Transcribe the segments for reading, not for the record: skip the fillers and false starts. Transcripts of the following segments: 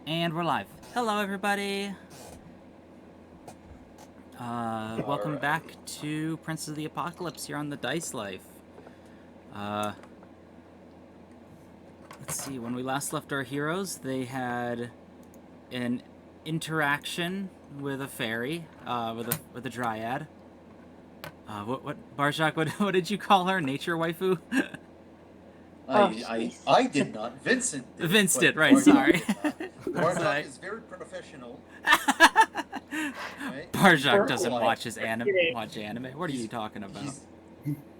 And we're live. Hello, everybody. Welcome back to Prince of the Apocalypse here on the Dice Life. Let's see, when we last left our heroes, they had an interaction with a fairy, with a dryad. What Barjak, what did you call her? Nature waifu? I did not. Vincent did. Vince did, right, Bardock sorry. did not. That's Bardock right. is very professional. Right? Barjak doesn't polite. watch anime. What are you talking about?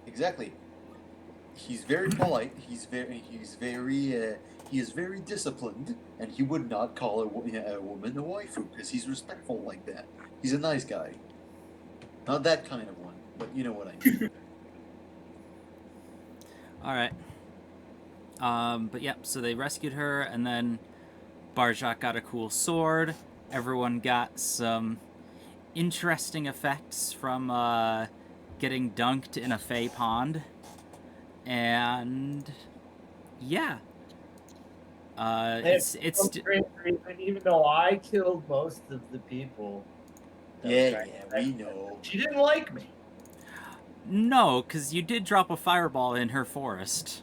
Exactly. He's very polite. He is very disciplined, and he would not call a woman a waifu because he's respectful like that. He's a nice guy. Not that kind of one, but you know what I mean. All right. But yep, so they rescued her, and then Barjak got a cool sword. Everyone got some interesting effects from getting dunked in a fey pond. And yeah. Even though I killed most of the people. Yeah, we know. She didn't like me. No, because you did drop a fireball in her forest.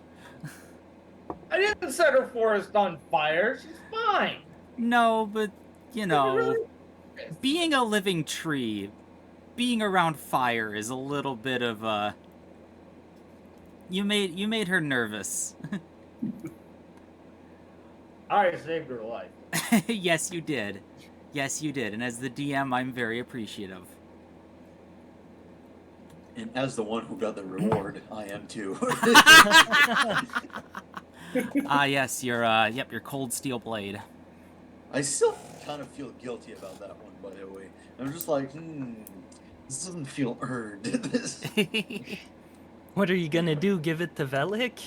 I didn't set her forest on fire. She's fine. No, but, you know, Really? being a living tree, being around fire is a little bit of You made her nervous. I saved her life. Yes, you did. Yes, you did. And as the DM, I'm very appreciative. And as the one who got the reward, I am too. Yes, your cold steel blade. I still kind of feel guilty about that one, by the way. I'm just like, this doesn't feel earned. What are you gonna do? Give it to Velik?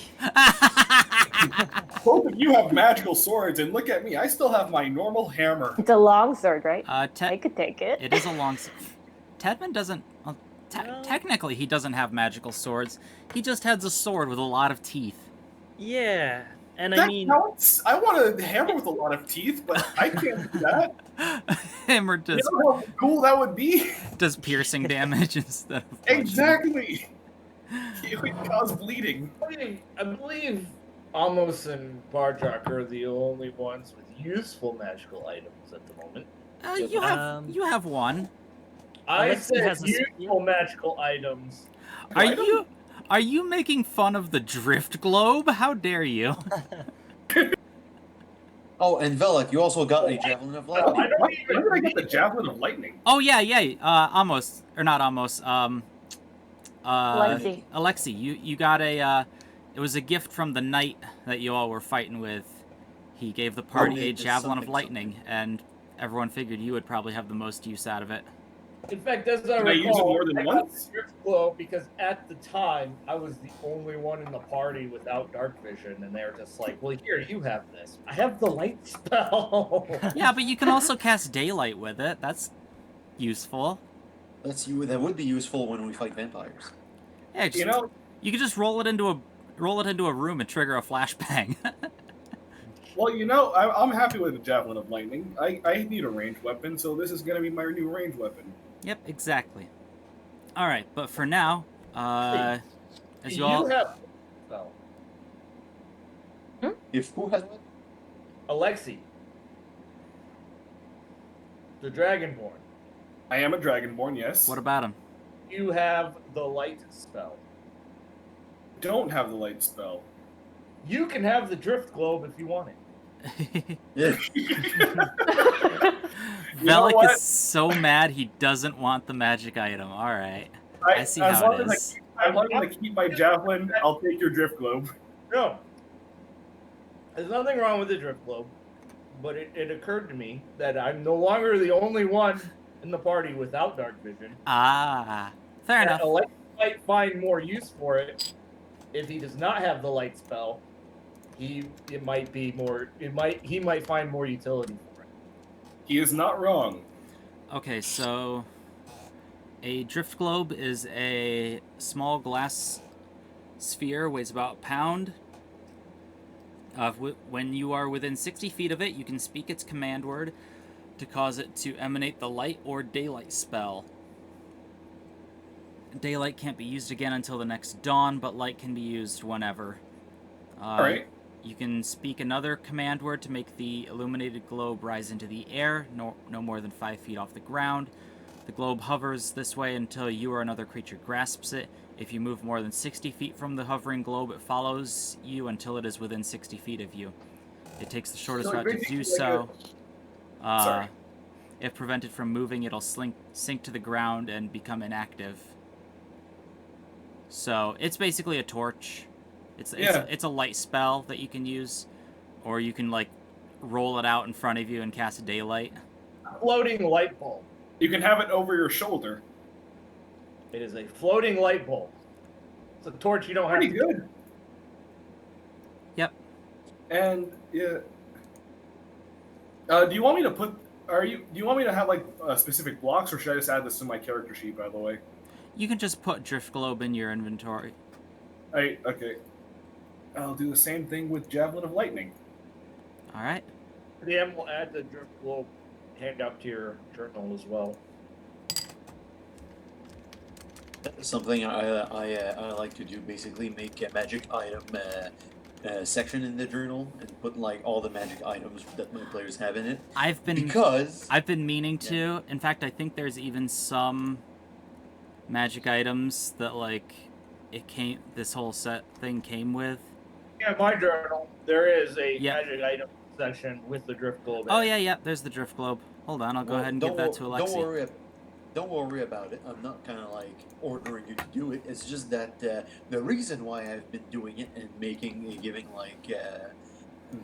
Both of you have magical swords, and look at me. I still have my normal hammer. It's a long sword, right? I Ted, could take it. It is a long sword. Tedman doesn't... Well, No. Technically, he doesn't have magical swords. He just has a sword with a lot of teeth. Yeah, and That I mean, counts. I want a hammer with a lot of teeth, but I can't do that. Hammer You does, know how cool that would be? does piercing damage instead of... bludgeoning. Exactly. It would cause bleeding. I believe Amos and Barjak are the only ones with useful magical items at the moment. You have one. I Alexi said has a spear. useful magical items. Are you making fun of the drift globe? How dare you? Oh, and Velik, you also got a Javelin of Lightning. I don't When even did I get the Javelin of Lightning? Oh yeah. Almost, or not almost. Alexi. Alexi, you got a. It was a gift from the knight that you all were fighting with. He gave the party a it's javelin of something, lightning, and everyone figured you would probably have the most use out of it. In fact, as I Did I use it recall, more than I got once? the drift glow because at the time I was the only one in the party without dark vision, and they were just like, "Well, here you have this. I have the light spell." Yeah, but you can also cast daylight with it. That's useful. That would be useful when we fight vampires. Yeah, You know, you could just roll it into a room and trigger a flashbang. well, I'm happy with the Javelin of Lightning. I need a ranged weapon, so this is going to be my new ranged weapon. Yep, exactly. All right, but for now, as you you all have spell, If who has what? Alexi, the Dragonborn. I am a Dragonborn, yes. what about him? You have the light spell. Don't have the light spell. You can have the drift globe if you want it. Yeah. Velik what? is so mad he doesn't want the magic item. All right, I see as how long it as is. as long as I keep my Javelin, I'll take your Drift Globe. No. There's nothing wrong with the drift globe, but it occurred to me that I'm no longer the only one in the party without dark vision. Ah, fair enough. Alex might find more use for it if he does not have the light spell. He might find more utility for it. He is not wrong. Okay, so a drift globe is a small glass sphere, weighs about a pound. When you are within 60 feet of it, you can speak its command word to cause it to emanate the light or daylight spell. Daylight can't be used again until the next dawn, but light can be used whenever. Alright. You can speak another command word to make the illuminated globe rise into the air, no more than 5 feet off the ground. The globe hovers this way until you or another creature grasps it. If you move more than 60 feet from the hovering globe, it follows you until it is within 60 feet of you. It takes the shortest route to do so. Sorry. If prevented from moving, it'll sink to the ground and become inactive. So it's basically a torch. It's a light spell that you can use, or you can like roll it out in front of you and cast daylight. A floating light bulb. You can have it over your shoulder. It is a floating light bulb. It's a torch you don't have Pretty to good. Yep. And yeah. Do you want me to put? Do you want me to have like specific blocks, or should I just add this to my character sheet? By the way. You can just put drift globe in your inventory. Okay. I'll do the same thing with Javelin of Lightning. All right. DM will add the drift globe hand up to your journal as well. Something I like to do, basically make a magic item section in the journal and put like all the magic items that my players have in it. I've been meaning to. In fact, I think there's even some magic items that like this whole set thing came with. Yeah, my journal, there is a magic item section with the drift globe. Oh yeah, there's the drift globe. Hold on, I'll go ahead and give that to Alexi. Don't worry about it. I'm not kind of like ordering you to do it. It's just that the reason why I've been doing it and giving like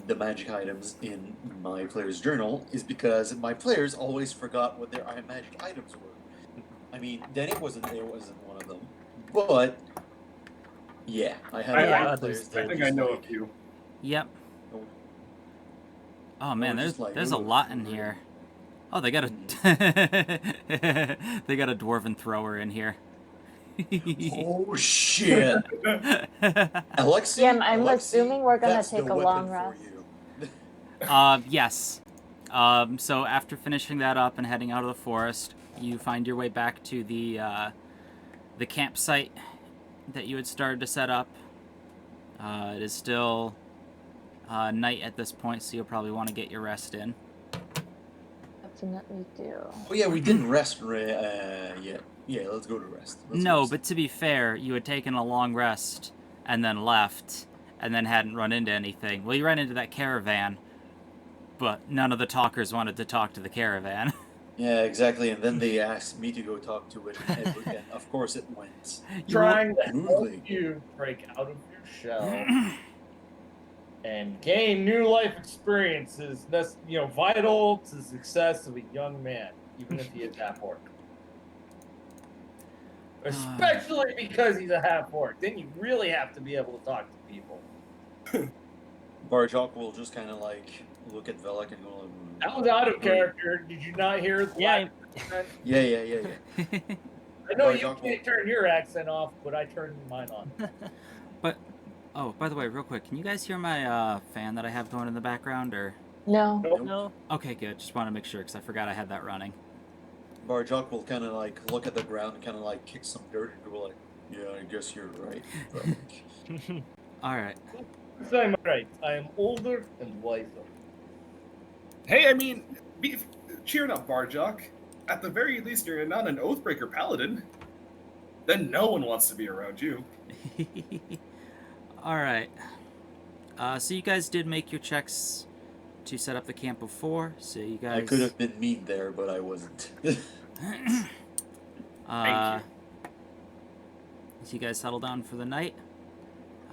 the magic items in my player's journal is because my players always forgot what their magic items were. I mean, then it wasn't one of them, but yeah, I had a lot of players. I think I know a few. Yep. Oh man, there's a lot in here. Oh, they got a they got a dwarven thrower in here. Oh shit! Alexi, Yeah, I'm assuming we're gonna take a long rest. Yes. So after finishing that up and heading out of the forest, you find your way back to the campsite that you had started to set up. It is still night at this point, so you'll probably want to get your rest in. Definitely do. Oh yeah, we didn't rest yet. Yeah, let's go to rest. But to be fair, you had taken a long rest and then left and then hadn't run into anything. Well, you ran into that caravan, but none of the talkers wanted to talk to the caravan. Yeah, exactly. And then they asked me to go talk to it, and of course it went. Trying to help you break out of your shell and gain new life experiences. That's vital to the success of a young man, even if he is half orc. Especially because he's a half orc. Then you really have to be able to talk to people. Barjok will just kind of like look at Velek and go. That was out of character. Did you not hear? Yeah. Yeah. I know you can't turn your accent off, but I turned mine on. But, oh, by the way, real quick, can you guys hear my fan that I have going in the background, or? No. No. Okay, good. Just want to make sure, because I forgot I had that running. Barjok will kind of like look at the ground and kind of like kick some dirt and go like, "Yeah, I guess you're right." All right. I'm right. I am older and wiser. Hey, I mean, cheering up, Barjok. At the very least, you're not an Oathbreaker paladin. Then no one wants to be around you. All right. So you guys did make your checks to set up the camp before, so you guys... I could have been mean there, but I wasn't. Thank you. So you guys settle down for the night.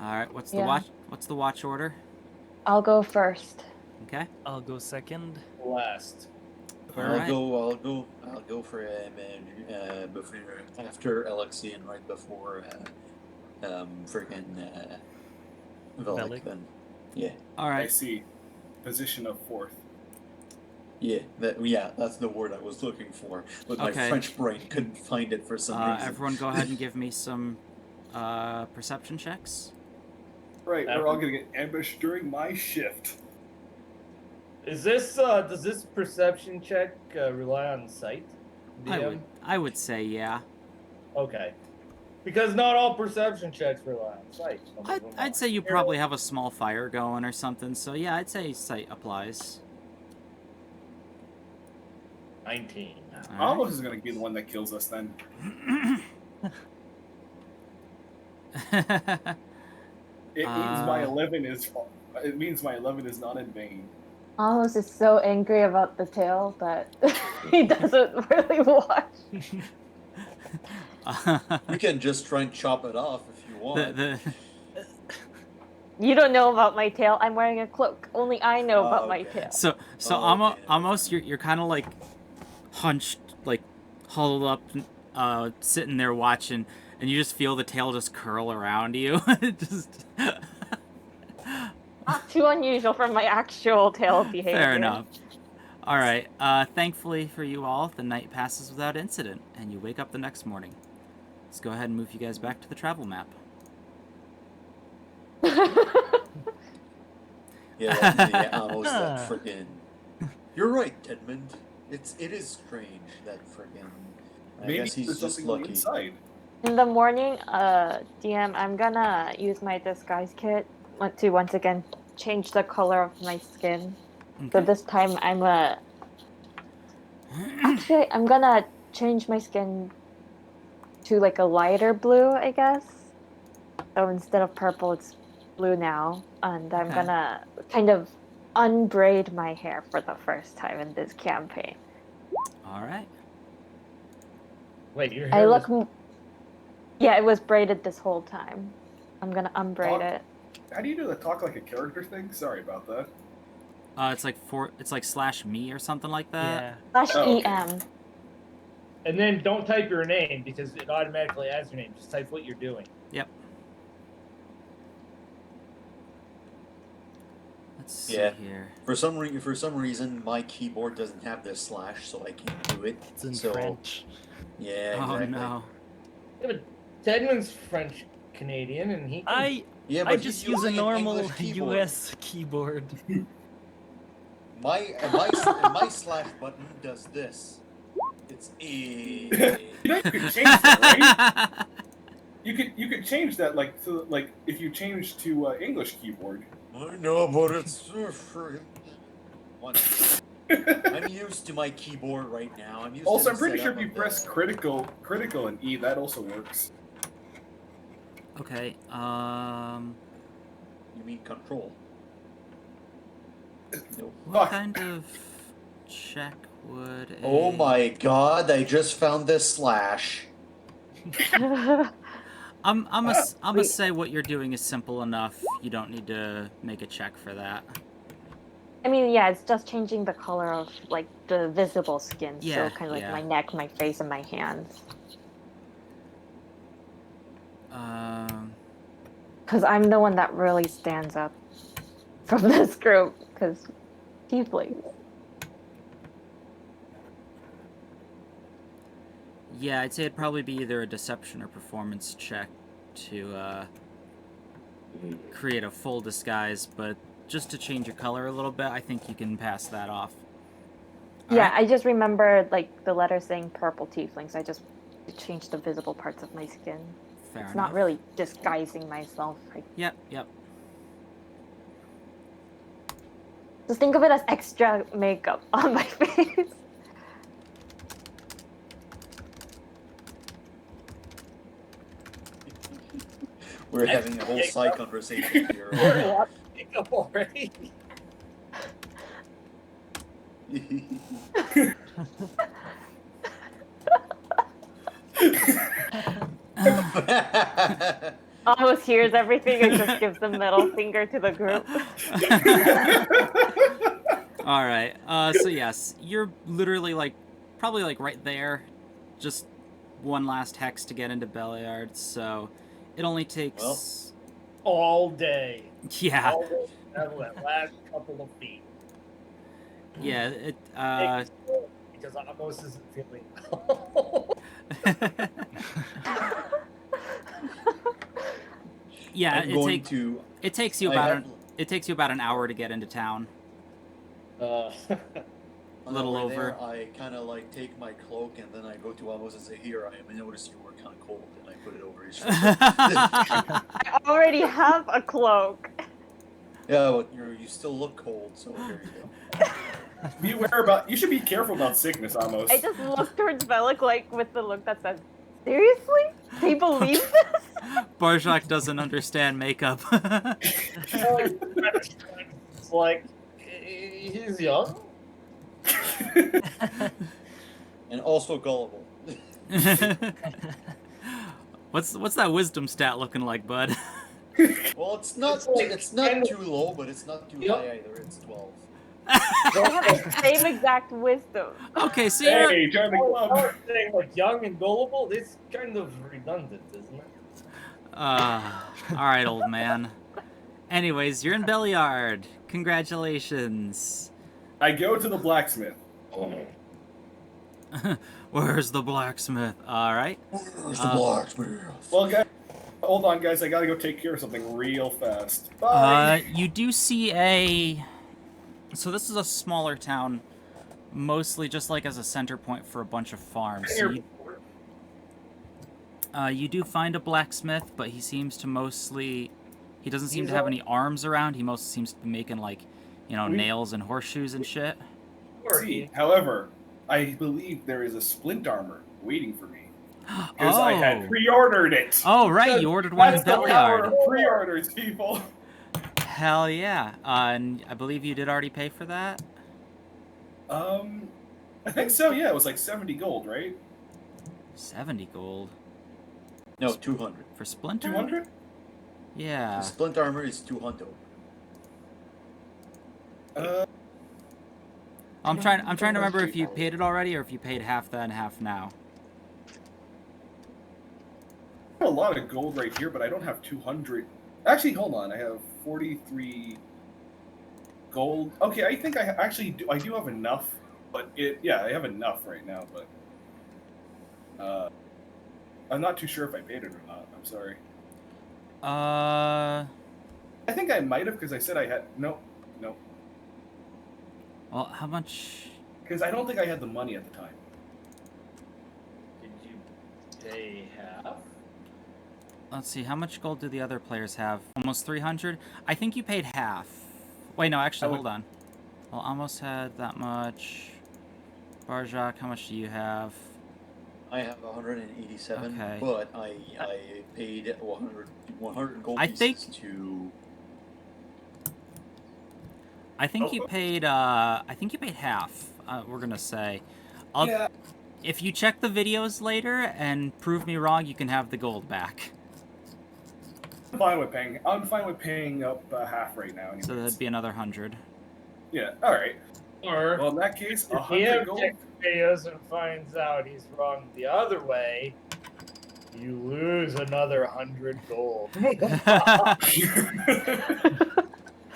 All right. What's the watch order? I'll go first. Okay. I'll go second. Last. I'll go for before after Alexi and right before freaking Velek. Then, yeah. All I right. see. Position of fourth. Yeah, that's the word I was looking for, but my French brain couldn't find it for some reason. Everyone, go ahead and give me some perception checks. Right, we're all gonna get ambushed during my shift. Is this does this perception check rely on sight? DM? I would say yeah. Okay. Because not all perception checks rely on sight. Some of them I'd are. say you probably have a small fire going or something. So yeah, I'd say sight applies. 19. Almost is gonna be the one that kills us then. It means my 11 is. It means my 11 is not in vain. Almost is so angry about the tail that he doesn't really watch. We can just try and chop it off if you want. You don't know about my tail. I'm wearing a cloak. Only I know about my okay. tail. So almost you're kind of like hunched, like huddled up, sitting there watching, and you just feel the tail just curl around you. just Not too unusual for my actual tail behavior. fair enough. All right. Thankfully for you all, the night passes without incident, and you wake up the next morning. Let's go ahead and move you guys back to the travel map. Yeah, almost that friggin'. You're right, Edmund. It is strange that friggin'. I Maybe guess he's there's just something lucky. inside. In the morning, DM, I'm gonna use my disguise kit to once again change the color of my skin. So Okay. this time actually, I'm gonna change my skin to like a lighter blue, I guess. So instead of purple, it's blue now. And I'm Okay. gonna kind of unbraid my hair for the first time in this campaign. All right. Wait, your I hair look... was... Yeah, it was braided this whole time. I'm gonna unbraid it. How do you do the talk like a character thing? Sorry about that. It's like /me or something like that. Yeah. / Oh, okay. EM. And then don't type your name because it automatically adds your name. Just type what you're doing. Yep. Let's see Yeah. here. For some reason, my keyboard doesn't have this slash, so I can't do it. It's in So, French. Yeah, Oh exactly. no. Yeah, but Tedman's French Canadian, and he. Can... Yeah, but I he's just use a using an normal English keyboard. US keyboard. My slash button does this. It's a. You know you could change that, right? You could change that like if you change to English keyboard. I know, but it's one. I'm used to my keyboard right now. I'm used. Also, to I'm the pretty sure setup if you of press critical and E, that also works. Okay. You mean control? No. What Fuck. kind of check would? Oh my god! I just found this slash. I'm gonna say what you're doing is simple enough. You don't need to make a check for that. I mean, yeah, it's just changing the color of like the visible skin. Yeah, So kind of like yeah. my neck, my face, and my hands. Because I'm the one that really stands up from this group. Because tieflings. Yeah, I'd say it'd probably be either a deception or performance check to create a full disguise, but just to change your color a little bit, I think you can pass that off. Yeah, Alright? I just remembered like the letter saying purple tieflings. I just changed the visible parts of my skin. Fair It's enough. not really disguising myself. Yep. Just think of it as extra makeup on my face. We're having a whole side conversation here. We're a lot of makeup already. Almost hears everything and just gives the middle finger to the group. All right. So yes, you're literally probably right there, just one last hex to get into Beliard. So it only takes. All day. Yeah. All day. That last couple of feet. Yeah. It. Because Amos isn't feeling well. Yeah, I'm going to. it takes you I about have- it takes you about an hour to get into town. Uh, on little the way over. There, I kind of like take my cloak and then I go to Amos and say, "Here, I noticed you were kind of cold," and I put it over his shoulder. I already have a cloak. Yeah, but you still look cold, so here you go. Beware about. You should be careful about sickness, almost. I just look towards Velik like with the look that says, "Seriously? They believe this?" Barjak doesn't understand makeup. it's like he's young. And also gullible. What's that wisdom stat looking like, bud? Well, it's not too low, but it's not too high either. It's 12. I have the same exact wisdom. Okay, so you're Hey, join the club. Saying like young and gullible, it's kind of redundant, isn't it? all right, old man. Anyways, you're in Beliard. Congratulations. I go to the blacksmith. Where's the blacksmith? All right. Where's the blacksmith? Well, guys, hold on, guys. I gotta go take care of something real fast. Bye. You do see a. So this is a smaller town, mostly just like as a center point for a bunch of farms. So you do find a blacksmith, but he seems to mostly. He doesn't seem to have any arms around. He mostly seems to be making like, nails and horseshoes and shit. See, however, I believe there is a splint armor waiting for me. Because I had pre-ordered it. Oh, right, you ordered one in That's the power Beliard. of pre-orders, people. Hell yeah. And I believe you did already pay for that? I think so, yeah. It was like 70 gold, right? 70 gold. No, 200. For Splinter? 200? Yeah. The splint armor is 200. I'm trying to remember if you paid it already or if you paid half then, half now. I have a lot of gold right here, but I don't have 200. Actually, hold on. I have 43 gold. Okay, I think I do have enough, but I have enough right now, but I'm not too sure if I paid it or not. I'm sorry. I think I might have because I said I had no. Well, how much? Because I don't think I had the money at the time. Did you pay half? Let's see, how much gold do the other players have? Almost 300? I think you paid half. Wait, no, actually, hold on. Well, almost had that much. Barjak, how much do you have? I have 187, Okay. but I paid 100 gold I pieces think- to. I think you paid half, we're gonna say. Yeah. If you check the videos later and prove me wrong, you can have the gold back. I'm fine with paying up half right now. Anyways. So that'd be another 100. Yeah. All right. Or Well, in that case, if 100 gold. he videos and finds out he's wrong the other way, you lose another 100 gold.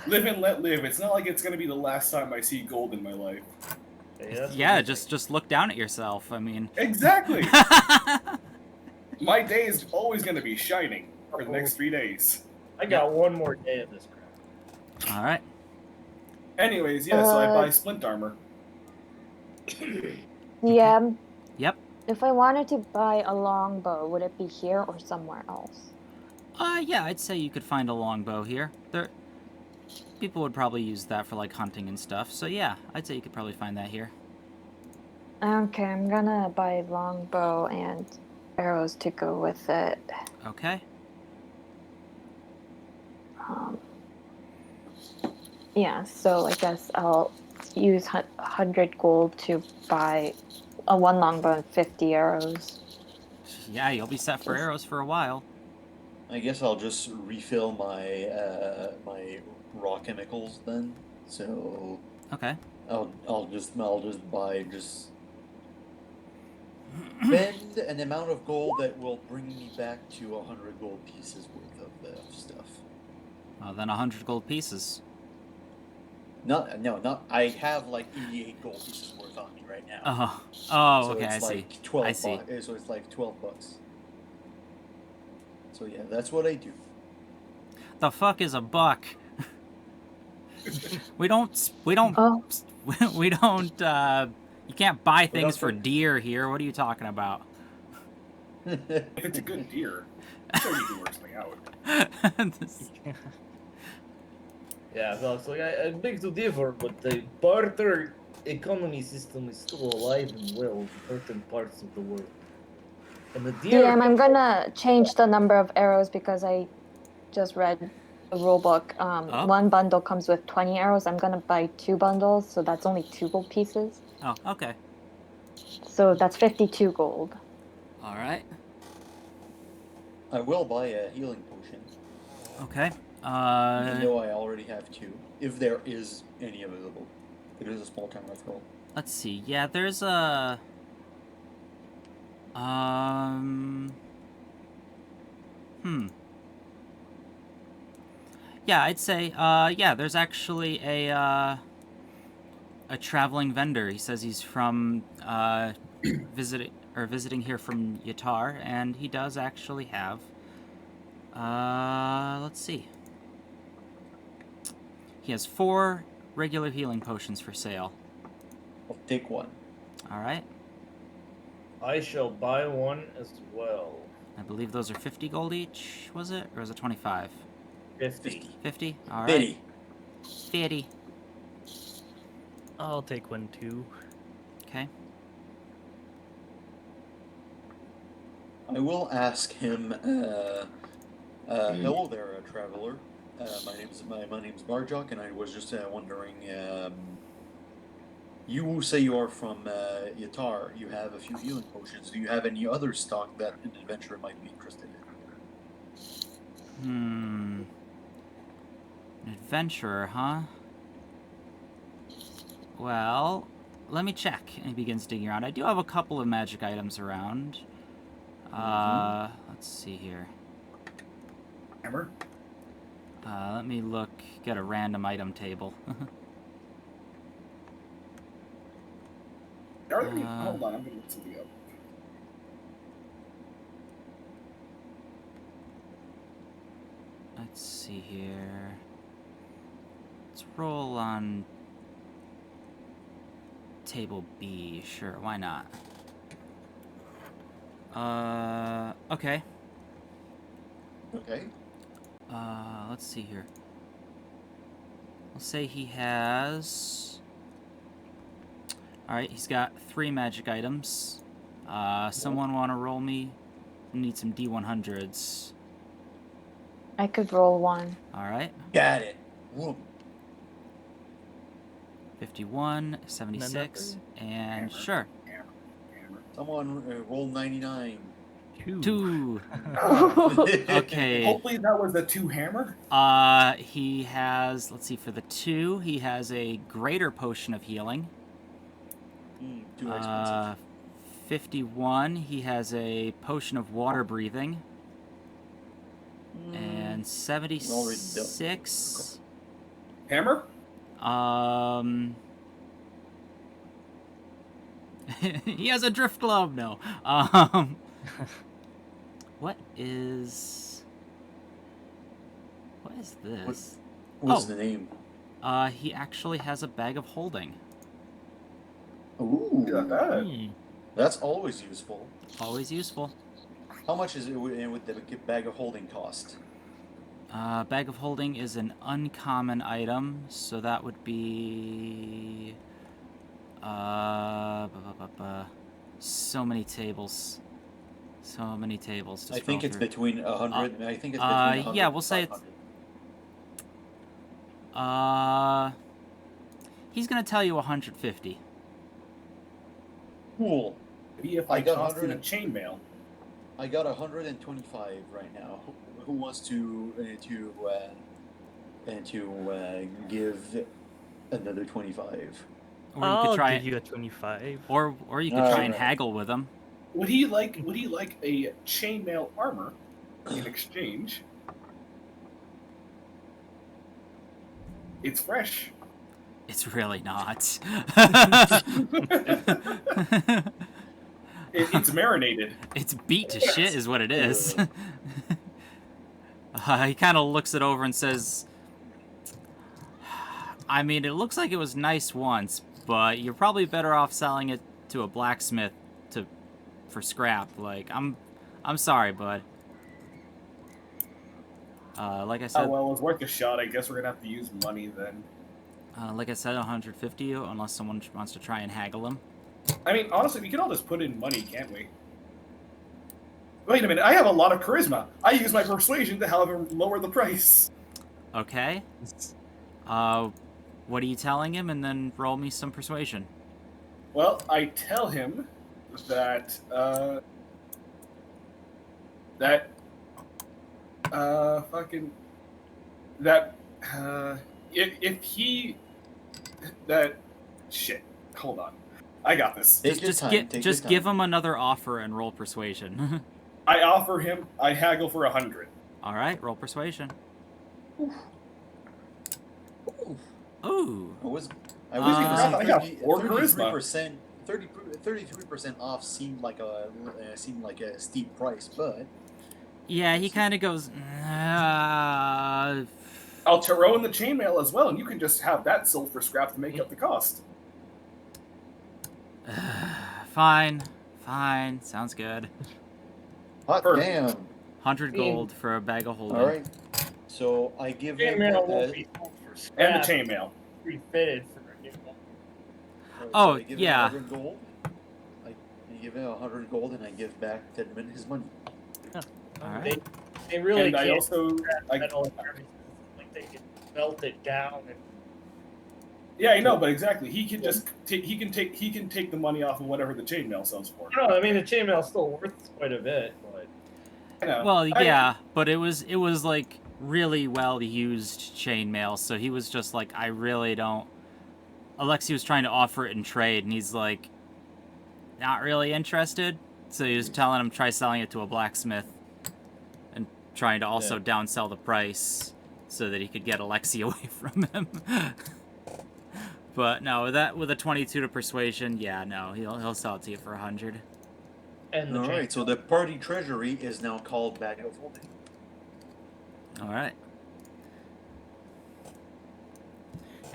Live and let live. It's not like it's gonna be the last time I see gold in my life. Yeah, just look down at yourself. I mean. Exactly. My day is always gonna be shining for the next 3 days. I got one more day of this crap. All right. Anyways, yeah. So I buy splint armor. Yeah. Yep. If I wanted to buy a longbow, would it be here or somewhere else? Yeah, I'd say you could find a longbow here. People would probably use that for like hunting and stuff. So yeah, I'd say you could probably find that here. Okay, I'm gonna buy longbow and arrows to go with it. Okay. Yeah, so I guess I'll use 100 gold to buy one longbow and 50 arrows. Yeah, you'll be set for arrows for a while. I guess I'll just refill my my raw chemicals then. So Okay. I'll just buy spend an amount of gold that will bring me back to 100 gold pieces worth of stuff. Well, then 100 gold pieces. Not I have like 88 gold pieces worth on me right now. Oh, So okay, I it's see. like 12 I see. So it's like $12. So yeah, that's what I do. The fuck is a buck? We don't. Oh. We don't. You can't buy things for don't- deer here. What are you talking about? If it's a good deer, I'm sure you can work something out. Yeah, so it's like I beg to differ, but the barter economy system is still alive and well in certain parts of the world. And the deer. DM, I'm gonna change the number of arrows because I just read the rule book. Oh. One bundle comes with 20 arrows. I'm gonna buy 2 bundles, so that's only 2 gold pieces. Oh, okay. So that's 52 gold. All right. I will buy a healing potion, Okay. even though I already have 2, if there is any available. It is a small town after all. Let's see. Yeah, there's a. Yeah, I'd say. Yeah, there's actually a traveling vendor. He says he's from visiting here from Yatar, and he does actually have. Let's see. He has 4 regular healing potions for sale. I'll take one. All right. I shall buy one as well. I believe those are 50 gold each, was it? Or was it 25? 50. 50? All right. Biddy. 50. I'll take one too. Okay. I will ask him. Hello there, traveler. My name's Barjok, and I was just wondering. You say you are from Yatar. You have a few healing potions. Do you have any other stock that an adventurer might be interested in? An adventurer, huh? Well, let me check. And he begins digging around. I do have a couple of magic items around. Let's see here. Hammer? Let me look, get a random item table. Are there any, hold on, I'm gonna look something up. Let's see here. Let's roll on table B. Sure, why not? Okay. Okay. Let's see here. We'll say he has... Alright, he's got 3 magic items. Someone want to roll me? Need some D100s. I could roll one. Alright. Got it. Whoop. 51, 76, and Hammer. sure. Hammer. Someone roll 99. 2. Okay. Hopefully that was a 2 hammer. He has, let's see, for the 2, he has a greater potion of healing. Too expensive. 51, he has a potion of water breathing. And 76, Hammer? he has a drift glove. No. What is this? What's the name? He actually has a bag of holding. Ooh. Got that. Hmm. That's always useful. Always useful. How much is it with the bag of holding cost? Bag of holding is an uncommon item, so that would be so many tables. So many tables to I think scroll it's through. between 100. I think it's between 100 yeah, and we'll say it's 500. he's gonna tell you 150. Cool. Maybe if I I got tossed in a 100. chainmail. I got 125 right now. Who wants to give another 25? Or you I'll could try give you a 25. or you could try and Alright. haggle with him. Would he like a chainmail armor in exchange? It's fresh. It's really not. It's marinated. It's beat to shit is what it is. He kind of looks it over and says, I mean, it looks like it was nice once, but you're probably better off selling it to a blacksmith for scrap. Like, I'm sorry, bud. Like I said, Oh, well, it was worth a shot. I guess we're gonna have to use money then. like I said, 150 unless someone wants to try and haggle him. I mean, honestly, we can all just put in money, can't we? Wait a minute, I have a lot of charisma. I use my persuasion to help him lower the price. Okay. What are you telling him? And then roll me some persuasion. Well, I tell him that, shit, hold on. I got this. Take your time. Just give him another offer and roll persuasion. I offer him, I haggle for 100. All right, roll persuasion. Oof. Ooh. I was I gonna got say 4 charisma. 33% off seemed like a steep price, but Yeah, he kind of goes. I'll throw in the chainmail as well, and you can just have that sold for scrap to make up the cost. Fine, sounds good. hot Perfect. damn. 100 gold for a bag of holding. All right, so I give him. Chainmail won't be sold for And the scrap. chainmail. Refitted for a new one. Oh, I give yeah. him 100 gold. I give him 100 gold, and I give back Tedman his money. All right. They really And I can't also, scrap metal and everything. Like they can melt it down and yeah, I know, but exactly, he can just he can take the money off of whatever the chainmail sells for. no, I mean the chainmail's still worth quite a bit, but I know. Well, yeah, but it was like really well used chainmail, so he was just like, I really don't. Alexi was trying to offer it in trade, and he's like, not really interested. So he was telling him try selling it to a blacksmith, and trying to also downsell the price so that he could get Alexi away from him. But no, with a 22 to persuasion, yeah, no, he'll sell it to you for 100. and the All right, chainmail. so the party treasury is now called Bag of Holding. All right.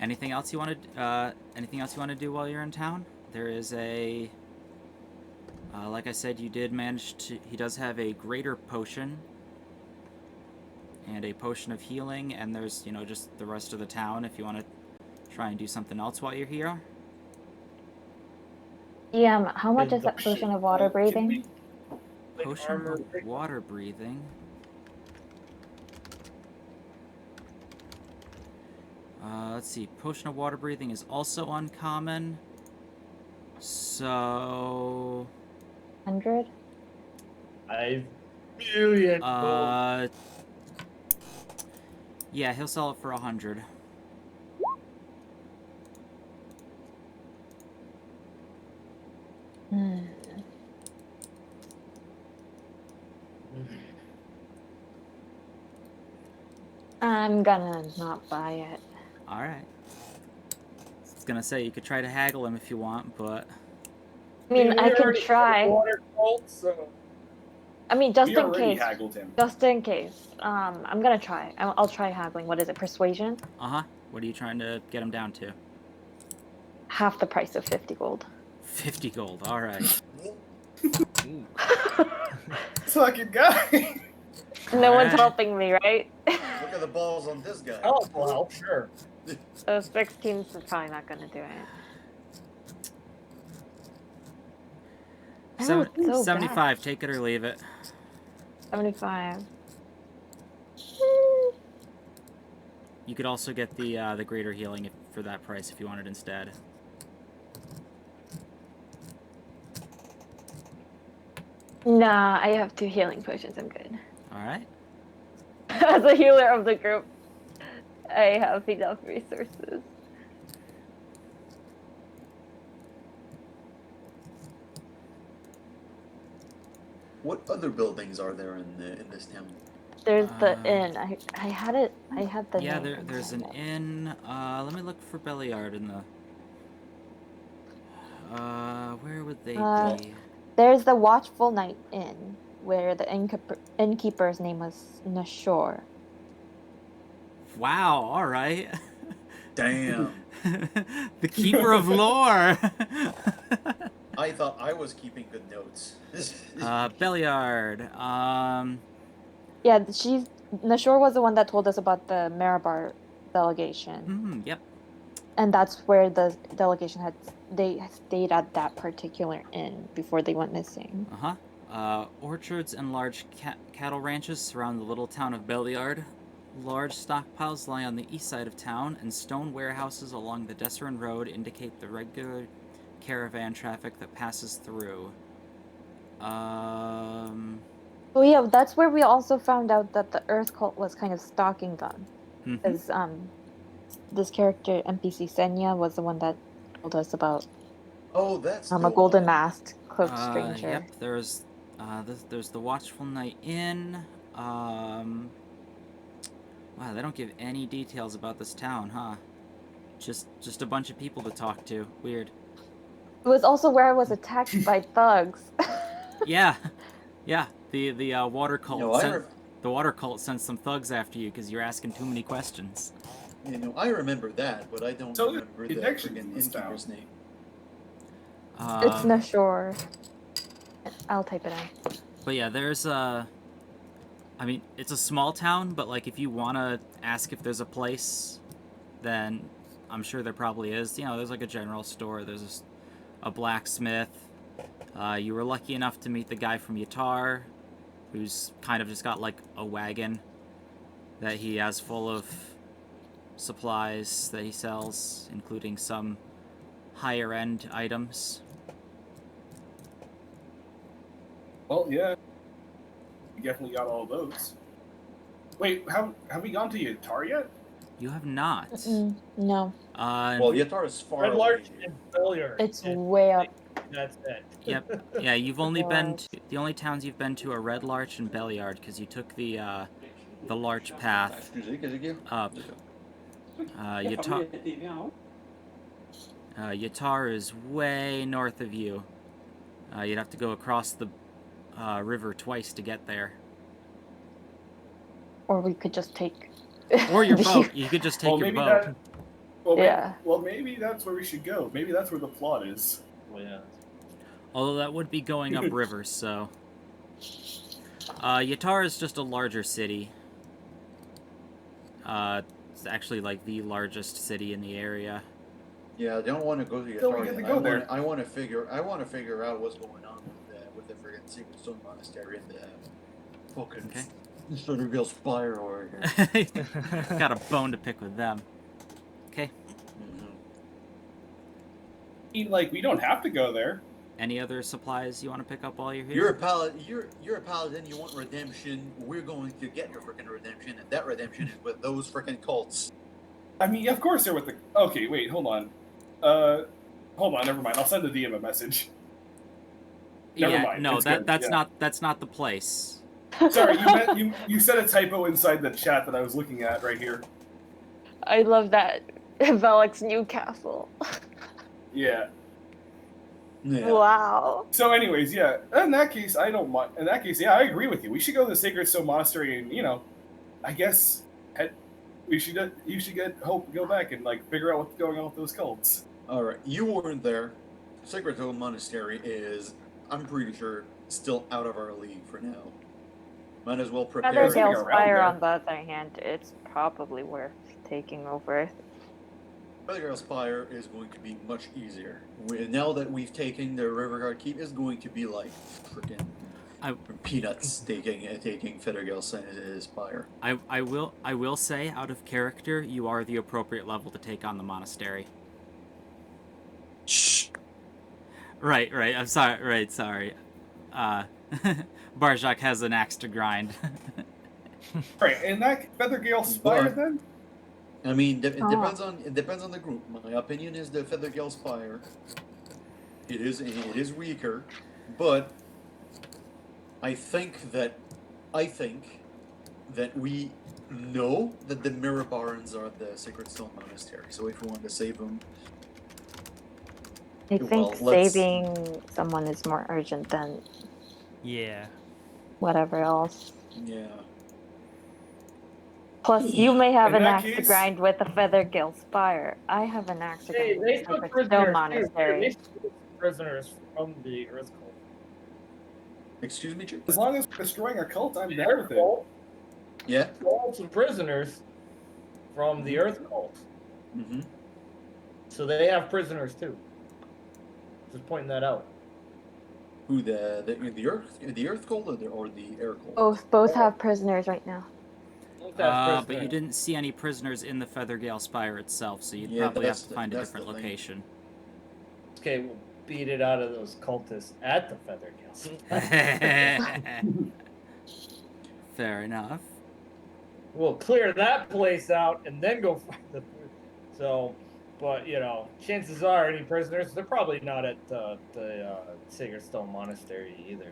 Anything else you want to do while you're in town? There is a like I said, he does have a greater potion and a potion of healing, and there's, just the rest of the town if you want to try and do something else while you're here. Yeah, how much And is the that potion of Can water we- breathing? Like Potion armor, of water breathing. Let's see. Potion of water breathing is also uncommon. So 100? 5 million gold. yeah, he'll sell it for 100. Hmm. I'm gonna not buy it. All right. I was gonna say you could try to haggle him if you want, but I mean, I we could already try. had water gold, so I mean, just We in already case. haggled him. Just in case. I'm gonna try. I'll try haggling. What is it? Persuasion? what are you trying to get him down to? Half the price of 50 gold. 50 gold. All right. Fucking guy. No one's Alright. helping me, right? Look at the balls on this guy. oh well, sure. So 16 is probably not gonna do it. Oh, it's so 75. bad. Take it or leave it. 75. You could also get the greater healing for that price if you wanted instead. Nah, I have 2 healing potions. I'm good. All right. As a healer of the group, I have enough resources. What other buildings are there in this town? There's the Uh, inn. I had it. I had the. Yeah, name there's an of it. inn. Let me look for Beliard in the. Where would they be? There's the Watchful Night Inn, where the innkeeper's name was Nashor. Wow, all right. Damn. The keeper of lore. I thought I was keeping good notes. Beliard. Yeah, Nashor was the one that told us about the Marabar delegation. Yep. And that's where the delegation they stayed at that particular inn before they went missing. Orchards and large cattle ranches surround the little town of Beliard. Large stockpiles lie on the east side of town, and stone warehouses along the Desserin Road indicate the regular caravan traffic that passes through. Oh yeah, that's where we also found out that the Earth Cult was kind of stalking them. Because this character, NPC Senya, was the one that told us about that's a golden masked cloaked stranger. Yep, there's the Watchful Night Inn. Wow, they don't give any details about this town, huh? Just a bunch of people to talk to. Weird. It was also where I was attacked by thugs. Yeah. The water cult. No, the water cult sent some thugs after you because you're asking too many questions. I remember that, but I don't remember the freaking innkeeper's name. It's Nashor. I'll type it in. But yeah, there's I mean, it's a small town, but like if you want to ask if there's a place, then I'm sure there probably is. There's like a general store. There's a blacksmith. You were lucky enough to meet the guy from Yatar, who's kind of just got like a wagon that he has full of supplies that he sells, including some higher end items. Well, yeah. We definitely got all of those. Wait, have we gone to Yatar yet? You have not. No. Well, Yatar is far Red away. Larch and Beliard. It's way up. That's it. Yep. Yeah, you've only been to, the only towns you've been to are Red Larch and Beliard because you took the Larch path up. Yatar is way north of you. You'd have to go across the river twice to get there. Or we could just take. Or your boat. You could just take your boat. Maybe that's where we should go. Maybe that's where the plot is. Well, yeah. Although that would be going up river, so. Yatar is just a larger city. It's actually like the largest city in the area. Yeah, I don't want to go to Yatar. So we get to go there. I want to figure out what's going on with the friggin' Sacred Stone Monastery and the fucking Sacred Spire over here. Got a bone to pick with them. Okay. We don't have to go there. Any other supplies you want to pick up while you're here? You're a paladin. You want redemption. We're going to get your freaking redemption, and that redemption is with those freaking cults. I mean, of course they're with the. Okay, wait, hold on. Never mind. I'll send the DM a message. Never mind. No, it's that's good. that's not the place. Sorry, you said a typo inside the chat that I was looking at right here. I love that. Velik's Newcastle. Yeah. Wow. So, anyways, yeah. In that case, I don't mind. In that case, yeah, I agree with you. We should go to the Sacred Stone Monastery, and I guess you should go back and figure out what's going on with those cults. All right, you weren't there. Sacred Stone Monastery is, I'm pretty sure, still out of our league for now. Might as well prepare. Feathergale Spire, on the other hand, it's probably worth taking over. Feathergale Spire is going to be much easier. Now that we've taken the Riverguard Keep, is going to be like freaking peanuts taking Feathergale Spire. I will say, out of character, you are the appropriate level to take on the monastery. Shh. Right. I'm sorry. Right, sorry. Barjak has an axe to grind. Right, and that Feathergale Spire then? I mean, it depends on the group. My opinion is the Feathergale Spire. It is weaker, but I think that we know that the Mirror Barons are the Sacred Stone Monastery. So if we want to save them, I think saving someone is more urgent than Yeah. whatever else. Yeah. Plus, you may have In an that axe to case- grind with a Feathergill Spire. I have an axe to Hey, grind they with took Sacred Stone prisoners too. They Monastery. took prisoners from the Earth Cult. Excuse me, Jake? As long as we're destroying a cult, I'm The down Earth with it. Cult Yeah. stole some prisoners from the Earth Cult. Mm-hmm. So they have prisoners too. Just pointing that out. Who the Earth Cult or the Air Cult? Both have prisoners right now. Both have But you prisoners. didn't see any prisoners in the Feathergale Spire itself, so you'd Yeah, probably have that's to find a that's different the thing. location. Okay, we'll beat it out of those cultists at the Feathergill. Fair enough. We'll clear that place out and then go find the. So, but chances are any prisoners, they're probably not at the Sacred Stone Monastery either.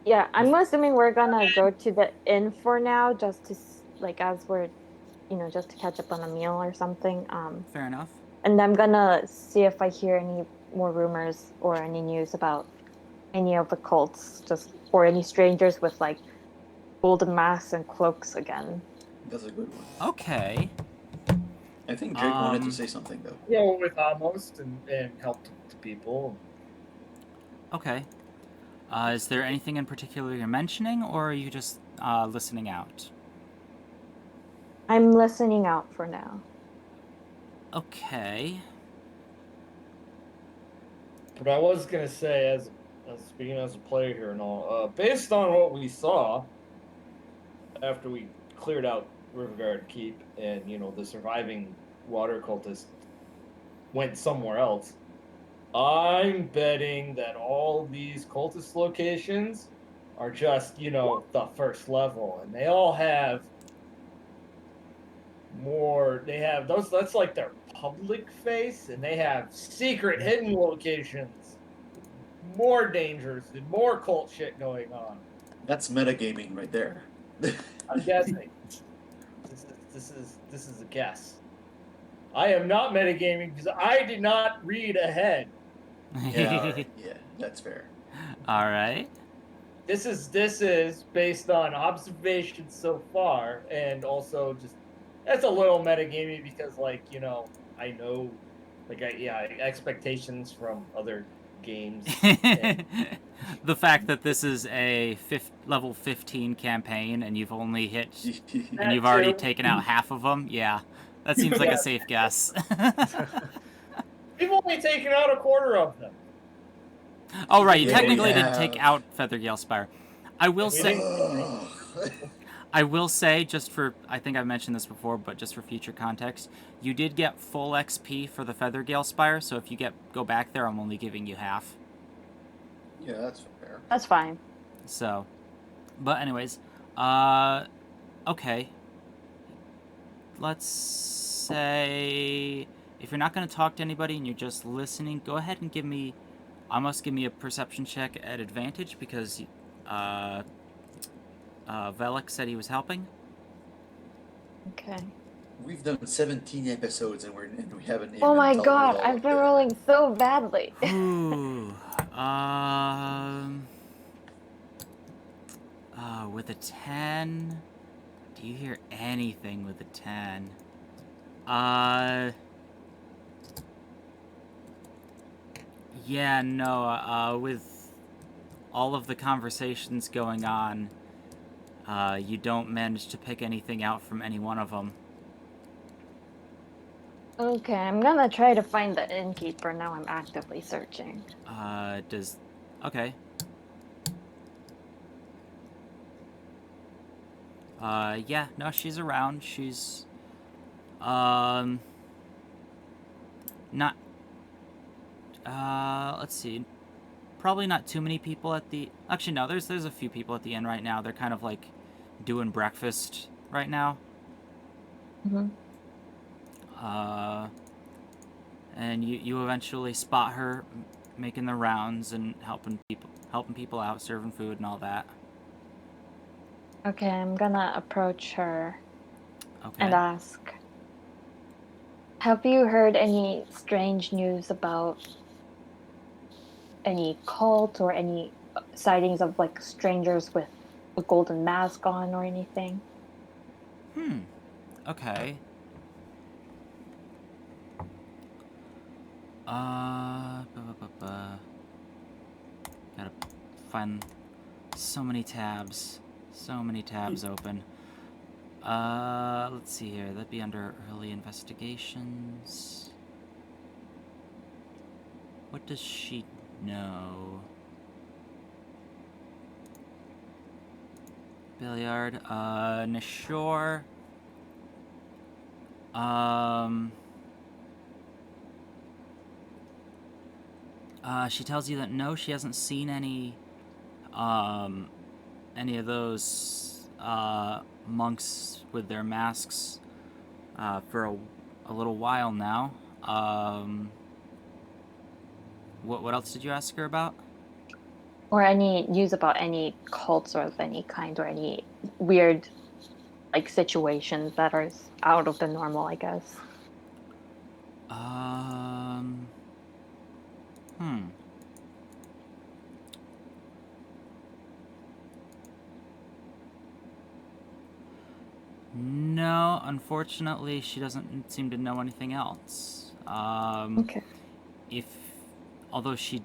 Yeah, I'm assuming we're gonna go to the inn for now, just to as we're, just to catch up on a meal or something. Fair enough. And I'm gonna see if I hear any more rumors or any news about any of the cults, or any strangers with golden masks and cloaks again. That's a good one. Okay. I think Jake wanted to say something though. Go with almost and help to people. Okay. Is there anything in particular you're mentioning, or are you just listening out? I'm listening out for now. Okay. But I was gonna say, as speaking as a player here and all, based on what we saw after we cleared out Riverguard Keep and the surviving water cultist went somewhere else, I'm betting that all these cultist locations are just the first level, and they all have more. They have those. That's like their public face, and they have secret hidden locations, more dangers and more cult shit going on. That's metagaming right there. I'm guessing. This is a guess. I am not metagaming because I did not read ahead. Yeah, all right. Yeah, that's fair. All right. This is based on observations so far, and also just that's a little metagaming because I know expectations from other games. The fact that this is a level 15 campaign and you've only hit and you've already taken out half of them, yeah, that seems like a safe guess. We've only taken out a quarter of them. Oh right, you Yeah, technically we didn't have. take out Feathergale Spire. I will say, just for, I think I've mentioned this before, but just for future context, you did get full XP for the Feathergale Spire, so if you go back there, I'm only giving you half. Yeah, that's fair. That's fine. So, but anyways, okay. Let's say, if you're not going to talk to anybody and you're just listening, go ahead and give me a perception check at advantage, because, Velik said he was helping. Okay. We've done 17 episodes and we haven't. Oh even my dealt god, with all I've of been the- rolling so badly. Ooh. With a 10, do you hear anything with a 10? Yeah, no, with all of the conversations going on, you don't manage to pick anything out from any one of them. Okay, I'm gonna try to find the innkeeper now. I'm actively searching. Okay. Yeah, no, she's around. She's, not, let's see. Probably not too many people at the, actually, no, there's a few people at the inn right now. They're kind of, doing breakfast right now. Mm-hmm. And you eventually spot her making the rounds and helping people out, serving food and all that. Okay, I'm gonna approach her Okay. and ask, have you heard any strange news about any cult or any sightings of strangers with a golden mask on or anything? Okay. Gotta find so many tabs. So many tabs open. Let's see here. That'd be under early investigations. What does she know? Beliard, Nishore. She tells you that no, she hasn't seen any of those, monks with their masks, for a little while now. What else did you ask her about? Or any news about any cults or of any kind, or any weird, like, situations that are out of the normal, I guess. No, unfortunately, she doesn't seem to know anything else. Okay. Although she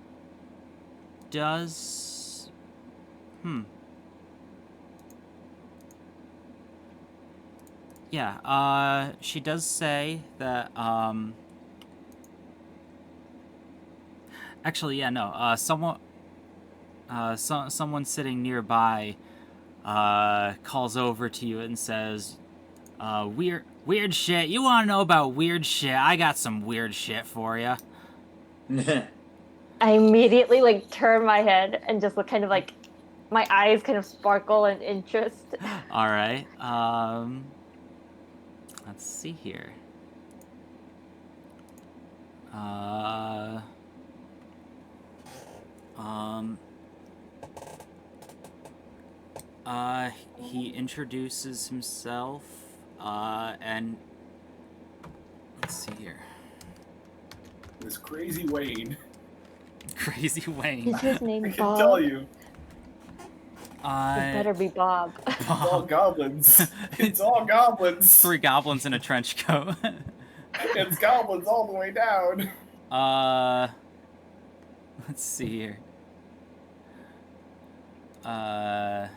does... Yeah, she does say that, actually, yeah, no, someone sitting nearby, calls over to you and says, weird shit. You want to know about weird shit? I got some weird shit for you. I immediately, like, turn my head and just look kind of like, my eyes kind of sparkle in interest. All right. Let's see here. He introduces himself, and let's see here. This crazy Wayne. Crazy Wayne. Is his name I can Bob? tell you. It better be Bob. It's all goblins. It's all goblins. 3 goblins in a trench coat. It's goblins all the way down. Let's see here. I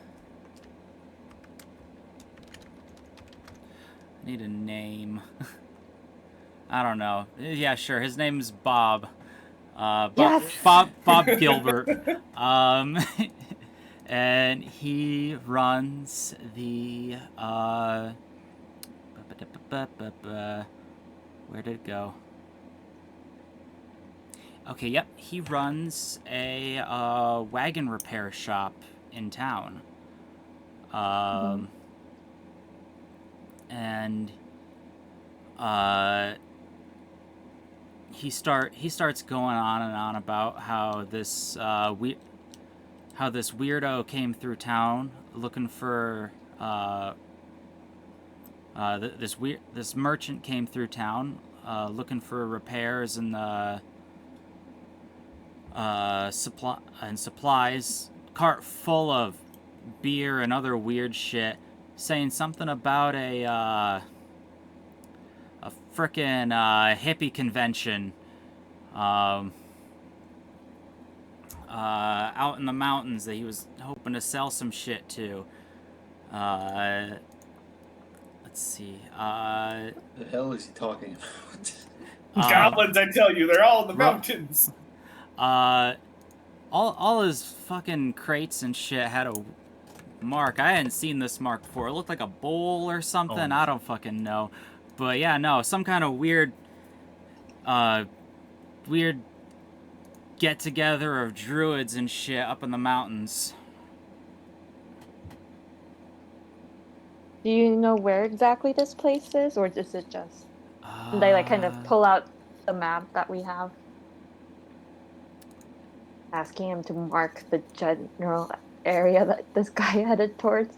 need a name. I don't know. Yeah, sure. His name's Bob. Yes! Bob Gilbert. And he runs the, where did it go? Okay, yep. He runs a, wagon repair shop in town. And, he starts going on and on about how this, how this weirdo came through town looking for, this merchant came through town, looking for repairs and, supplies, cart full of beer and other weird shit, saying something about a frickin' hippie convention, out in the mountains that he was hoping to sell some shit to. Let's see. What the hell is he talking about? Goblins, I tell you, they're all in the mountains. All his fucking crates and shit had a mark. I hadn't seen this mark before. It looked like a bowl or something. Oh. I don't fucking know. But yeah, no, some kind of weird get-together of druids and shit up in the mountains. Do you know where exactly this place is, or is it just they like kind of pull out the map that we have, asking him to mark the general area that this guy headed towards?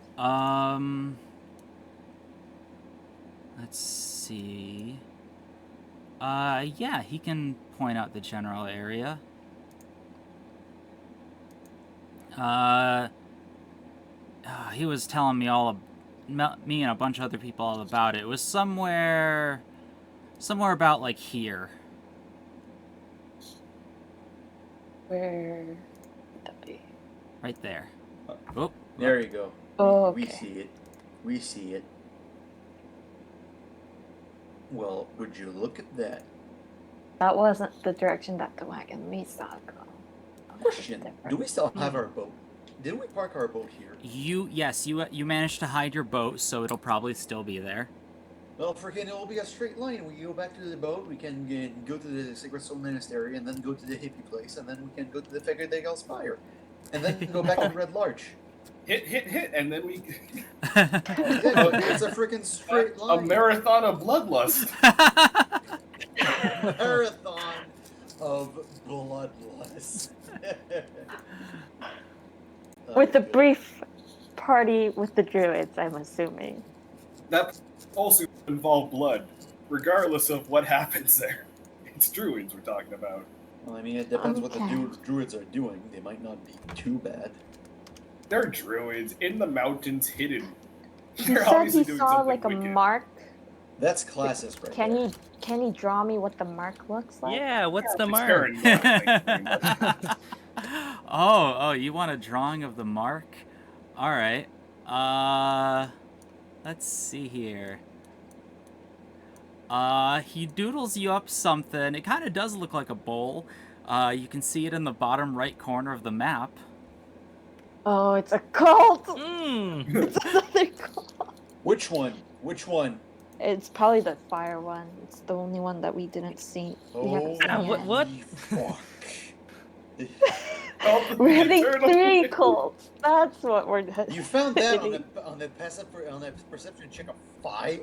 Let's see. Yeah, he can point out the general area. He was telling me all me and a bunch of other people all about it. It was somewhere about like here. Where would that be? Right there. Oh, There you go. Oh, We okay. see it. We see it. Well, would you look at that? That wasn't the direction that the wagon we saw go. Question: do we still have our boat? Did we park our boat here? Yes, you managed to hide your boat, so it'll probably still be there. Well, freaking, it'll be a straight line. We go back to the boat. We can go to the Sacred Stone Monastery, and then go to the hippie place, and then we can go to the Sacred Spire, and then go back to the Red Larch. Hit, and then we Yeah, it's a freaking straight a line. marathon of bloodlust. Marathon of bloodlust. With a brief party with the druids, I'm assuming. That also involve blood, regardless of what happens there. It's druids we're talking about. Well, I mean, it depends what the Okay. druids are doing. They might not be too bad. They're druids in the mountains, hidden. He They're said obviously he doing saw something like a wicked. mark. That's classist, right there. Can he draw me what the mark looks like? Yeah, what's the It's mark? Baron Mark, thank you very much. oh, you want a drawing of the mark? All right. Let's see here. He doodles you up something. It kind of does look like a bowl. You can see it in the bottom right corner of the map. Oh, it's a cult. Mm. It's another cult. Which one? Which one? It's probably the fire one. It's the only one that we didn't see. We haven't seen Oh, yet. what? fuck. Oh, We're having eternal- 3 cults. That's what we're doing. You found that on the perception check of 5?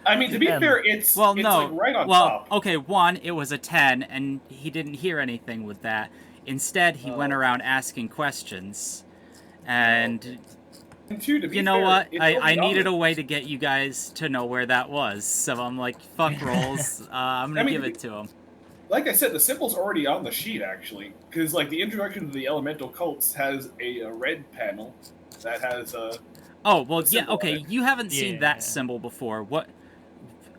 I mean, to be Um, fair, it's Well, it's no. like right on well, top. okay, 1, it was a 10, and he didn't hear anything with that. Instead, he went Oh. around asking questions. And And two, to be you know fair, what? it's I only needed on a way to get you guys to know where that was. So I'm like, fuck rolls. I'm going to I mean, give it to him. Like I said, the symbol's already on the sheet, actually. Because, like, the introduction to the elemental cults has a red panel that has a... Oh, well, the yeah, symbol on okay, it. you haven't seen Yeah. that symbol before. What?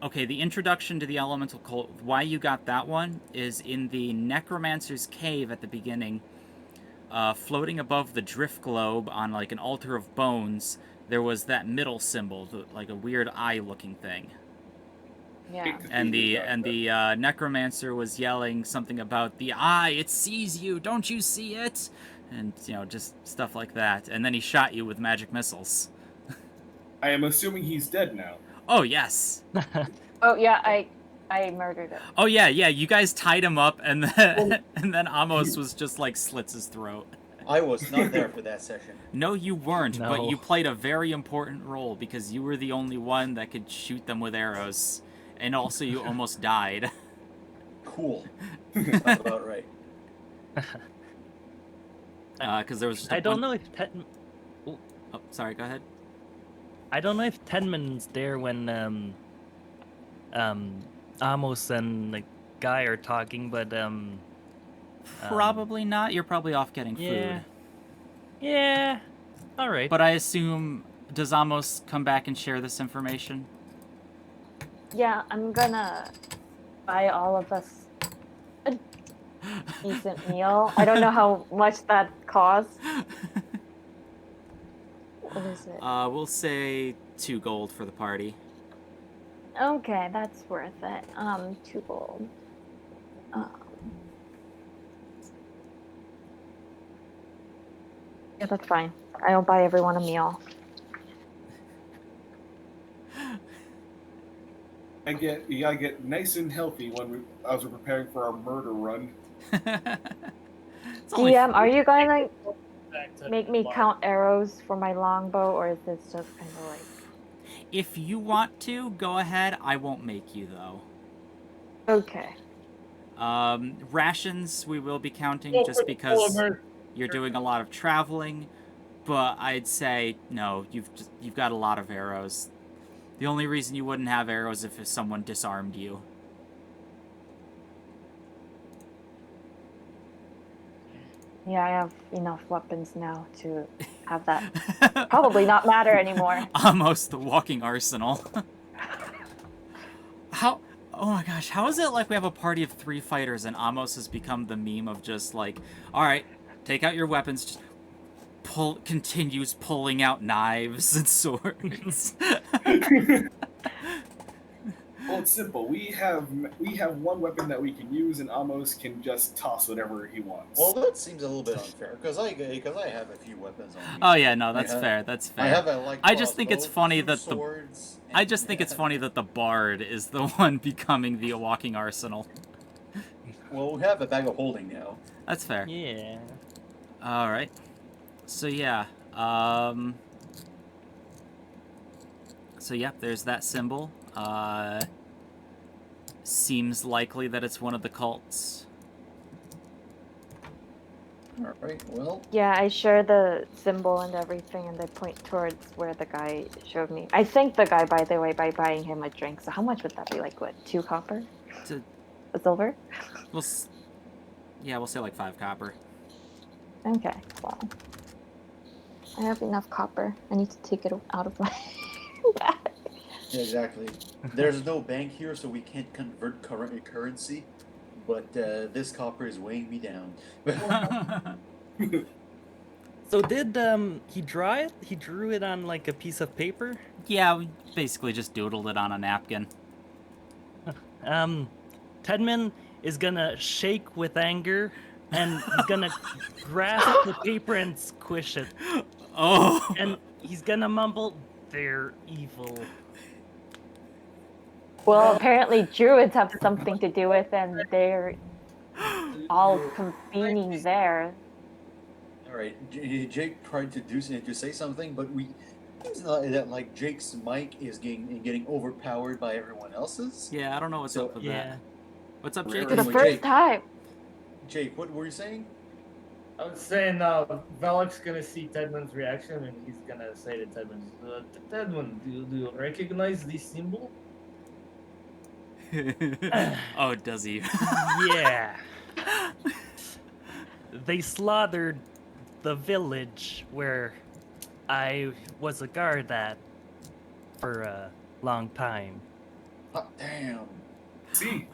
Okay, the introduction to the elemental cult, why you got that one is in the Necromancer's Cave at the beginning, floating above the drift globe on, like, an altar of bones, there was that middle symbol, like a weird eye-looking thing. Yeah. And the necromancer was yelling something about the eye, it sees you, don't you see it? And, you know, just stuff like that. And then he shot you with magic missiles. I am assuming he's dead now. Oh, yes. Oh yeah, I murdered him. Oh, yeah, you guys tied him up, and then, and then Amos was just, like, slits his throat. I was not there for that session. No, you weren't, but No. you played a very important role, because you were the only one that could shoot them with arrows. And also, you almost died. Cool. Sounds about right. Because there was just I don't know if Oh, sorry, go ahead. I don't know if Tenman's there when Amos and the guy are talking, but Probably not. You're probably off getting yeah. food. Yeah. All right. But I assume, does Amos come back and share this information? Yeah, I'm gonna buy all of us a decent meal. I don't know how much that costs. What is it? We'll say 2 gold for the party. Okay, that's worth it. 2 gold. Yeah, that's fine. I'll buy everyone a meal. You gotta get nice and healthy as we're preparing for our murder run. It's only DM, are you going Back to to make me Mark. count arrows for my longbow, or is this just kind of like... If you want to, go ahead. I won't make you, though. Okay. Rations we will be counting Go just for the because polymer. you're doing a lot of traveling, but I'd say no. You've got a lot of arrows. The only reason you wouldn't have arrows if someone disarmed you. Yeah, I have enough weapons now to have that probably not matter anymore. Almost the walking arsenal. How? Oh my gosh, how is it like we have a party of 3 fighters and Amos has become the meme of just like, all right, take out your weapons, just continues pulling out knives and swords. Well, it's simple. We have one weapon that we can use, and Amos can just toss whatever he wants. Well, that seems a little bit unfair because I have a few weapons on me. Oh yeah, no, that's fair. That's fair. I have a like. I just think it's funny that swords. I just think it's funny that the bard is the one becoming the walking arsenal. Well, we have a bag of holding now. That's fair. Yeah. All right. So yeah. So yep, there's that symbol. Seems likely that it's one of the cults. All right. Well. Yeah, I share the symbol and everything, and I point towards where the guy showed me. I thank the guy, by the way, by buying him a drink. So how much would that be? Like what? 2 copper? A silver? We'll say like 5 copper. Okay. Well, I have enough copper. I need to take it out of my bag. Yeah, exactly. There's no bank here, so we can't convert currency. But this copper is weighing me down. So did he draw it? He drew it on like a piece of paper? Yeah, we basically just doodled it on a napkin. Tedman is gonna shake with anger, and he's gonna grasp the paper and squish it. Oh! And he's gonna mumble, "They're evil." Well, apparently druids have something to do with, and they're all convening there. All right, Jake tried to say something, but it's not that like Jake's mic is getting overpowered by everyone else's. Yeah, I don't know what's up with that. What's up, Jake? For the Anyway, first Jake. time. Jake, what were you saying? I was saying, Velik's gonna see Tedman's reaction, and he's gonna say to Tedman, Tedman, do you recognize this symbol? Oh, does he? Yeah. They slaughtered the village where I was a guard at for a long time. Oh, damn. See,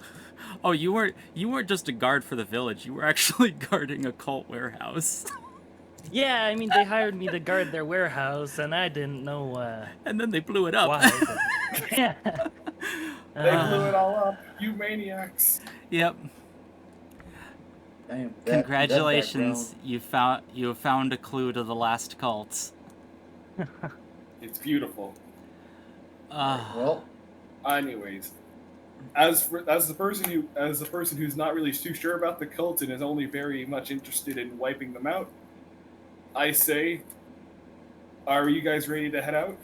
Oh, you weren't just a guard for the village. You were actually guarding a cult warehouse. Yeah, I mean, they hired me to guard their warehouse, and I didn't know And then they blew it up. why. But... yeah. they blew it all up. You maniacs. Yep. Damn. Congratulations, you have found a clue to the last cult. It's beautiful. Well, Anyways, as the person who's not really too sure about the cult and is only very much interested in wiping them out, I say, are you guys ready to head out?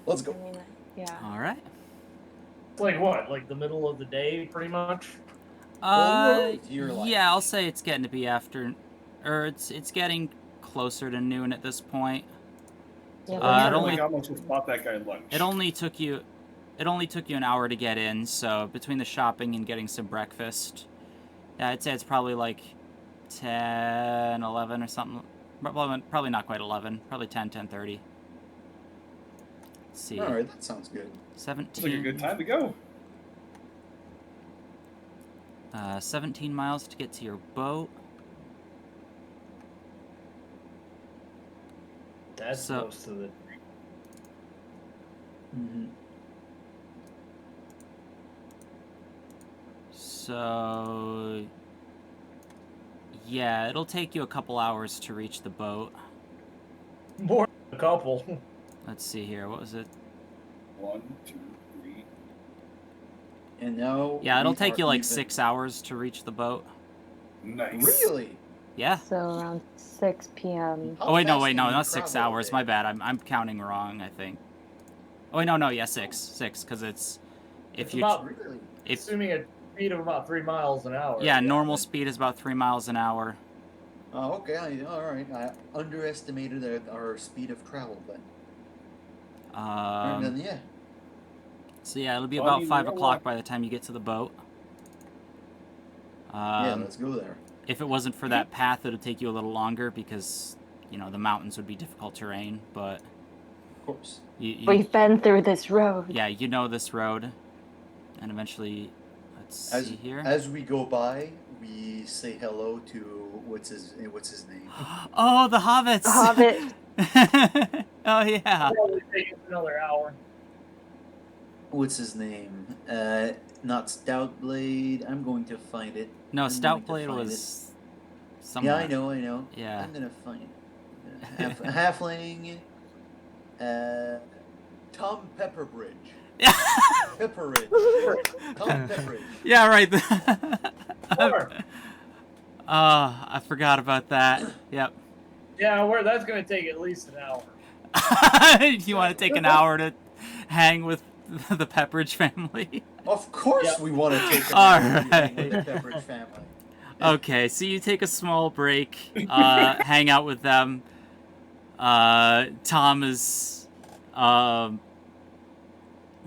let's go. I mean, yeah. All right. It's like what? Like the middle of the day, pretty much? You're like- Yeah, I'll say it's getting to be after, or it's getting closer to noon at this point. Yeah, it we're only- I almost just bought that guy lunch. It only took you an hour to get in, so between the shopping and getting some breakfast, yeah, I'd say it's probably like 10, 11 or something. Probably not quite 11. Probably 10, 10:30. Let's see. All right, that sounds good. 17. It's like a good time to go. 17 miles to get to your boat. That's So- close to the. Mm-hmm. So, yeah, it'll take you a couple hours to reach the boat. More than a couple. Let's see here. What was it? 1, 2, 3. And now. Yeah, it'll we take are you like even- 6 hours to reach the boat. Nice. Really? Yeah. So around 6 p.m. How Oh wait, no, fast can you not 6 travel hours. there? My bad. I'm counting wrong. I think. Oh wait, no, yeah, 6, because it's if It's you about- Really? if Assuming a speed of about 3 miles an hour. yeah, normal speed is about 3 miles an hour. Oh, okay. All right. I underestimated our speed of travel then. And then yeah. So yeah, it'll be Well, I about mean, 5 you know o'clock what? by the time you get to the boat. Yeah, let's go there. if it wasn't for that path, it would take you a little longer because, you know, the mountains would be difficult terrain, but... Of course. We've been through this road. Yeah, you know this road. And eventually, let's see here. As we go by, we say hello to what's his name? Oh, the hobbits! The Hobbit. Oh, yeah. Probably take another hour. What's his name? Not Stoutblade. I'm going to find it. No, I'm going to Stoutblade find was... it. somewhere. Yeah, I know. Yeah. I'm gonna find it. Halfling. Tom Pepperbridge. Pepperidge. Tom Pepperidge. Yeah, right. Sure. I forgot about that. Yep. Yeah, that's going to take at least an hour. You want to take an hour to hang with the Pepperidge family? Of course, Yeah. we want to take an All hour right. with the Pepperidge family. Okay, so you take a small break, hang out with them. Tom is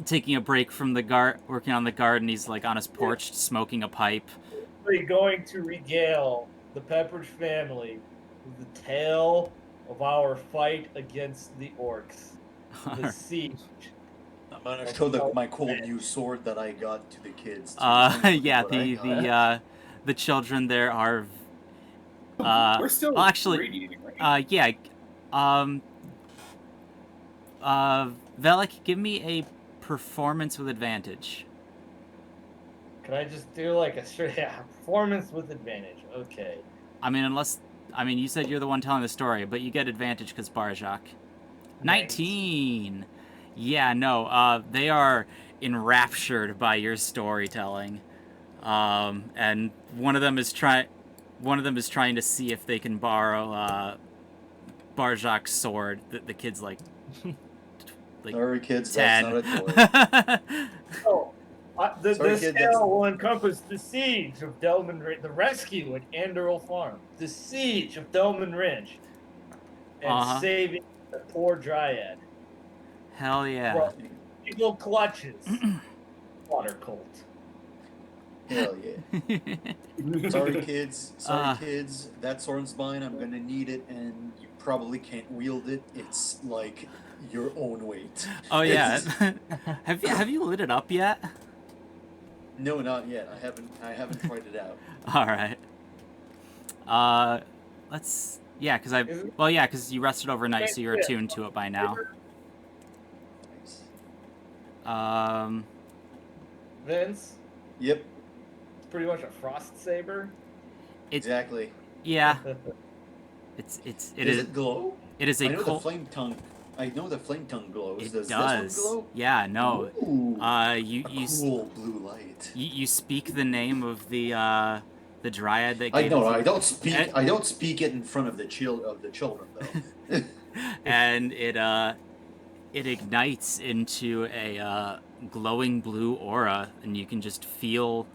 taking a break from the working on the garden. He's like on his porch smoking a pipe. We're going to regale the Pepperidge family with the tale of our fight against the orcs. The siege. I'm gonna show my cool new sword that I got to the kids. Yeah, the children there are. We're still well, actually, radiating, right? yeah. Velik, give me a performance with advantage. Can I just do like a straight performance with advantage? Okay. I mean, you said you're the one telling the story, but you get advantage because Barjak. 19. Yeah, no. They are enraptured by your storytelling, and one of them is trying to see if they can borrow Barjak's sword. The kid's like Sorry, kids, 10. that's not a toy. So, this Sorry, kid, tale will encompass the siege of Delman Ridge, the rescue at Anderl Farm, the siege of Delman Ridge, and saving the poor dryad. Hell yeah. From evil clutches. Water cult. Hell yeah. Sorry, kids. Kids. That sword's mine. I'm gonna need it, and you probably can't wield it. It's like your own weight. Oh yeah. Have you lit it up yet? No, not yet. I haven't tried it out. All right. Because you rested overnight, so you're attuned to it by now. Nice. Vince, Yep. it's pretty much a frost saber. Exactly. Yeah. It Does is. it glow? It is I a know the cold. flame tongue. I know the flame tongue glows. It Does does. this one glow? Yeah. No. Ooh, You cool blue light. you speak the name of the dryad that I gave know. it to I you, don't speak. I don't speak it in front of the children though. and it ignites into a glowing blue aura, and you can just feel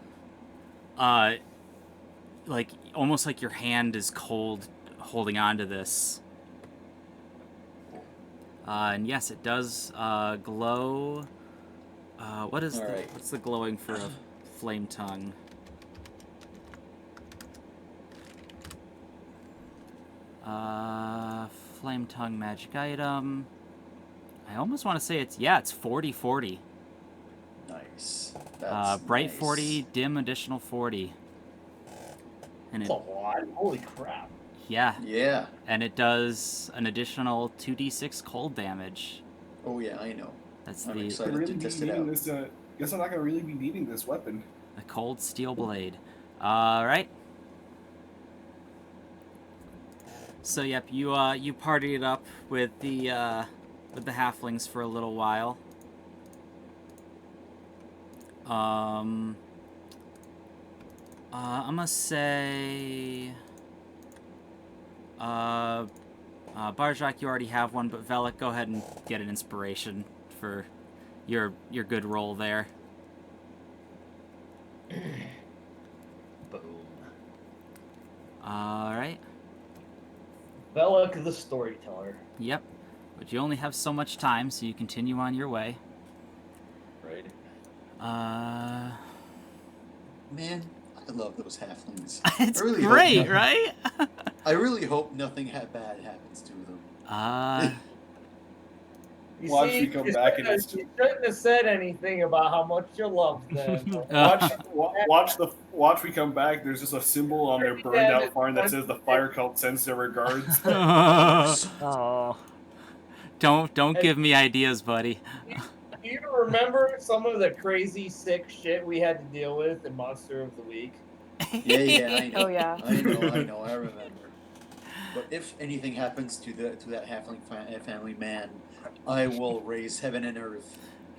like almost like your hand is cold holding on to this. And yes, it does glow. What's the glowing for a flame tongue? Flame tongue magic item. I almost want to say it's 40/40. Nice. That's Bright nice. 40, dim additional 40. And That's a lot. Holy crap. yeah, Yeah. and it does an additional 2d6 cold damage. Oh yeah, I know. That's I'm the excited. really to test be it needing out. this. Guess I'm not gonna really be needing this weapon. cold steel blade. All right. So yep, you partied it up with the halflings for a little while. I'm gonna say, Barjak, you already have one, but Velik, go ahead and get an inspiration for your good roll there. Boom. All right. Velik the storyteller. Yep. But you only have so much time, so you continue on your way. Right. Man, love those halflings. It's I really hope great, nothing- right? I really hope nothing bad happens to them. You Watch see, me come you back shouldn't and have- it's- you shouldn't have said anything about how much you love them. Watch we come back. There's just a symbol on their burned out farm that says the fire cult sends their regards. Oh. Don't give me ideas, buddy. Do you remember some of the crazy, sick shit we had to deal with in Monster of the Week? Yeah, I know. Oh yeah. I know, I remember. But if anything happens to that halfling family man, I will raise heaven and earth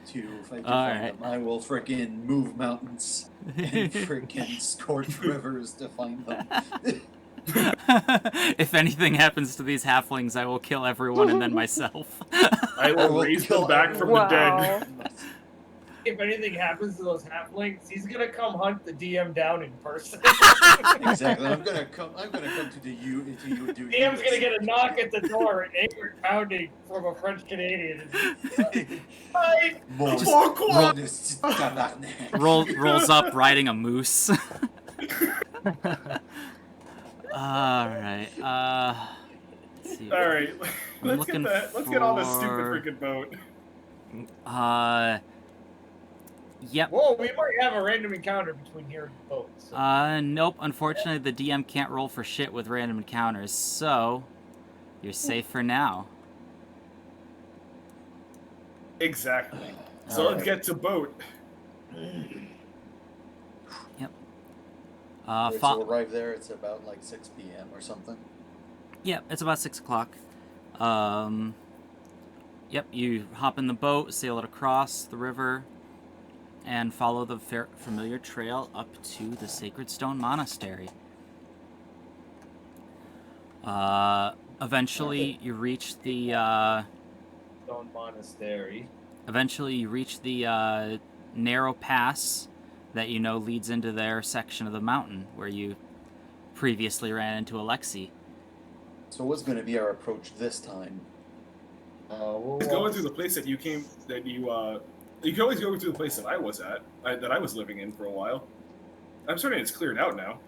to find Alright. them. I will frickin' move mountains and frickin' scorch rivers to find them. If anything happens to these halflings, I will kill everyone and then myself. I will raise them back from the dead. If anything happens to those halflings, he's gonna come hunt the DM down in person. Exactly. I'm gonna come to you. DM's gonna get a knock at the door, and angry pounding from a French Canadian. Hi. Rolls up riding a moose. Alright, let's see. Alright, let's looking let's get on this stupid for- freaking boat. Yep. Whoa, we might have a random encounter between here and the boat. So. Nope. Unfortunately, the DM can't roll for shit with random encounters, so you're safe for now. Exactly. So let's get to boat. Yep. So we'll arrive there. It's about like 6 p.m. or something. Yep, it's about 6 o'clock. Yep, you hop in the boat, sail it across the river, and follow the familiar trail up to the Sacred Stone Monastery. Eventually, you reach the Stone Monastery. Eventually, you reach the narrow pass that you know leads into their section of the mountain where you previously ran into Alexi. So what's going to be our approach this time? Going through the place that you came, that you can always go through the place that I was at, that I was living in for a while. I'm certain it's cleared out now.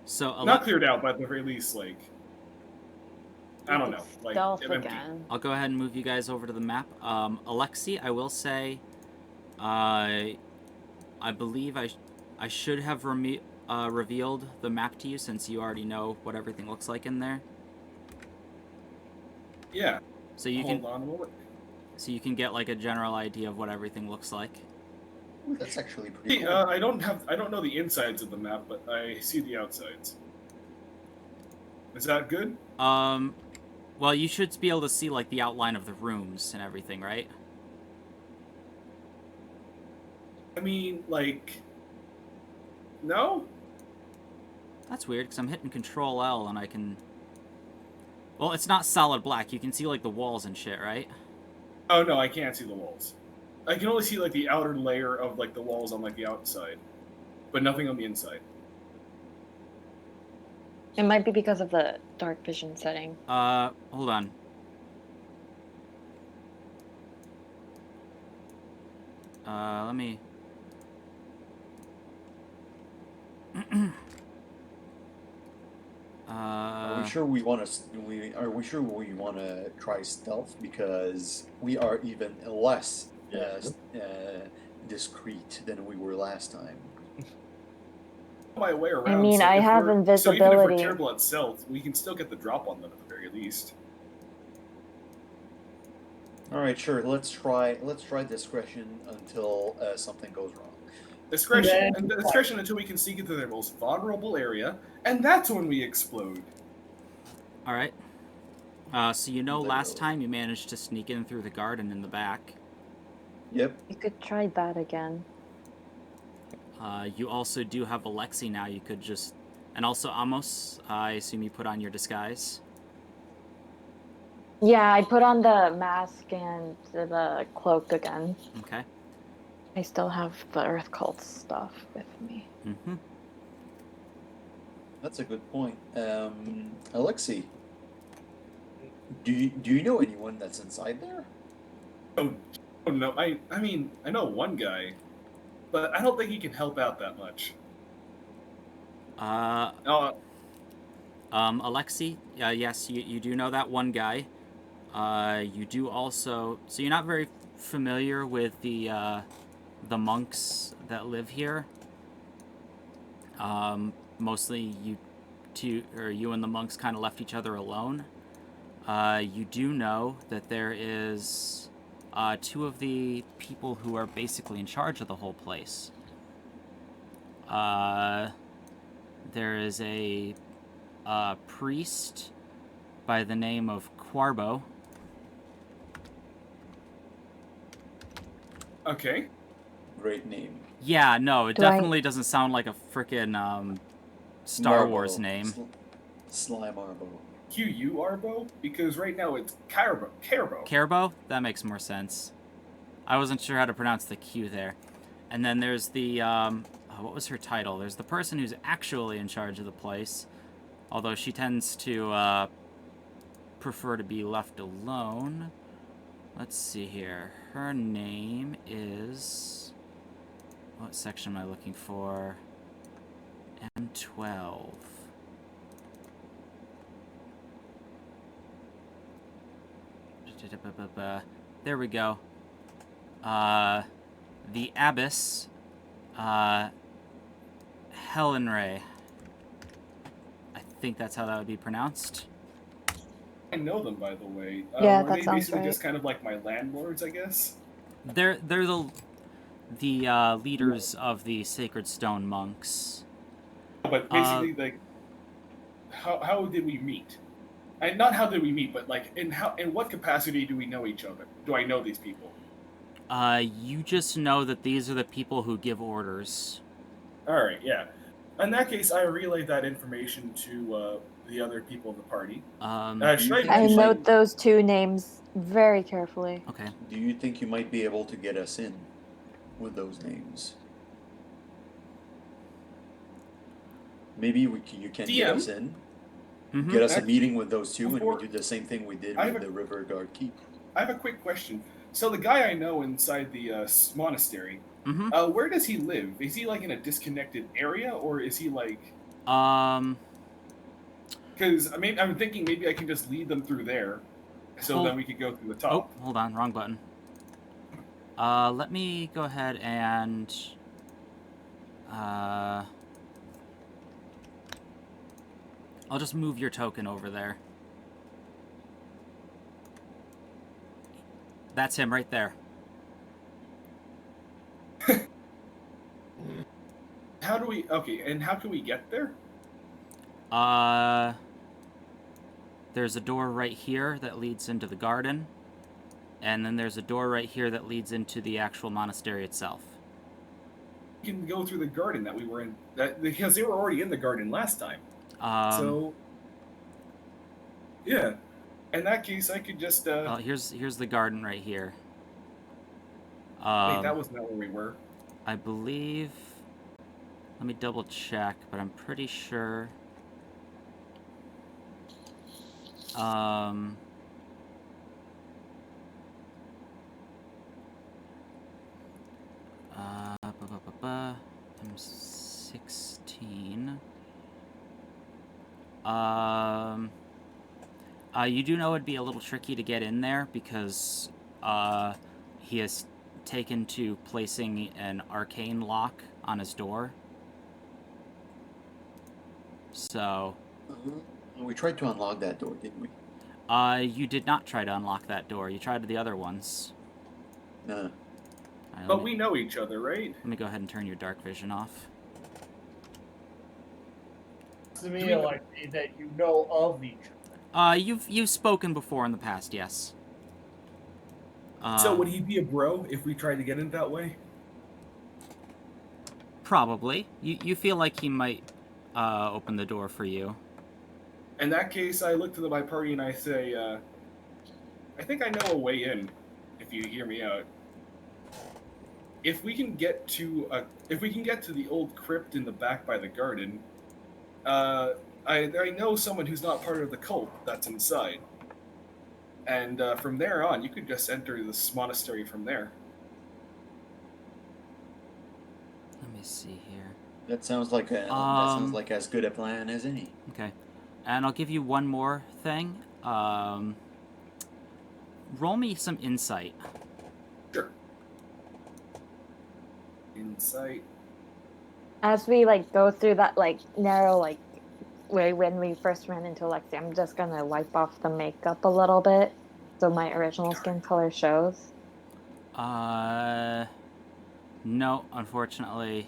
So Not cleared out, but at the very least, like, I don't know, like Stealth empty. again. I'll go ahead and move you guys over to the map. Alexi, I will say, I believe I should have revealed the map to you since you already know what everything looks like in there. Yeah. So you Hold on a moment. So you can get like a general idea of what everything looks like. Ooh, that's actually pretty Hey, cool. I don't know the insides of the map, but I see the outsides. Is that good? Well, you should be able to see like the outline of the rooms and everything, right? I mean, like, no? That's weird, because I'm hitting Control L and I can... Well, it's not solid black. You can see like the walls and shit, right? Oh no, I can't see the walls. I can only see like the outer layer of like the walls on like the outside, but nothing on the inside. It might be because of the dark vision setting. Hold on. Let me... Are we sure we want to? Are we sure we want to try stealth because we are even less discreet than we were last time? My way around. I mean, so I if have we're- So even if invisibility. we're terrible at stealth, we can still get the drop on them at the very least. All right, sure. Let's try discretion until something goes wrong. Discretion and discretion until we can sneak into their most vulnerable area, and that's when we explode. Alright. So you know last Literally. time you managed to sneak in through the garden in the back. Yep. You could try that again. You also do have Alexi now. You could just... And also Amos, I assume you put on your disguise. Yeah, I put on the mask and the cloak again. Okay. I still have the Earth Cult stuff with me. Mm-hmm. That's a good point. Alexi, do you know anyone that's inside there? Oh no, I mean, I know one guy. but I don't think he can help out that much. Alexi, yes, you do know that one guy. You do also, so you're not very familiar with the monks that live here. Mostly you and the monks kind of left each other alone. You do know that there is two of the people who are basically in charge of the whole place. There is a priest by the name of Quarbo. Okay. Great name. Yeah, no, it Do I- definitely doesn't sound like a frickin' Star Wars name. Sly Marbo. QU Arbo? Because right now it's Carbo. Carbo? That makes more sense. I wasn't sure how to pronounce the Q there. And then there's the, what was her title? There's the person who's actually in charge of the place. Although she tends to, prefer to be left alone. Let's see here. Her name is... What section am I looking for? M12. There we go. The Abbess, Helen Ray. I think that's how that would be pronounced. I know them, by the way. Yeah, were that they sounds basically right. just kind of like my landlords, I guess? They're the leaders of the Sacred Stone monks. But basically, like, how did we meet? And not how did we meet, but like in what capacity do we know each other? Do I know these people? You just know that these are the people who give orders. All right, yeah. In that case, I relay that information to the other people of the party. Should I You note might- those two names very carefully. Okay. Do you think you might be able to get us in with those names? Maybe you can get DM? us in. Mm-hmm. Get us a Actually, meeting with those two, and before- we do the same thing we did I with have a- the River Guard Keep. I have a quick question. So the guy I know inside the monastery, Mm-hmm. where does he live? Is he like in a disconnected area, or is he like? Because I mean, I'm thinking maybe I can just lead them through there, so Hold- then we could go through the Oh, top. hold on, wrong button. Let me go ahead and I'll just move your token over there. That's him right there. How do we? Okay, and how can we get there? There's a door right here that leads into the garden, and then there's a door right here that leads into the actual monastery itself. We can go through the garden that we were in, because they were already in the garden last time. So, yeah. In that case, I could just. well, here's the garden right here. Wait, that was not where we were. I believe. Let me double check, but I'm pretty sure. I'm 16. You do know it'd be a little tricky to get in there because he has taken to placing an arcane lock on his door. So, We tried to unlock that door, didn't we? you did not try to unlock that door. You tried the other ones. No. But we know each other, right? Let me go ahead and turn your dark vision off. To me, like that you know of each other. You've spoken before in the past, yes. So would he be a bro if we tried to get in that way? Probably. You feel like he might open the door for you. In that case, I look to my party and I say, I think I know a way in, if you hear me out. If we can get to the old crypt in the back by the garden, I know someone who's not part of the cult that's inside. And from there on, you could just enter this monastery from there. see here. That sounds like that sounds like as good a plan as any. Okay. And I'll give you one more thing. Roll me some insight. Sure. Insight. As we go through that narrow way when we first ran into Alexi, I'm just gonna wipe off the makeup a little bit so my original skin color shows. No, unfortunately,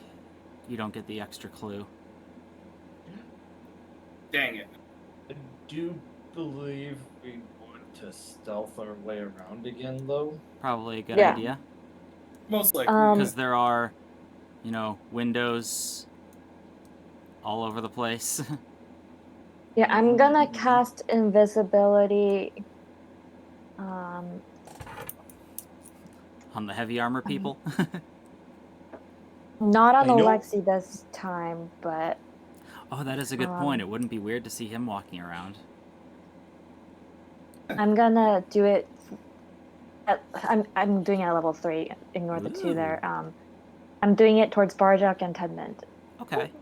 you don't get the extra clue. Dang it. I do believe we want to stealth our way around again, though. Probably a good Yeah. idea. Most likely. Because there are, windows all over the place. Yeah, I'm gonna cast invisibility. On the heavy armor people. Not on I know- Alexi this time, but Oh, that is a good point. It wouldn't be weird to see him walking around. I'm gonna do it. I'm doing it at level 3. Ignore the 2 there. I'm doing it towards Barjak and Tedmund. Okay.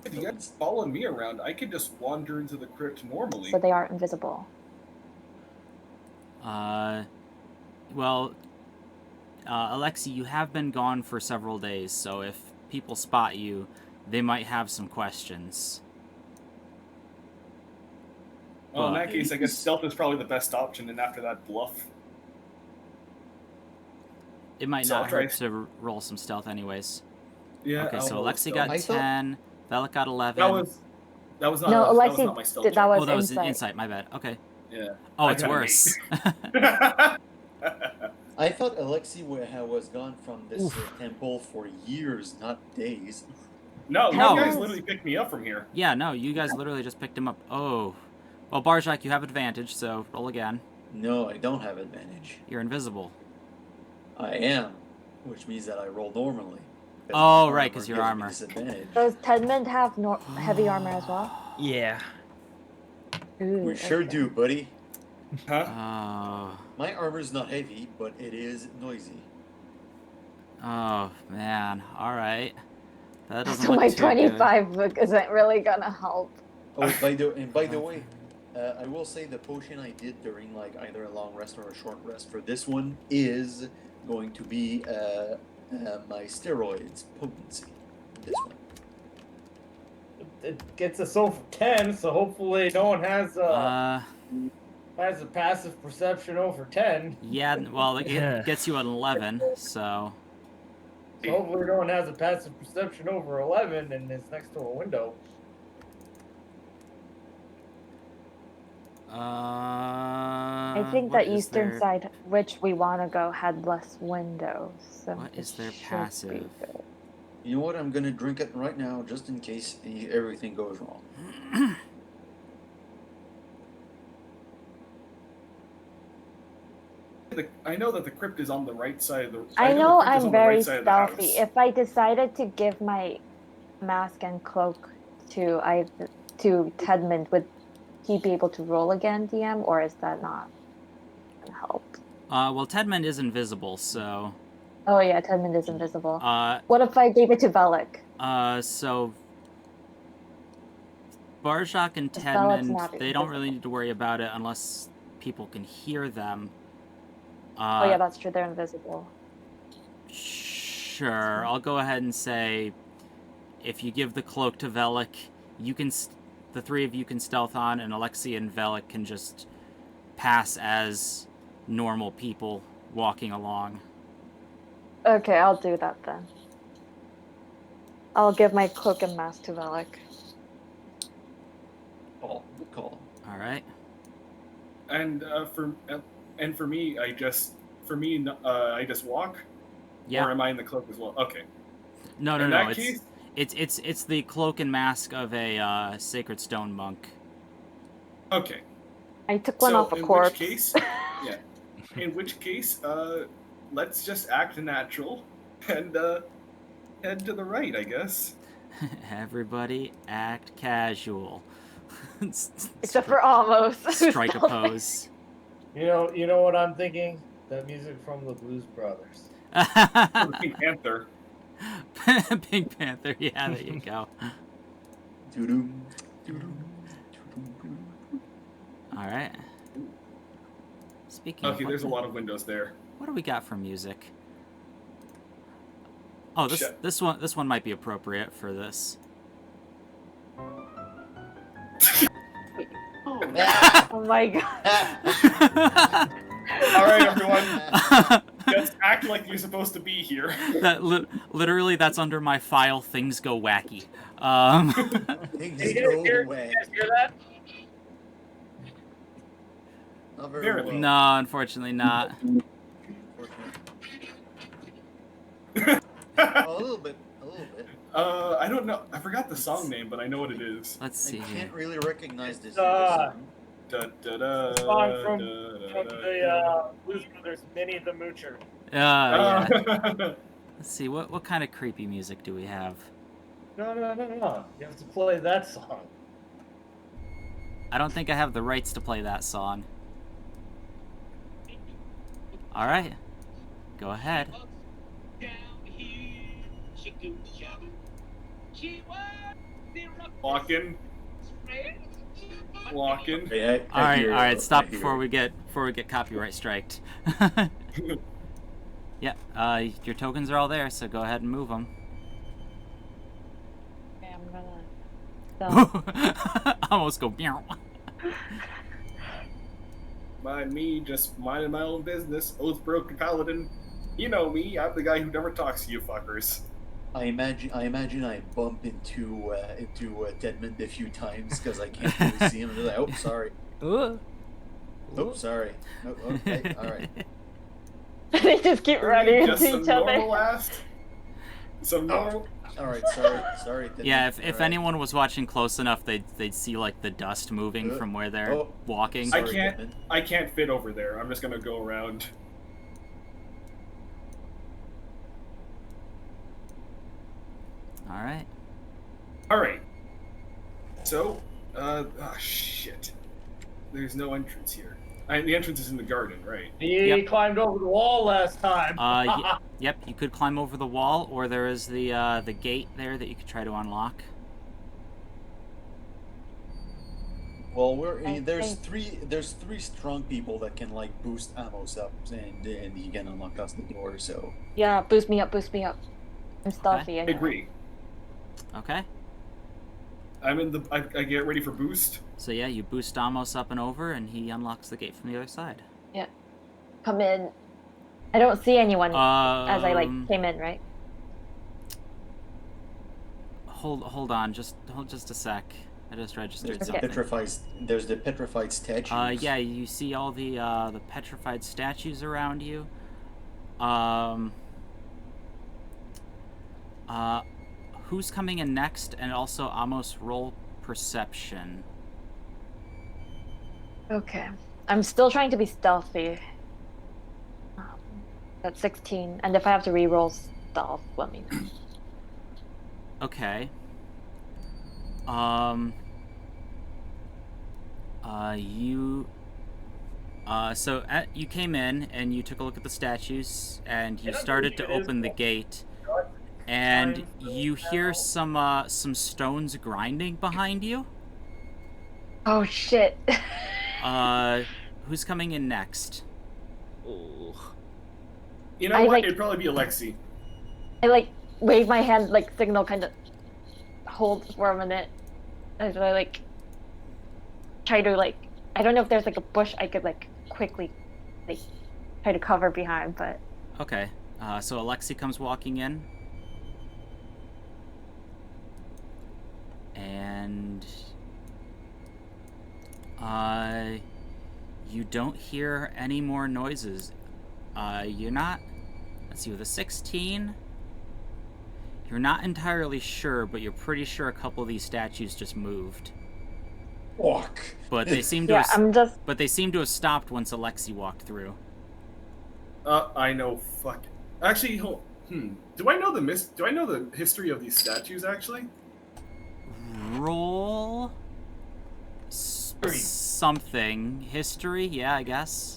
If you guys following me around, I could just wander into the crypt normally. So they are invisible. Well, Alexi, you have been gone for several days, so if people spot you, they might have some questions. Well, in But- that case, I guess stealth is probably the best option, and after that, bluff. It might So I'll not try- hurt to roll some stealth anyways. Yeah. Okay, so I'll roll Alexi stealth. got I thought- 10, Velik got 11. That was not. No, that was Alexi not my stealth did- that check. was Oh, that was insight. insight, my bad. Okay. Yeah. Oh, I it's got an worse. I thought Alexi was gone from this temple for years, not days. No, No. you guys literally picked me up from here. Yeah, no, you guys literally just picked him up. Oh. Well, Barjak, you have advantage, so roll again. No, I don't have advantage. You're invisible. I am, which means that I roll normally. Oh, my right, 'cause your gives me armor. disadvantage. Does Tedmund have heavy armor as well? Yeah. Ooh, We sure okay. do, buddy. Huh? Oh. My armor's not heavy, but it is noisy. Oh, man. All right. That doesn't So look my too good. 25 book isn't really gonna help. Oh, by the way, I will say the potion I did during either a long rest or a short rest for this one is going to be my steroids potency. This one. It gets us over 10, so hopefully no one has a passive perception over 10. Yeah, well, it Yeah. gets you an 11, so... So hopefully no one has a passive perception over 11 and is next to a window. I think what the is eastern their- side, which we want to go, had less windows. So What it is their should be passive? good. You know what? I'm gonna drink it right now, just in case everything goes wrong. I know that the crypt is on the right side of the. I the know crypt is I'm on the very right side of the stealthy. house. If I decided to give my mask and cloak to Tedmund, would he be able to roll again, DM, or is that not gonna help? Well, Tedmund is invisible, so... Oh yeah, Tedmund is invisible. Uh, What if I gave it to Velik? so... Barjak and Is Velik's Tedmund, not they don't really invisible? need to worry about it unless people can hear them. Oh yeah, that's true. They're invisible. Sure, I'll go ahead and say, if you give the cloak to Velik, you can, the three of you can stealth on, and Alexi and Velik can just pass as normal people walking along. Okay, I'll do that then. I'll give my cloak and mask to Velik. Oh, good call. All right. And for me, I just walk. Yeah. Or am I in the cloak as well? Okay. No. In that It's, case, it's the cloak and mask of a Sacred Stone monk. okay. I took one off a in corpse. which case, yeah. In which case, let's just act natural and head to the right, I guess. Everybody act casual. Except for almost. Strike a pose. You know what I'm thinking? That music from the Blues Brothers. Pink Panther. Pink Panther, yeah, there you go. Doo-doom, doo-doom, doo-doom. Alright. Speaking Okay, of there's a lot of windows there. what do we got for music? Oh, Shit. this one might be appropriate for this. Oh my god. All right, everyone. Just act like you're supposed to be here. That literally that's under my file. Things go wacky. Things You go guys away. hear that? Not very Barely. well. No, unfortunately not. Unfortunately. A little bit. I don't know. I forgot the song name, but I know what it is. Let's I see here. can't really recognize this. Uh, song. Da, da, da, Song from da, da, the Blues Brothers, Minnie the Moocher. Yeah. da. Let's see what kind of creepy music do we have? No. You have to play that song. I don't think I have the rights to play that song. All right, go ahead. Walking. Yeah, All right, hear all right. it. Stop I hear before it. we get copyright striked. Yeah, your tokens are all there, so go ahead and move them. Okay, I'm gonna. Almost go. Meow. Mind me, just minding my own business. Oath-broken paladin. You know me. I'm the guy who never talks to you fuckers. I imagine I bump into Deadman a few times because I can't really see him. I'm like, oh, sorry. Ooh. Oh, sorry. Oh, okay, all right. They just keep running Just into some each other. normal ass. Some normal. All right, sorry. Deadman. Yeah, if All right. anyone was watching close enough, they'd see like the dust moving from where they're Oh. walking. I Sorry, can't. Deadman. I can't fit over there. I'm just gonna go around. All right. All right. So, shit. There's no entrance here. The entrance is in the garden, right? He Yep. climbed over the wall last time. Yep. You could climb over the wall, or there is the gate there that you could try to unlock. Well, I there's think- three strong people that can like boost Amos up, and he can unlock us the door. So Yeah, boost me up. I'm stealthy. I anyway. agree. Okay. I'm in the. I get ready for boost. So yeah, you boost Amos up and over, and he unlocks the gate from the other side. Come in. I don't see anyone as I Um, came in, right? Hold on, just a sec. I just registered there's something. there's the petrified statues. Yeah, you see all the petrified statues around you. Who's coming in next? And also, Amos, roll perception. Okay. I'm still trying to be stealthy. That's 16, and if I have to re-roll stealth, let me know. Okay. You came in and you took a look at the statues and you started to open the gate, and you hear some stones grinding behind you. Oh shit! Who's coming in next? You know I what? like- It'd probably be Alexi. I wave my hand, signal, kind of hold for a minute, as I try to I don't know if there's a bush I could quickly try to cover behind, but Okay. So Alexi comes walking in. And you don't hear any more noises. You're not, let's see, with a 16, you're not entirely sure, but you're pretty sure a couple of these statues just moved. Walk. But they seem to yeah, but they seem to have stopped once Alexi walked through. I know. Fuck. Actually, Do I know the history of these statues? Actually. Roll something. History, yeah, I guess.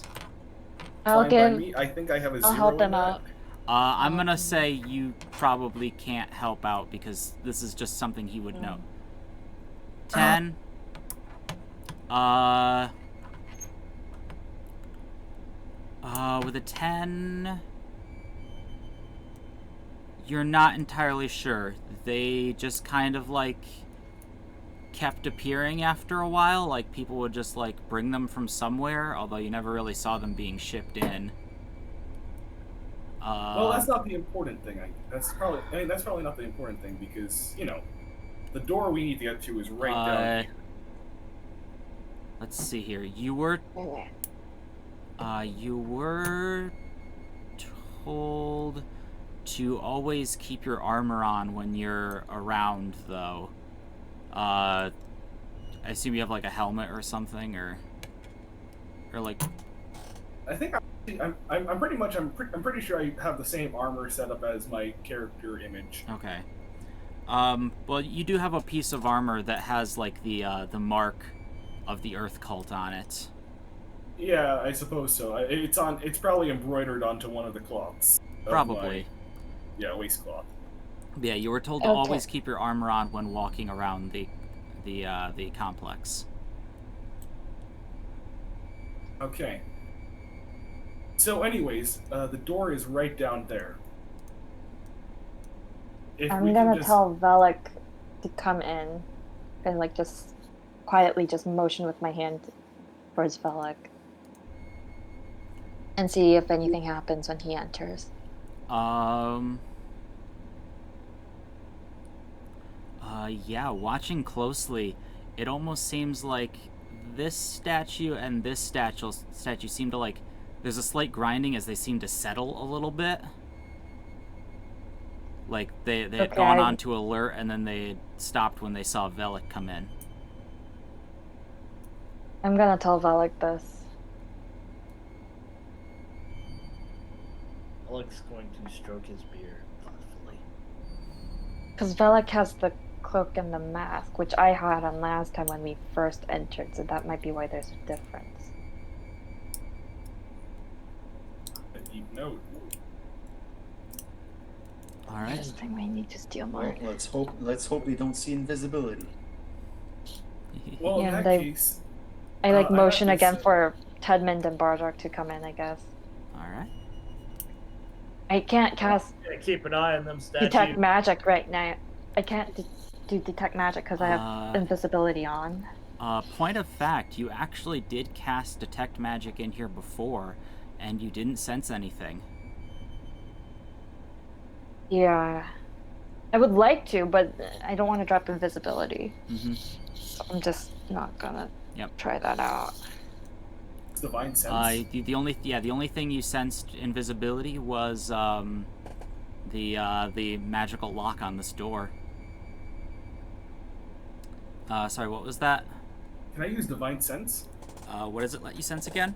I'll fine by give. me. I think I have a I'll zero help in them that. out. I'm gonna say you probably can't help out because this is just something he would know. 10. With a 10, you're not entirely sure. They just kind of like kept appearing after a while. Like people would just like bring them from somewhere, although you never really saw them being shipped in. Well, that's not the important thing. That's probably not the important thing because the door we need to get to is right down here. Let's see here. You were told to always keep your armor on when you're around, though. I assume you have like a helmet or something, or like. I think I'm pretty sure I have the same armor setup as my character image. Okay. Well, you do have a piece of armor that has like the mark of the Earth Cult on it. Yeah, I suppose so. It's probably embroidered onto one of the cloths. Probably. Waistcloth. Yeah, you were told to always keep your armor on when walking around the complex. Okay. So, anyways, the door is right down there. I'm gonna tell Velik to come in and like just quietly just motion with my hand towards Velik and see if anything happens when he enters. Yeah, watching closely, it almost seems like this statue and this statue seem to like, there's a slight grinding as they seem to settle a little bit. Like they had gone on to alert and then they stopped when they saw Velik come in. I'm gonna tell Velik this. Velik's going to stroke his beard thoughtfully. Because Velik has the cloak and the mask, which I had on last time when we first entered, so that might be why there's a difference. A deep note. All right. This thing may need to steal Well, more. let's hope they don't see invisibility. Well, Yeah, in that they- case, I like I motion have to again say- for Tedmund and Bardock to come in, I guess. All right. I can't cast Yeah, keep an eye on them statues. detect magic right now. I can't do detect magic because I have invisibility on. Point of fact, you actually did cast detect magic in here before, and you didn't sense anything. Yeah. I would like to, but I don't want to drop invisibility. Mm-hmm. So I'm just not gonna Yep. try that out. it's divine sense. The only thing you sensed invisibility was the magical lock on this door. Sorry, what was that? Can I use divine sense? What does it let you sense again?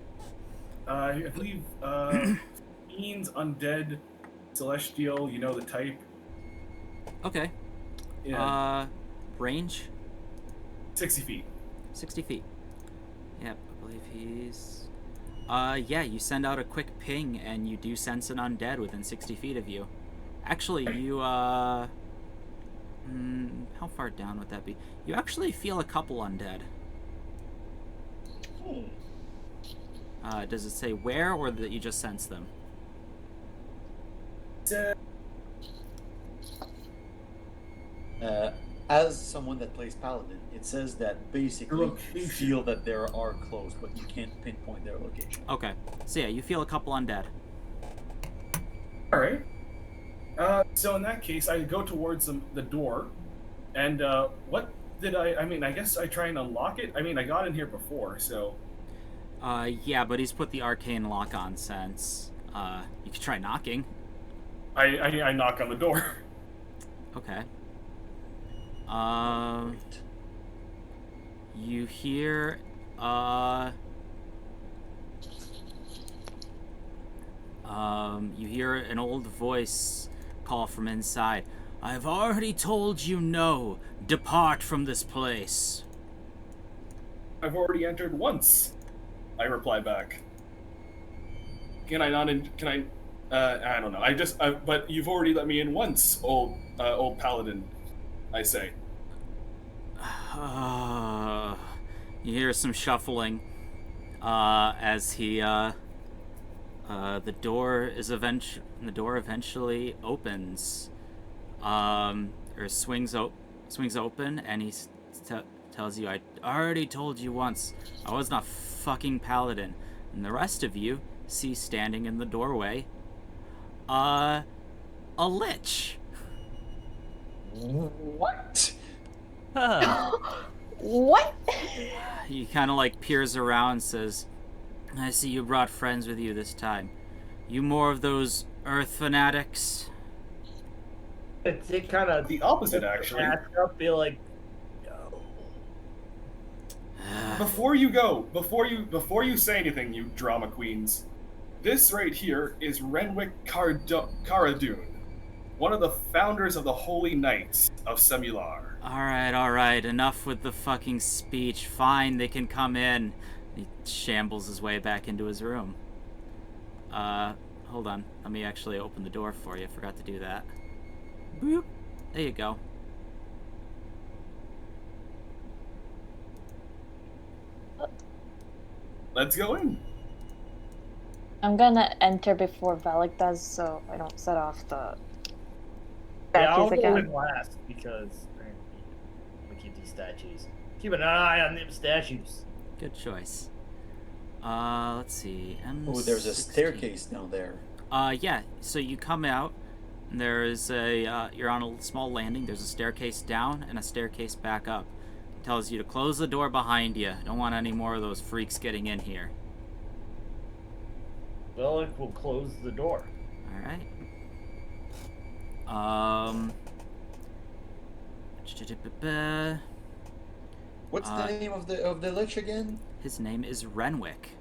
I believe fiends, undead, celestial. You know the type. Okay. Yeah. Range? 60 feet. 60 feet. Yep, I believe he's... yeah, you send out a quick ping, and you do sense an undead within 60 feet of you. Actually, you, how far down would that be? You actually feel a couple undead. Does it say where, or that you just sense them? As someone that plays Paladin, it says that basically you Location. feel that they are close, but you can't pinpoint their location. Okay. So yeah, you feel a couple undead. All right. So in that case, I go towards the door, and what did I mean, I guess I try and unlock it. I mean, I got in here before, so. Yeah, but he's put the arcane lock on since. You could try knocking. I knock on the door. Okay. You hear, you hear an old voice call from inside. I've already told you no. Depart from this place. I've already entered once. I reply back. can I not? Can I? I don't know. But you've already let me in once, old paladin. I say. You hear some shuffling as he the door eventually opens, or swings open, and he tells you, "I already told you once, I was not fucking paladin." And the rest of you see standing in the doorway, a lich. What? Huh. What? He kind of like peers around and says, "I see you brought friends with you this time. You more of those earth fanatics?" It kind of The opposite, actually. Up, be like, no. Before you say anything, you drama queens, this right here is Renwick Caradun, one of the founders of the Holy Knights of Semular. Alright, enough with the fucking speech. Fine, they can come in. He shambles his way back into his room. Hold on. Let me actually open the door for you. I forgot to do that. Boop. There you go. Let's go in. I'm gonna enter before Valak does, so I don't set off the Yeah, I'll statues go again. in last because we keep these statues. Keep an eye on them statues. Good choice. Let's see. Oh, there's a M16. staircase down there. Yeah. So you come out. And there is you're on a small landing. There's a staircase down and a staircase back up. It tells you to close the door behind you. Don't want any more of those freaks getting in here. Well, it will close the door. All right. What's the name of the lich again? His name is Renwick.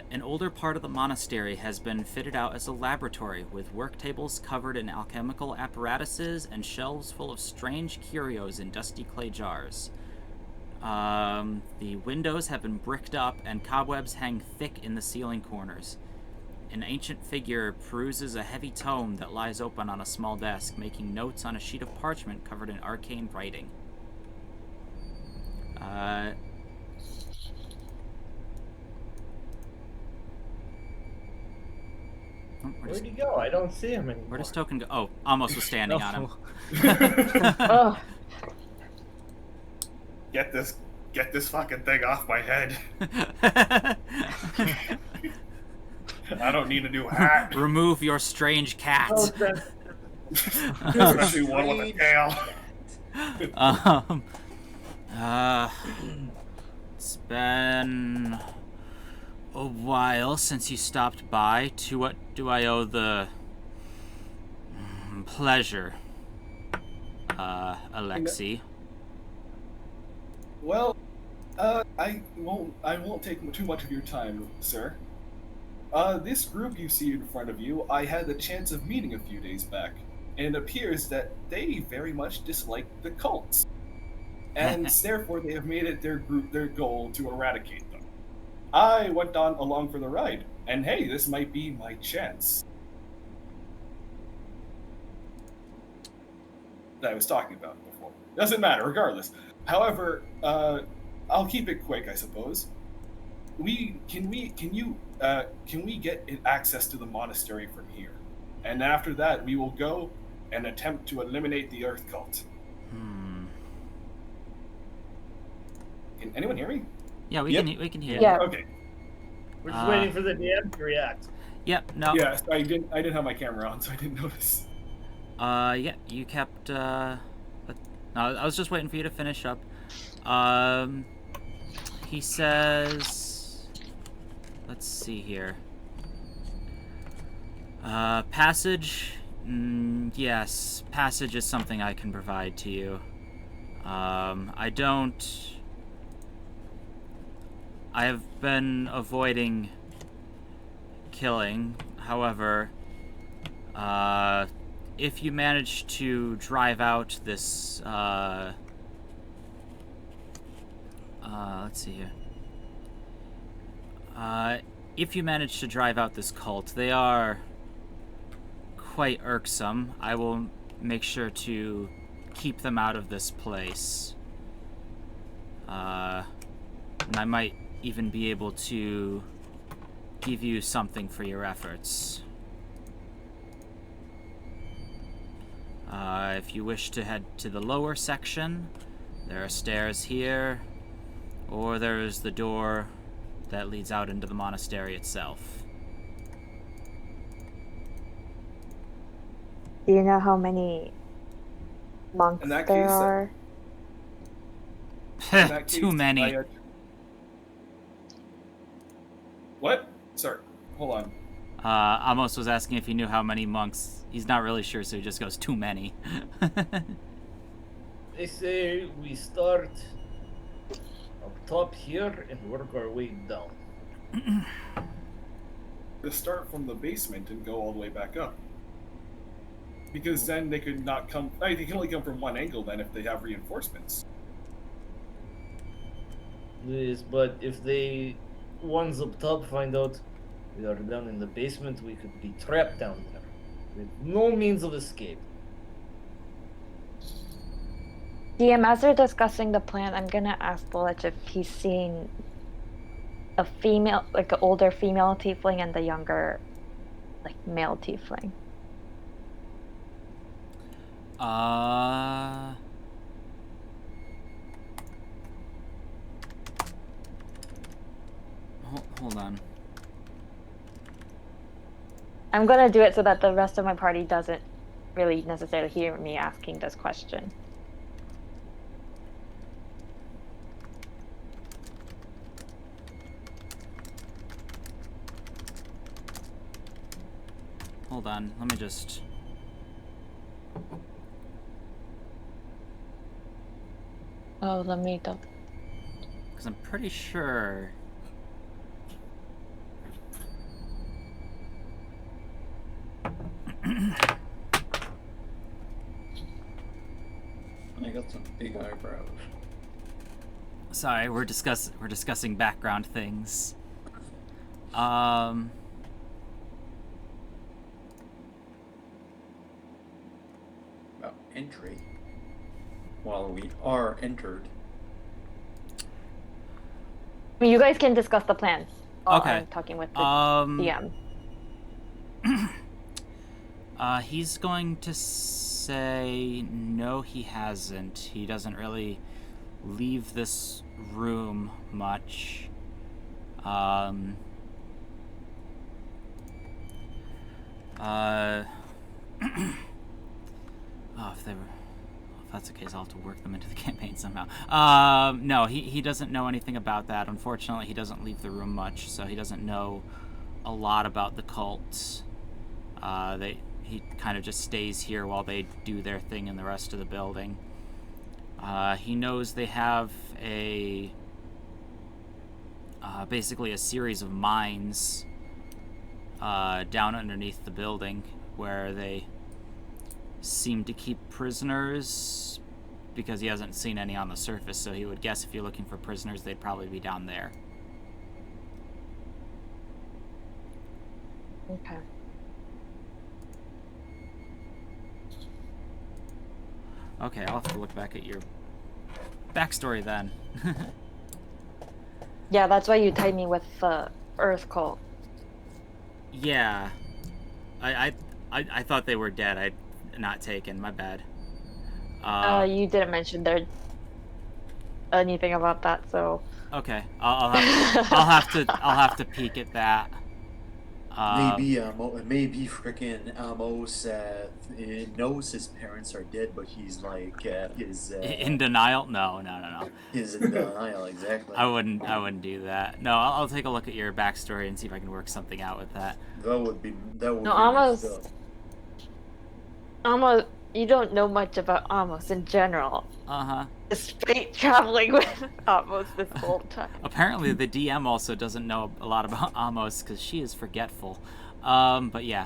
An older part of the monastery has been fitted out as a laboratory, with work tables covered in alchemical apparatuses and shelves full of strange curios in dusty clay jars. The windows have been bricked up, and cobwebs hang thick in the ceiling corners. An ancient figure peruses a heavy tome that lies open on a small desk, making notes on a sheet of parchment covered in arcane writing. Where'd he go? I don't see him anymore. Where does Token go? Oh, almost was standing on him. Oh, Get this fucking thing off my head. I don't need a new hat. Remove your strange cat. Oh, that's- Especially one with a tail. It's been a while since you stopped by. To what do I owe the pleasure, Alexei? Well, I won't take too much of your time, sir. This group you see in front of you, I had the chance of meeting a few days back, and it appears that they very much dislike the cults, and therefore they have made it their goal to eradicate them. I went along for the ride, and hey, this might be my chance. That I was talking about before. Doesn't matter, regardless. However, I'll keep it quick, I suppose. Can we get access to the monastery from here? And after that, we will go and attempt to eliminate the Earth Cult. Can anyone hear me? Yeah, we can hear. Yeah. Okay. We're just waiting for the DM to react. Yep. No. Yes, I didn't have my camera on, so I didn't notice. Yeah. You kept. No, I was just waiting for you to finish up. He says. Let's see here. Passage. Yes, passage is something I can provide to you. I have been avoiding killing. However, if you manage to drive out this, let's see here. If you manage to drive out this cult, they are quite irksome. I will make sure to keep them out of this place. And I might even be able to give you something for your efforts. If you wish to head to the lower section, there are stairs here, or there is the door that leads out into the monastery itself. Do you know how many monks In that there case, are? In that Too case, many. What? Sorry. Hold on. Amos was asking if he knew how many monks. He's not really sure, so he just goes, too many. They say we start up top here and work our way down. To start from the basement and go all the way back up. Because then they could not come. They can only come from one angle then if they have reinforcements. Yes, but if the ones up top find out we are down in the basement, we could be trapped down there with no means of escape. DM, as they're discussing the plan, I'm gonna ask Beliard if he's seen a female, like an older female tiefling and the younger, like, male tiefling. Hold on. I'm gonna do it so that the rest of my party doesn't really necessarily hear me asking this question. Hold on. Let me just... Oh, let me double. Because I'm pretty sure... I got some big eyebrows. Sorry, we're discussing background things. Well, entry. While we are entered. I mean, you guys can discuss the plan. While Okay. I'm talking with the DM. He's going to say no, he hasn't. He doesn't really leave this room much. Oh, if that's the case, I'll have to work them into the campaign somehow. No, he doesn't know anything about that. Unfortunately, he doesn't leave the room much, so he doesn't know a lot about the cult. He kind of just stays here while they do their thing in the rest of the building. He knows they have basically a series of mines down underneath the building where they seem to keep prisoners, because he hasn't seen any on the surface, so he would guess if you're looking for prisoners, they'd probably be down there. Okay. Okay, I'll have to look back at your backstory then. Yeah, that's why you tied me with the Earth Cult. Yeah. I thought they were dead. I'd not taken. My bad. You didn't mention there anything about that, so. Okay, I'll have to peek at that. Maybe frickin' Amos knows his parents are dead, but he's like in denial? No. He's in denial, exactly. I wouldn't do that. No, I'll take a look at your backstory and see if I can work something out with that. That would be No, messed Amos. up. Amos, you don't know much about Amos in general. Uh-huh. Despite traveling with Amos this whole time. Apparently the DM also doesn't know a lot about Amos because she is forgetful. But yeah.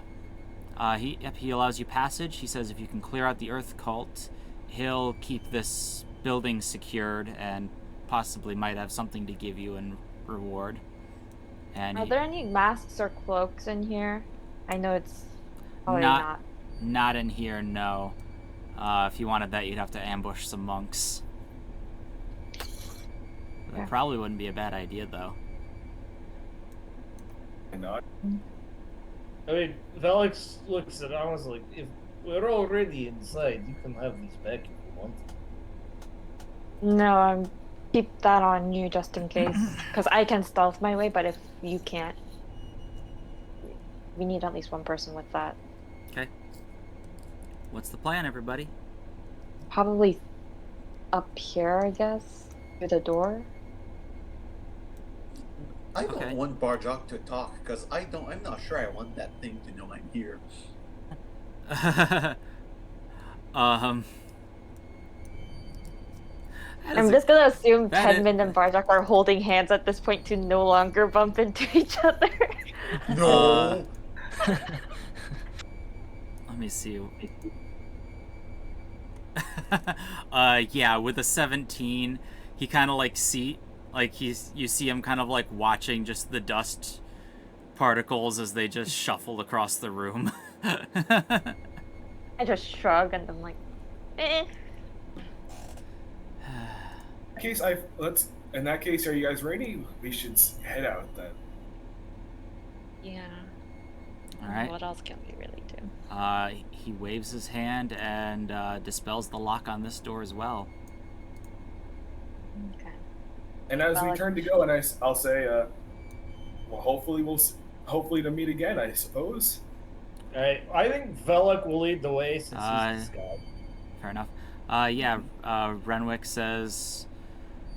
He allows you passage. He says if you can clear out the Earth Cult, he'll keep this building secured and possibly might have something to give you in reward. And Are there any masks or cloaks in here? I know it's probably not. Not in here, no. If you wanted that, you'd have to ambush some monks. That Yeah. probably wouldn't be a bad idea, though. Not. I mean, Velix looks at us like, if we're already inside, you can have these back if you want. No, keep that on you just in case. Because I can stealth my way, but if you can't, we need at least one person with that. Okay. What's the plan, everybody? Probably up here, I guess, through the door. I don't Okay. want Barjok to talk because I'm not sure I want that thing to know I'm here. I'm just gonna assume that Tedman and Barjak are holding hands at this point to no longer bump into each other. No. Let me see. Yeah, with a 17, he kind of like you see him kind of like watching just the dust particles as they just shuffle across the room. I just shrug and I'm like, eh. In that case, are you guys ready? We should head out then. Yeah. All right. What else can we really do? He waves his hand and dispels the lock on this door as well. Okay. And as Well, we turn to go, and I'll say, well, hopefully to meet again, I suppose. Alright, I think Velix will lead the way since he's the scout. Fair enough. Yeah, Renwick says,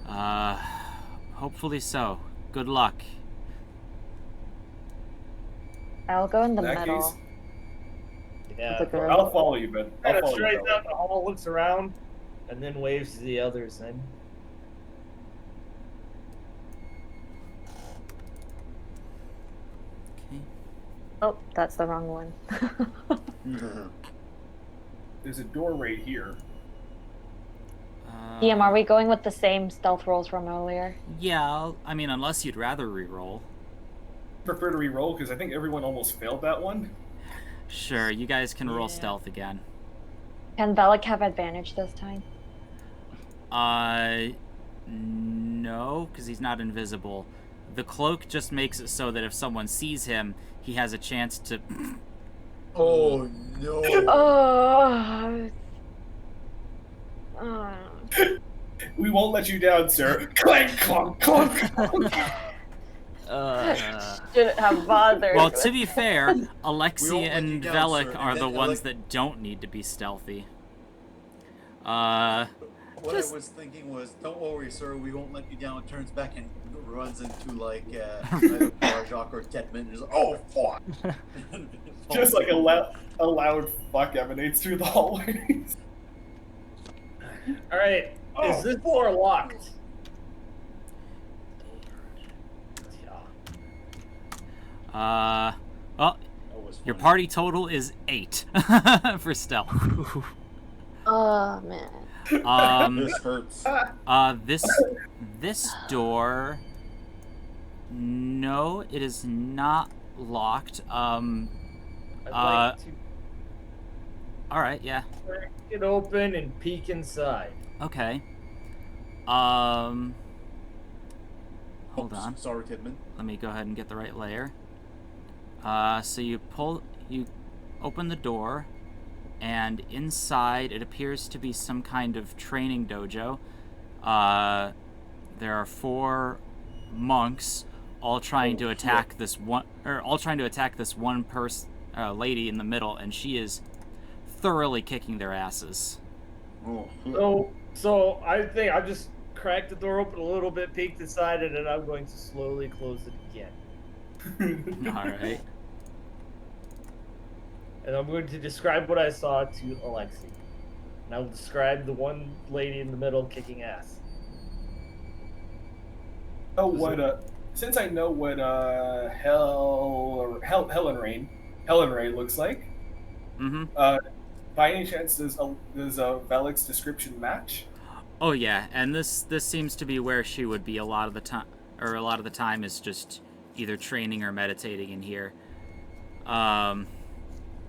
hopefully so. Good luck. I'll go in the In that middle. case, Yeah. The girl. I'll follow you, Ben. I'll Kind of follow you, straight Ben. down the hall, looks around, and then waves to the others then. Okay. Oh, that's the wrong one. There's a door right here. DM, are we going with the same stealth rolls from earlier? Yeah, I mean, unless you'd rather reroll. Prefer to re-roll because I think everyone almost failed that one. Sure, you guys can roll Yeah. stealth again. Can Velix have advantage this time? No, because he's not invisible. The cloak just makes it so that if someone sees him, he has a chance to... Oh no. Oh. We won't let you down, sir. Clank, clunk, clunk, clunk. Shouldn't have bothered. Well, to be fair, We Alexi won't let and you down, Velik sir. are And the then ones Alec- that don't need to be stealthy. What Just- I was thinking was, don't worry, sir, we won't let you down. Turns back and runs into like either Barjok or Tetman. Is oh fuck! Just like a loud fuck emanates through the hallways. Alright, is this door locked? Yeah. Well, That was your funny. party total is 8 for stealth. Oh man. This hurts. This door, no, it is not locked. I'd Uh, like to All right, yeah, break it open and peek inside. okay. Hold on. Sorry, Tidman. Let me go ahead and get the right layer. So you open the door, and inside it appears to be some kind of training dojo. There are 4 monks, all trying to attack this one, lady in the middle, and she is thoroughly kicking their asses. Oh, So I think I'll just crack the door open a little bit, peek inside, and then I'm going to slowly close it again. All right. And I'm going to describe what I saw to Alexi. And I will describe the one lady in the middle kicking ass. Oh, what since I know what Helen Rain looks like, Mm-hmm. by any chance does Velik's description match? Oh yeah, and this seems to be where she would be a lot of the time, or a lot of the time is just either training or meditating in here. That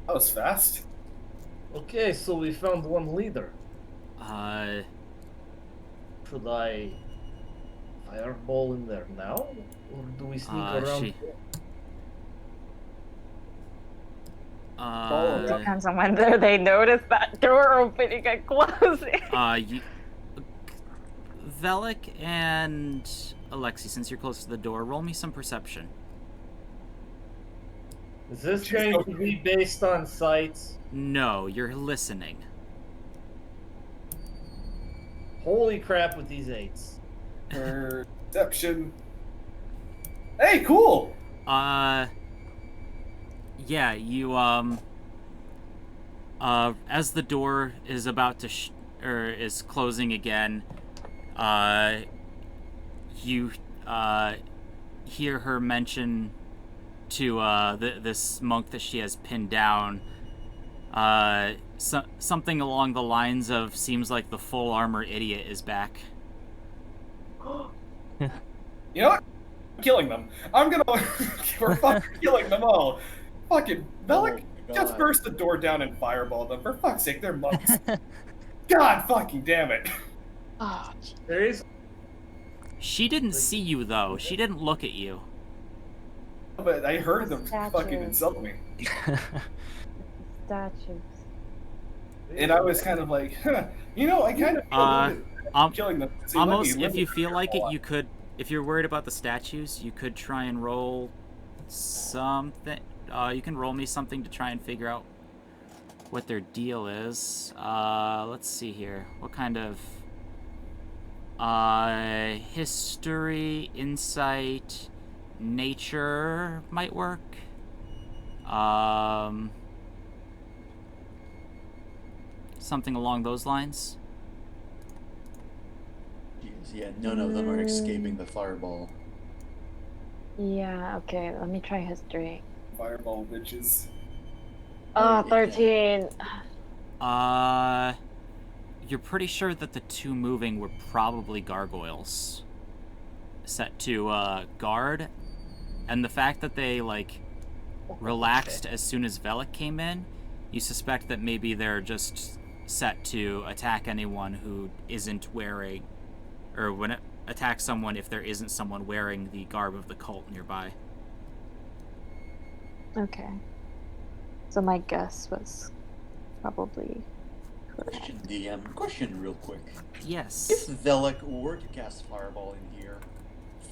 was fast. Okay, so we found one leader. Uh, Should I fireball in there now, or do we sneak around? she- Depends on whether they notice that door opening and closing. Velik and Alexi, since you're close to the door, roll me some perception. Is this going to be based on sights? No, you're listening. Holy crap with these 8s. Perception. Hey, cool. Yeah, you as the door is about to is closing again, you hear her mention to this monk that she has pinned down something along the lines of, seems like the full armor idiot is back. You know what? I'm killing them. We're fucking killing them all. Fucking Velik, just burst the door down and fireball them. For fuck's sake, they're monks. God fucking damn it. Oh, There is. She didn't see you though. She didn't look at you. But I heard them Statues. fucking insult me. statues. And I was kind of like, huh, you know, I kind of feel good killing them. See, let Almost, me if you feel like it, roll. you could. If you're worried about the statues, you could try and roll something. You can roll me something to try and figure out what their deal is. Let's see here. What kind of history, insight, nature might work. Something along those lines. Jeez, yeah, none of them are escaping the fireball. Yeah, okay, let me try history. Fireball bitches. Oh, 13. You're pretty sure that the two moving were probably gargoyles set to guard, and the fact that they like relaxed as soon as Velik came in, you suspect that maybe they're just set to attack anyone who isn't wearing, or when it attack someone if there isn't someone wearing the garb of the cult nearby. Okay. So my guess was probably correct. Question, DM. Question real quick. Yes. If Velik were to cast Fireball in here,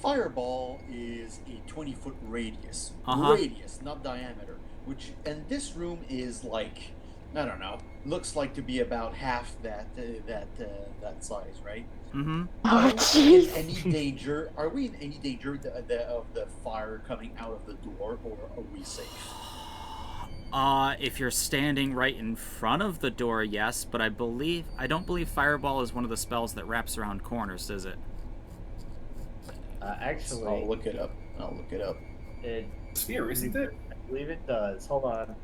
Fireball is a 20-foot radius. Uh-huh. Radius, not diameter. And this room is like, I don't know, looks like to be about half that size, right? Mm-hmm. Oh, In jeez. any danger? Are we in any danger of the fire coming out of the door, or are we safe? If you're standing right in front of the door, yes, but I don't believe Fireball is one of the spells that wraps around corners, is it? Actually, I'll look it up. it, Sphere, isn't it? I believe it does. Hold on.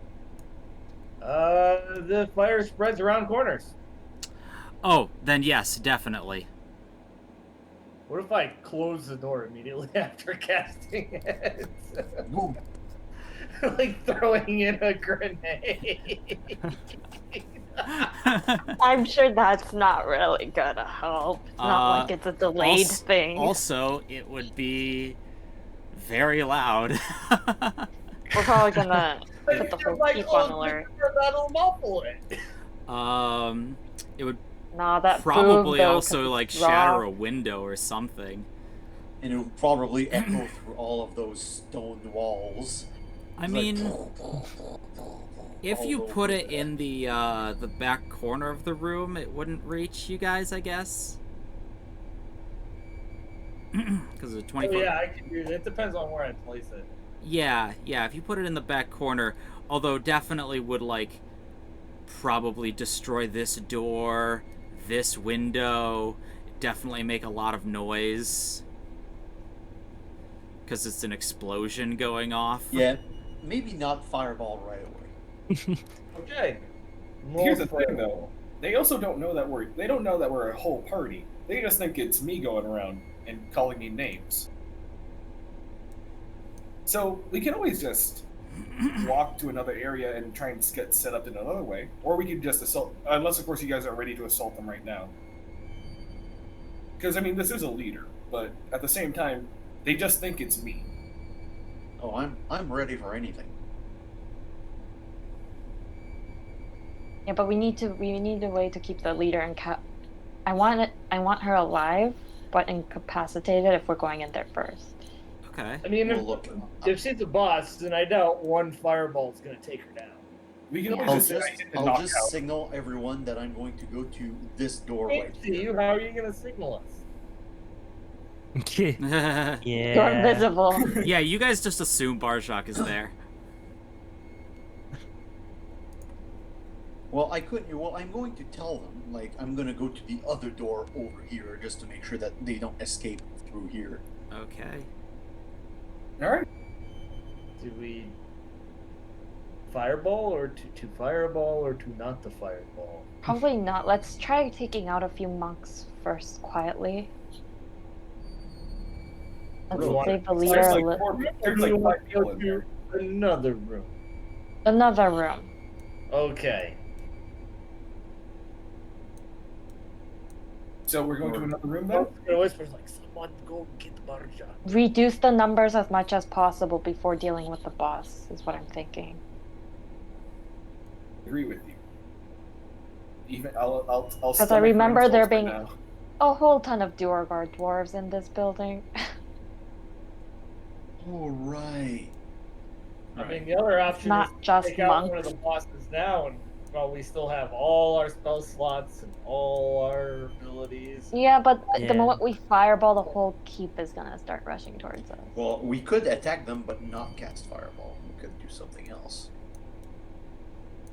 The fire spreads around corners. Oh, then yes, definitely. What if I close the door immediately after casting it? Boom. Like throwing in a grenade. I'm sure that's not really gonna help. It's not like it's a delayed thing. Also, it would be very loud. We're probably gonna put the whole Like, keep oh, on alert. that'll muffle it. It would Nah, that probably boom, though, also 'cause like it's shatter raw. a window or something. And it will probably echo through all of those stone walls. I It's mean, like, if all you over put it there. in the back corner of the room, it wouldn't reach you guys, I guess. Because of the 20 Oh, foot. yeah, I can do that. It depends on where I place it. Yeah, if you put it in the back corner, although definitely would like probably destroy this door, this window, definitely make a lot of noise. because it's an explosion going off. Yeah, maybe not fireball right away. Okay. Here's the More thing, though. They also don't know that we're a whole party. They just think it's me going around and calling me names. So we can always just walk to another area and try and get set up in another way, or we could just assault. Unless, of course, you guys are ready to assault them right now. Because I mean, this is a leader, but at the same time, they just think it's me. Oh, I'm ready for anything. Yeah, but we need a way to keep the leader in I want her alive, but incapacitated if we're going in there first. Okay. I mean, Well, look, if she's a boss, then I doubt one fireball is going to take her down. We can Yeah. always I'll just, just, say I hit the I'll knockout. just signal everyone that I'm going to go to this door Can't right see here. you. How are you going to signal us? Yeah. You're invisible. Yeah, you guys just assume Barjak is there. Well, I'm going to tell them, like, I'm going to go to the other door over here just to make sure that they don't escape through here. Okay. All right. Do we fireball or to fireball or to not the fireball? Probably not. Let's try taking out a few monks first, quietly. Let's Really? save the There's leader a like little. four, Or there's do like we want five to people go in to there. another room? Another room. Okay. So we're going to another room Then then? whispers like, "Someone go get the Barja." Reduce the numbers as much as possible before dealing with the boss, is what I'm thinking. Agree with you. Even I'll. Because I remember there being now. a whole ton of Duergar dwarves in this building. Oh, right. I mean, the other option Not is to just take out one monks. of the bosses now, and well, we still have all our spell slots and all our abilities. Yeah, but Yeah. the moment we fireball, the whole keep is gonna start rushing towards us. Well, we could attack them, but not cast fireball. We could do something else.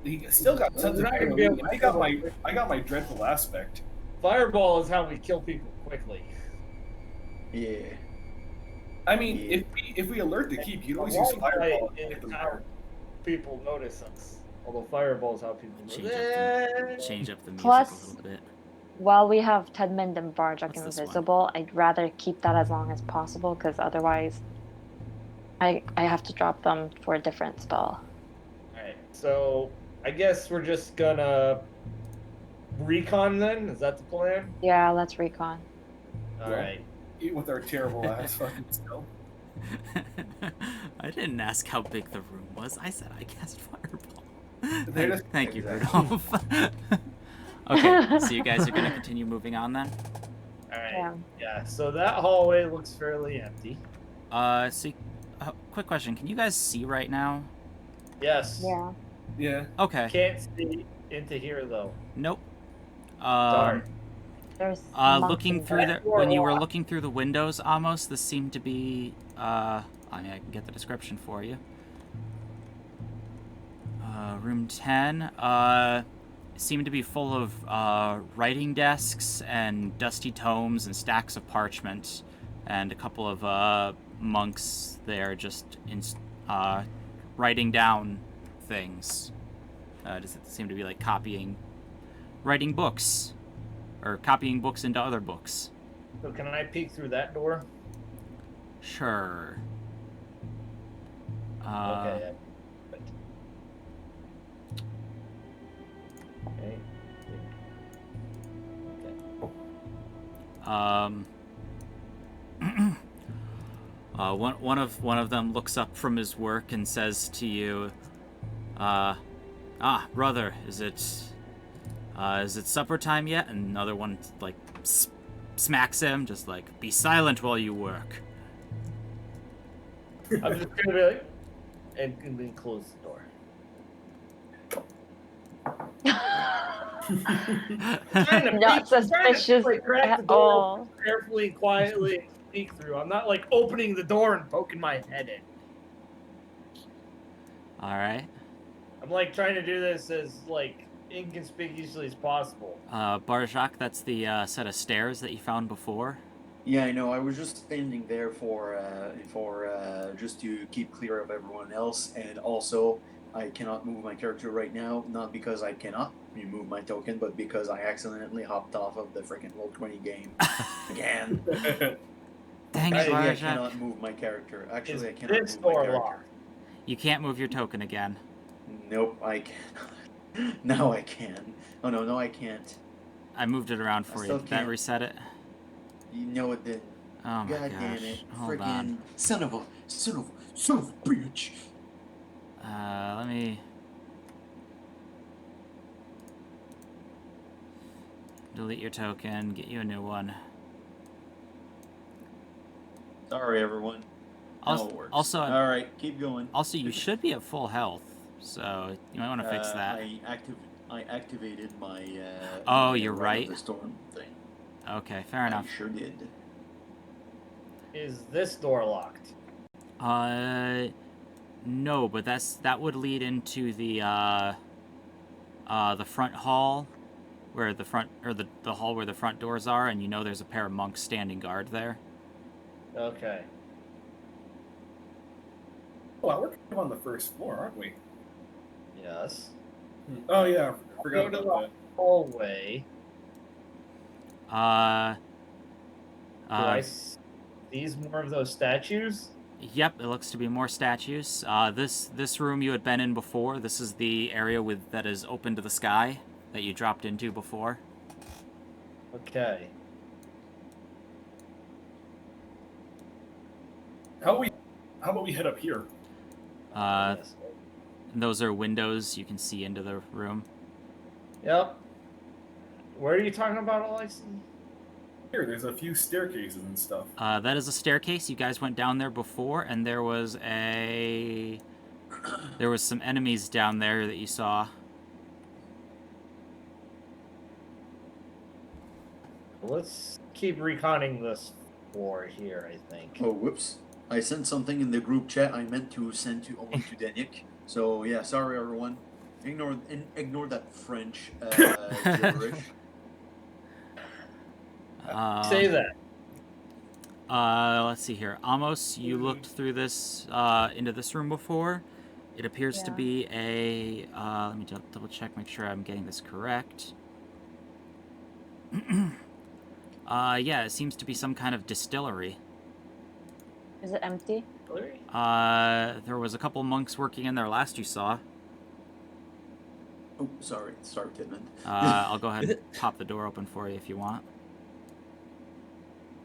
He still got tons We're of not gonna be able to I got my dreadful aspect. Fireball is how we kill people quickly. Yeah. I mean, Yeah. if we alert the keep, you can always Wall use fireball. fight and is hit them how there. people notice us. Although fireball is how people Change up the music Plus- a little bit. While we have Tedmund and Barjak What's this one? invisible, I'd rather keep that as long as possible, because otherwise I have to drop them for a different spell. Alright, so I guess we're just gonna recon then? Is that the plan? Yeah, let's recon. Alright. With our terrible ass fucking skill. I didn't ask how big the room was. I said I cast fireball. They're just- Thank you, exactly. Rudolph. Okay, so you guys are going to continue moving on then? Alright. Yeah. Yeah, so that hallway looks fairly empty. Quick question. Can you guys see right now? Yes. Yeah. Yeah. Okay. Can't see into here though. Nope. Darn. There's monks Looking in through there. the when you were looking through the windows, Amos, this seemed to be. I mean, I can get the description for you. Room 10. Seemed to be full of writing desks and dusty tomes and stacks of parchment, and a couple of monks there just writing down things. Does it seem to be like writing books, or copying books into other books? So can I peek through that door? Sure. Okay. Okay. One of them looks up from his work and says to you, brother, is it supper time yet? And another one like smacks him, just like, be silent while you work. I'm just gonna be like, and then close the door. Not suspicious Crack the at door all. carefully and quietly and sneak through. I'm not like opening the door and poking my head in. All right. I'm like trying to do this as like inconspicuously as possible. Barjak, that's the set of stairs that you found before. Yeah, I know. I was just standing there for just to keep clear of everyone else, and also I cannot move my character right now, not because I cannot remove my token, but because I accidentally hopped off of the freaking Roll20 game again. Dang it, Actually, I Barjak. cannot move my character. Actually, I Is cannot this move my door character. locked? You can't move your token again. Nope, I can't. Now I can. Oh no, no, I can't. I moved it around for you. still Did that can't. reset it? You know it didn't. Oh my God gosh. damn it! Hold Freaking on. son of a bitch! Let me... delete your token, get you a new one. Sorry, everyone. Also, Now it works. also, All right, keep going. Also, you should be at full health, so you might want to fix that. I activated my. Oh, my you're Rite right. of the Storm thing. Okay, fair enough. I sure did. Is this door locked? No, but that would lead into the front hall, where the front, or the hall where the front doors are, and you know there's a pair of monks standing guard there. Okay. Well, we're kind of on the first floor, aren't we? Yes. Oh yeah, I forgot Go to about the that. hallway. Do I see these more of those statues? Yep, it looks to be more statues. This room you had been in before. This is the area that is open to the sky that you dropped into before. Okay. How about we head up here? Yes. Those are windows you can see into the room. Yep. Where are you talking about, Alexi? Here, there's a few staircases and stuff. That is a staircase. You guys went down there before, and there was some enemies down there that you saw. Let's keep reconning this floor here, I think. Oh, whoops! I sent something in the group chat. I meant to send to only to Denik. So yeah, sorry everyone. Ignore that French gibberish. Say that. Let's see here. Amos, you looked through this into this room before. It appears to Yeah. be a. Let me double check, make sure I'm getting this correct. Yeah, it seems to be some kind of distillery. Is it empty? There was a couple monks working in there last you saw. Oh, sorry, Tidman. I'll go ahead and pop the door open for you if you want.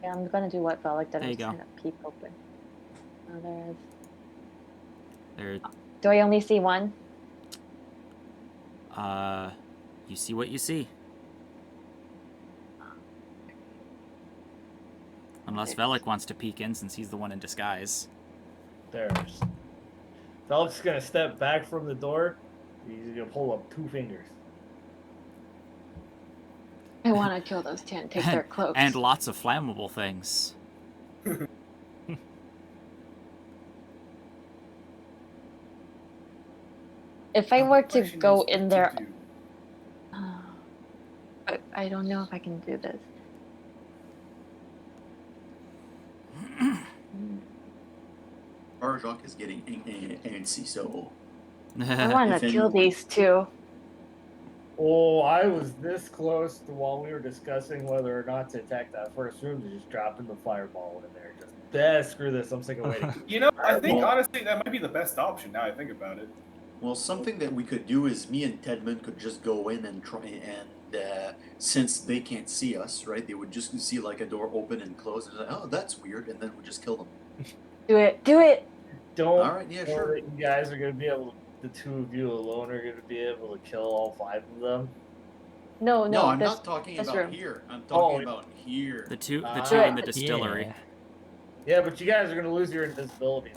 Yeah, I'm gonna do what Velek did. There you I'm just go. trying to peek open. Oh, There, do I only see one? you see what you see. Unless Velek wants to peek in since he's the one in disguise. There's. Felix gonna step back from the door. He's gonna pull up 2 fingers. I want to kill those 10. Take their cloaks. And lots of flammable things. if I were to Question go is, in what there, to do? I don't know if I can do this. Barjak is getting antsy, so I want If to kill anyone- these two. Oh, I was this close to while we were discussing whether or not to attack that first room to just dropping the fireball in there. Just, screw this. I'm sick of waiting. You know, I think Well- honestly that might be the best option now I think about it. well, something that we could do is me and Tedman could just go in and try and since they can't see us, right? They would just see like a door open and close, and like, oh, that's weird, and then we just kill them. Do it. Do it. Don't All right, yeah, know sure. that you guys are gonna be able. The 2 of you alone are gonna be able to kill all 5 of them. No, No, I'm this, not talking this about room. here. I'm talking Oh. about here. The two Ah. in the distillery. Yeah, but you guys are gonna lose your invisibility.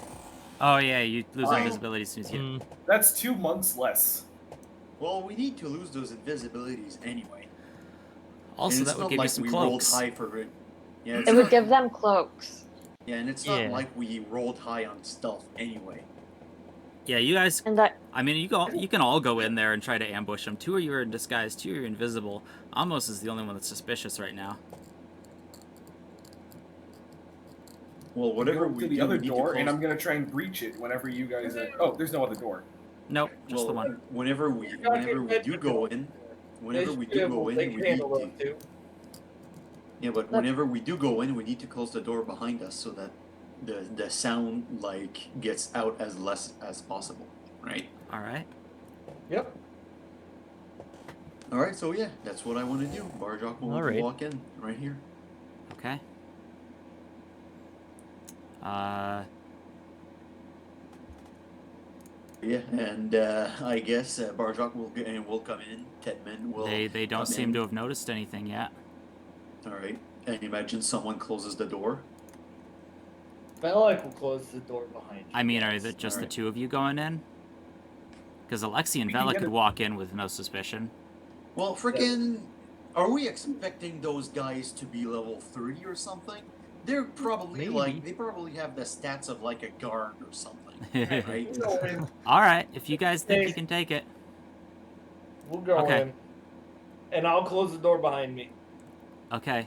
Oh yeah, you lose Oh. invisibility as soon as you. Mm, That's 2 months less. Well, we need to lose those invisibilities anyway. Also, and it's that would not give like you some we cloaks. rolled high for it. Yeah, it's It would not- give them cloaks. Yeah, and it's Yeah. not like we rolled high on stealth anyway. Yeah, you guys. And that I mean, you can all go in there and try to ambush them. 2 of you are in disguise. 2 of you are invisible. Amos is the only one that's suspicious right now. Well, whatever go we to the do, other we need to door, and close- I'm gonna try and breach it whenever you guys are. Oh, there's no other door. Nope, just the well, one. whenever we do go in, whenever we do go in, they we can need handle to. those too. Yeah, but whenever we do go in, we need to close the door behind us so that the sound like gets out as less as possible, right? All right. Yep. All right, so yeah, that's what I want to do. Barjok will All right. walk in right here. Okay. Yeah, and I guess Barjok will come in. Tedman will. They don't come seem in. to have noticed anything yet. All right, and imagine someone closes the door. Belek will close the door behind you. I mean, are guys. it just Alright. the two of you going in? Because Alexi and We can Vela get could it- walk in with no suspicion. Well, freaking, are we expecting those guys to be level 3 or something? They're probably Maybe. they probably have the stats of like a guard or something, All right? We'll go in. right, if you guys think Hey. you can take it. We'll go Okay. in. And I'll close the door behind me. Okay.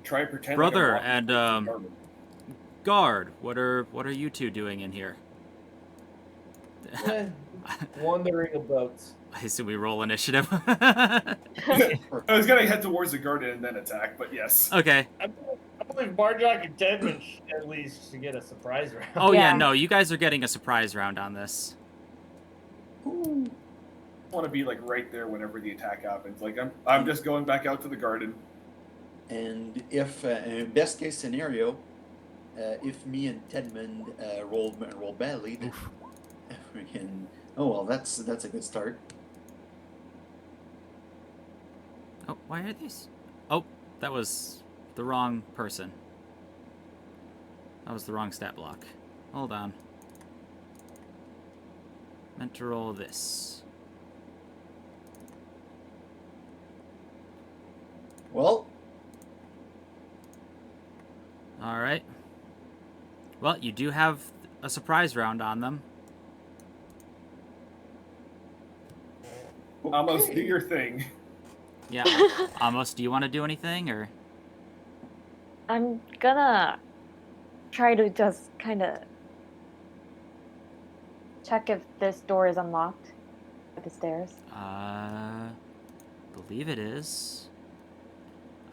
Try and pretend. Brother like I'm and, walking towards the garden. guard, what are you two doing in here? Eh, wandering about. I assume we roll initiative. I was gonna head towards the garden and then attack, but yes. Okay. I believe Barjok and Tedman at least should get a surprise round. Oh yeah, Yeah. no, you guys are getting a surprise round on this. Ooh. I want to be like right there whenever the attack happens. Like I'm just going back out to the garden. And if in best case scenario, if me and Tedman roll badly, then we can. Oh well, that's a good start. Oh, why are these? Oh, that was the wrong person. That was the wrong stat block. Hold on. Meant to roll this. Well, Alright. Well, you do have a surprise round on them. Almost okay. do your thing. Yeah. Almost, do you want to do anything, or? I'm gonna try to just kind of check if this door is unlocked at the stairs. Believe it is.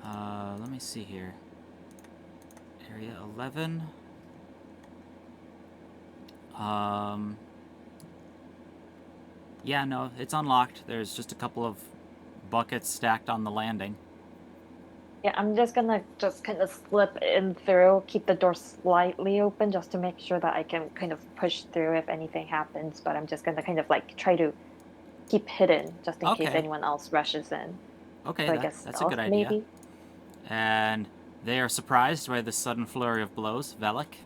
Let me see here. Area 11. Yeah, no, it's unlocked. There's just a couple of buckets stacked on the landing. Yeah, I'm just gonna kind of slip in through, keep the door slightly open just to make sure that I can kind of push through if anything happens, but I'm just gonna kind of like try to keep hidden just in case Okay. anyone else rushes in. Okay, So I that, guess that's a good stealth, idea. maybe. And they are surprised by the sudden flurry of blows. Velik?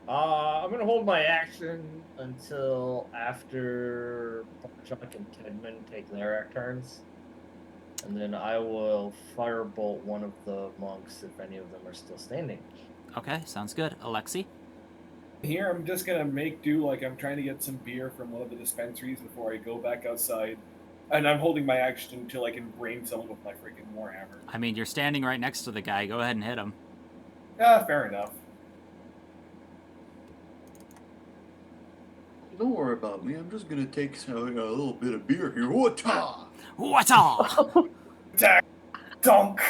I'm gonna hold my action until after Barjok and Tedman take their turns. And then I will firebolt one of the monks if any of them are still standing. Okay, sounds good. Alexi? Here, I'm just gonna make do like I'm trying to get some beer from one of the dispensaries before I go back outside. And I'm holding my action until I can brain someone with my freaking warhammer. I mean, you're standing right next to the guy. Go ahead and hit him. Fair enough. Don't worry about me. I'm just gonna take a little bit of beer here. Wata! What's all? Attack! Donk!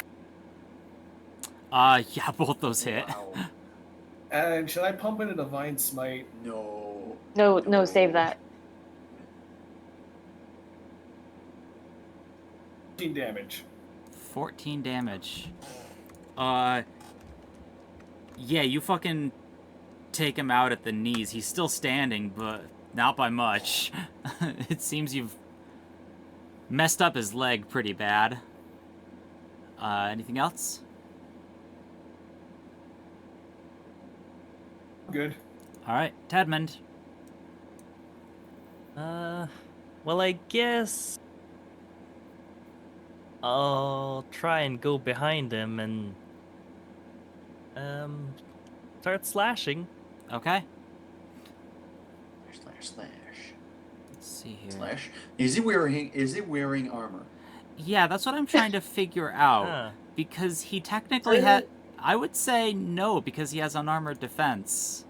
Yeah, both those hit. Wow. And should I pump in a divine smite? No. No, save that. 15 damage. 14 damage. Yeah, you fucking take him out at the knees. He's still standing, but not by much. It seems you've messed up his leg pretty bad. Anything else? Good. Alright, Tedmond. Well, I guess I'll try and go behind him and start slashing. Okay. Slash. Let's see here. Slash. Is he wearing armor? Yeah, that's what I'm trying to figure out. Huh. Because he technically had... I would say no, because he has unarmored defense.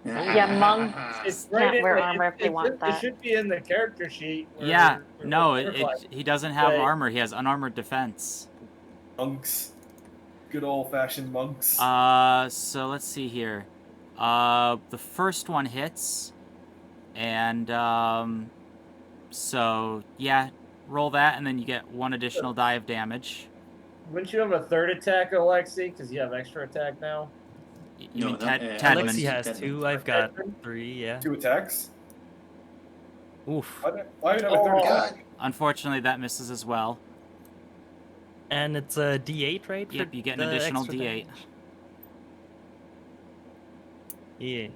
Yeah, monks It's can't in wear the- armor if they want It that. should be in the character sheet. Yeah, where no, the butterfly- he doesn't have say- armor. He has unarmored defense. Monks. Good old-fashioned monks. So let's see here. The first one hits. And, so, yeah, roll that, and then you get 1 additional die of damage. Wouldn't you have a third attack, Alexi? Because you have extra attack now. You No, mean not- Tadman? Alexi has Tadman. 2. I've got 3. Yeah. 2 attacks? Oof. Why would I have a Oh, third God. attack? Unfortunately, that misses as well. And it's a D8, right? Yep, for you get an the additional extra D8. damage? Yeah.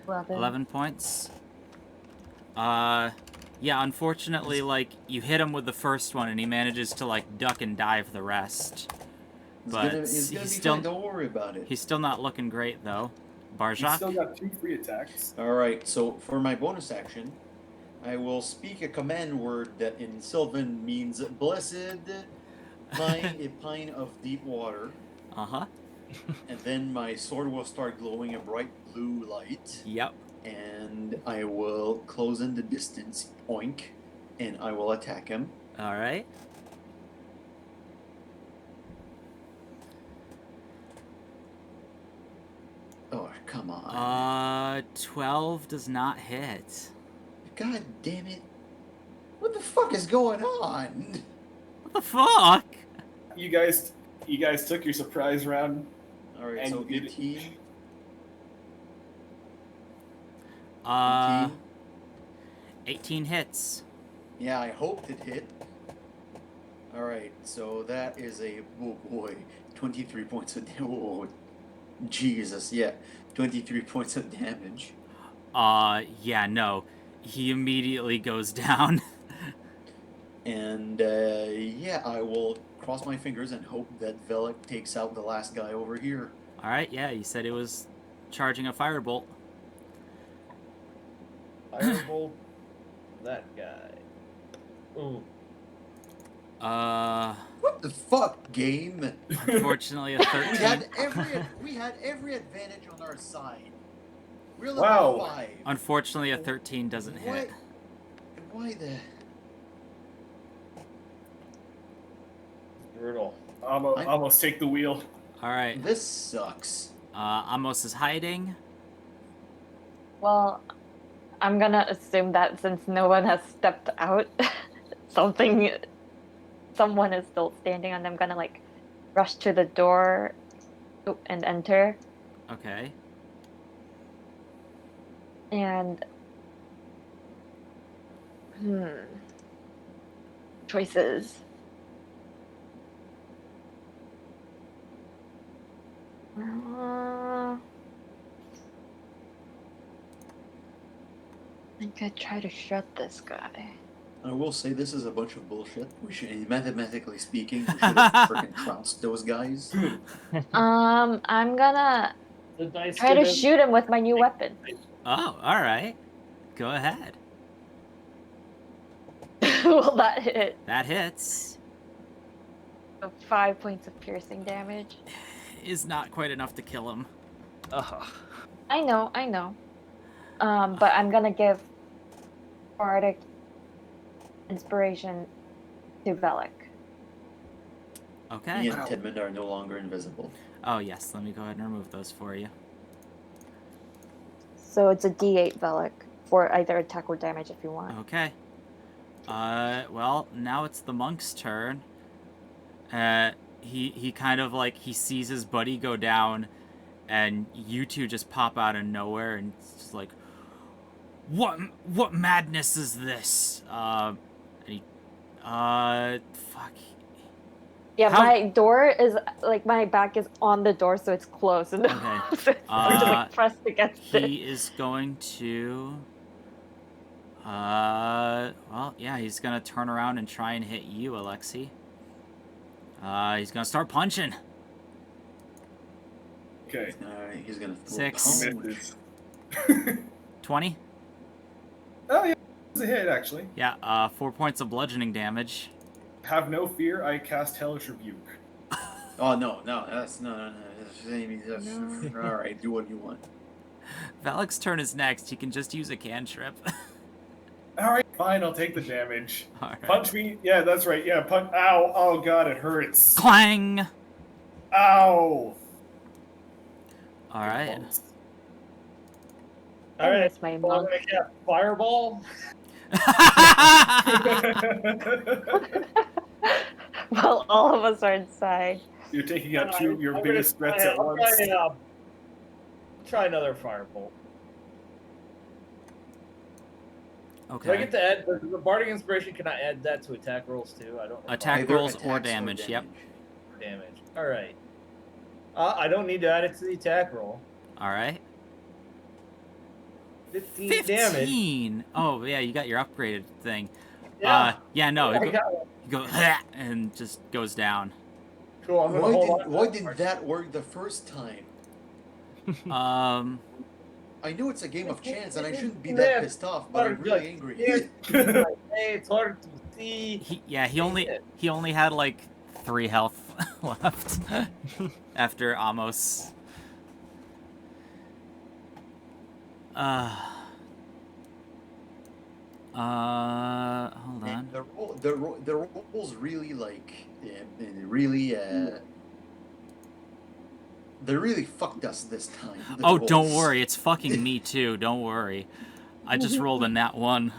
Well, then. 11 points. Yeah, unfortunately, like, you hit him with the first one, and he manages to, like, duck and dive the rest. But It's gonna be still, fine. Don't worry about it. he's still not looking great, though. He's Barjak? still got 2 free attacks. Alright, so for my bonus action, I will speak a command word that in Sylvan means blessed pine, a pine of deep water. Uh-huh. And then my sword will start glowing a bright blue light. Yep. And I will close in the distance, oink, and I will attack him. Alright. Oh, come on. 12 does not hit. God damn it. What the fuck is going on? What the fuck? You guys took your surprise round. Alright, And so you did- 18. 18 18. hits. Yeah, I hoped it hit. Alright, so that is a, oh boy, 23 points of damage. Oh, Jesus, yeah. 23 points of damage. Yeah, no. He immediately goes down. And, yeah, I will cross my fingers and hope that Velik takes out the last guy over here. Alright, yeah, you said it was charging a firebolt. Firebolt that guy. Ooh. What the fuck, game? Unfortunately, a 13. We had every advantage on our side. We're Wow. level 5. Unfortunately, a 13 doesn't hit. Why the... Brutal. Almost take the wheel. Alright, This sucks. Amos is hiding. Well, I'm gonna assume that since no one has stepped out, someone is still standing, and I'm gonna like rush to the door and enter. Okay. And choices. I could try to shut this guy. I will say this is a bunch of bullshit. We should, mathematically speaking, we should have freaking trounced those guys. I'm gonna The dice try to didn't- shoot him with my new weapon. Oh, alright. Go ahead. Will that hit? That hits. So 5 points of piercing damage. Is not quite enough to kill him. Ugh. I know. But I'm gonna give Bardic Inspiration to Velik. Okay. Me and Tedmund are no longer invisible. Oh, yes. Let me go ahead and remove those for you. So it's a D8 Velik for either attack or damage if you want. Okay. Well, now it's the monk's turn. He kind of like, he sees his buddy go down, and you two just pop out of nowhere, and it's just like, what madness is this? And he, fuck. Yeah, How- my door is like my back is on the door, so it's closed, and Okay. I'm just like pressed against it. He is going to, well, yeah, he's gonna turn around and try and hit you, Alexi. He's gonna start punching. Okay. Alright, he's gonna throw 6. a punch. Misses. 20? It's a hit, actually. Yeah, 4 points of bludgeoning damage. Have no fear, I cast Hellish Rebuke. Oh no, that's no. All right, do what you want. Valak's turn is next. He can just use a cantrip. Alright, fine, I'll take the damage. Alright. Punch me. Yeah, that's right. Yeah, punch. Ow. Oh god, it hurts. Clang! Ow. Alright. I Alright, miss my well, I'm monk. gonna get Fireball. Well, all of us are inside. You're taking out two of your I'm biggest gonna threats at I'll once. try another Firebolt. Do I Okay. get to add the Bardic Inspiration? Can I add that to attack rolls too? I don't recall. Attack Either rolls or attacks damage, yep. Damage. All right. I don't need to add it to the attack roll. Alright. 15 damage. 15! Oh, yeah, you got your upgraded thing. Yeah. Yeah, no, I it got it. you go and just goes down. Cool. I'm gonna hold on. Why did that work the first time? I know it's a game of chance, and I shouldn't be that pissed off, but I'm really angry. Hey, it's hard to see. He only had like 3 health left after Amos. Hold on. The rolls really really they really fucked us this time. the Oh, don't rolls. worry, it's fucking me too. Don't worry. I just rolled a nat 1.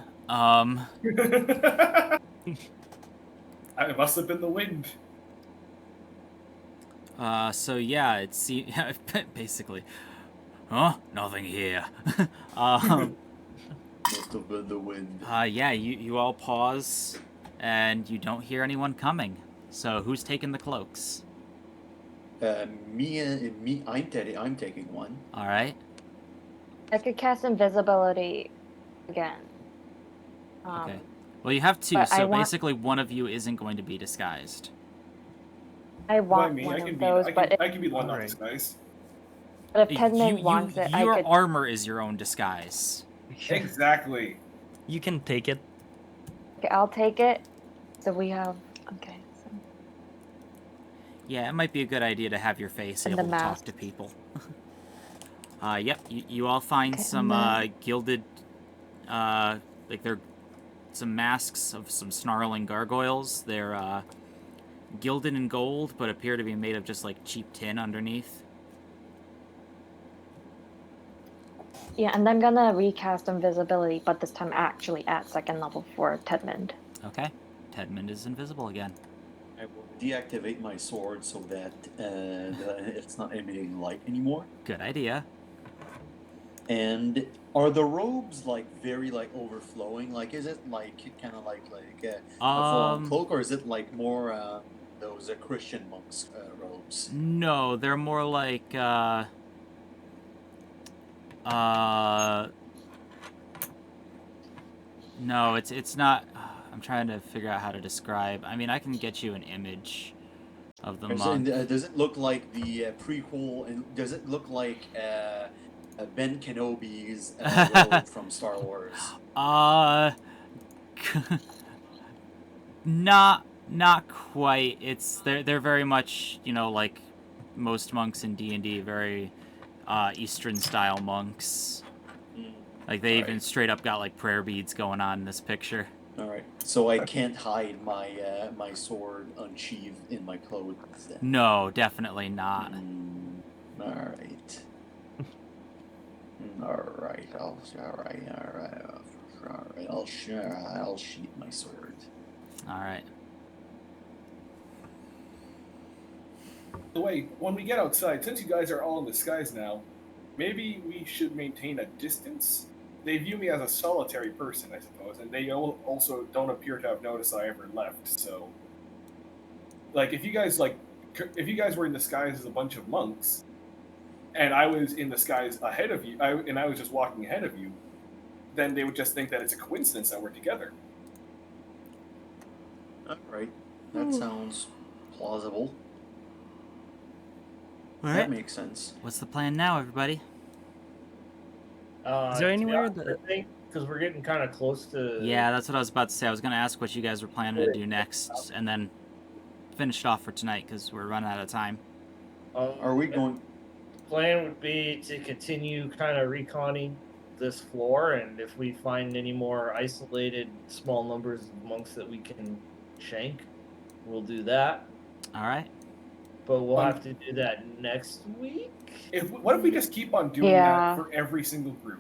It must have been the wind. So yeah, it's basically. Huh? Nothing here. Must have been the wind. Yeah, you all pause, and you don't hear anyone coming. So who's taking the cloaks? Me, I'm taking one. All right. I could cast invisibility again. Okay. Well, you have 2, but I so want- basically one of you isn't going to be disguised. I want I one can of be. those, but I can be the one not Alright. disguised. if Tedman wants it, I Your could. armor is your own disguise. Exactly. You can take it. Okay, I'll take it. So we have. Okay. So. Yeah, it might be a good idea to have your face And the able to talk mask. to people. Yep, you all find Okay, some and then- gilded, like they're some masks of some snarling gargoyles. They're gilded in gold, but appear to be made of just like cheap tin underneath. Yeah, and I'm gonna recast invisibility, but this time actually at 2nd level for Tedmund. Okay, Tedmund is invisible again. I will deactivate my sword so that it's not emitting light anymore. Good idea. And are the robes like very like overflowing? Like, is it like kind of like a full-on cloak, or is it like more those Christian monks robes? No, they're more like no, it's not. I'm trying to figure out how to describe. I mean, I can get you an image of the monk. Does it look like the prequel? And does it look like Ben Kenobi's robe from Star Wars? Not quite. They're very much, like most monks in D&D, very Eastern style monks. Like they even straight up got like prayer beads going on in this picture. All right, so I can't hide my my sword unsheathed in my clothes then. No, definitely not. All right. All right. I'll sheath my sword. All right. By the way, when we get outside, since you guys are all in disguise now, maybe we should maintain a distance. They view me as a solitary person, I suppose, and they also don't appear to have noticed I ever left. So, like, if you guys were in disguise as a bunch of monks, and I was in disguise ahead of you, and I was just walking ahead of you, then they would just think that it's a coincidence that we're together. All right, that sounds plausible. All That right. makes sense. What's the plan now, everybody? Is there anywhere to because we're getting kind of close to. Yeah, that's what I was about to say. I was gonna ask what you guys were planning to do next, and then finish it off for tonight because we're running out of time. Are we going? Plan would be to continue kind of reconning this floor, and if we find any more isolated small numbers of monks that we can shank, we'll do that. All right. But we'll have to do that next week. What if we just keep on doing Yeah. that for every single group?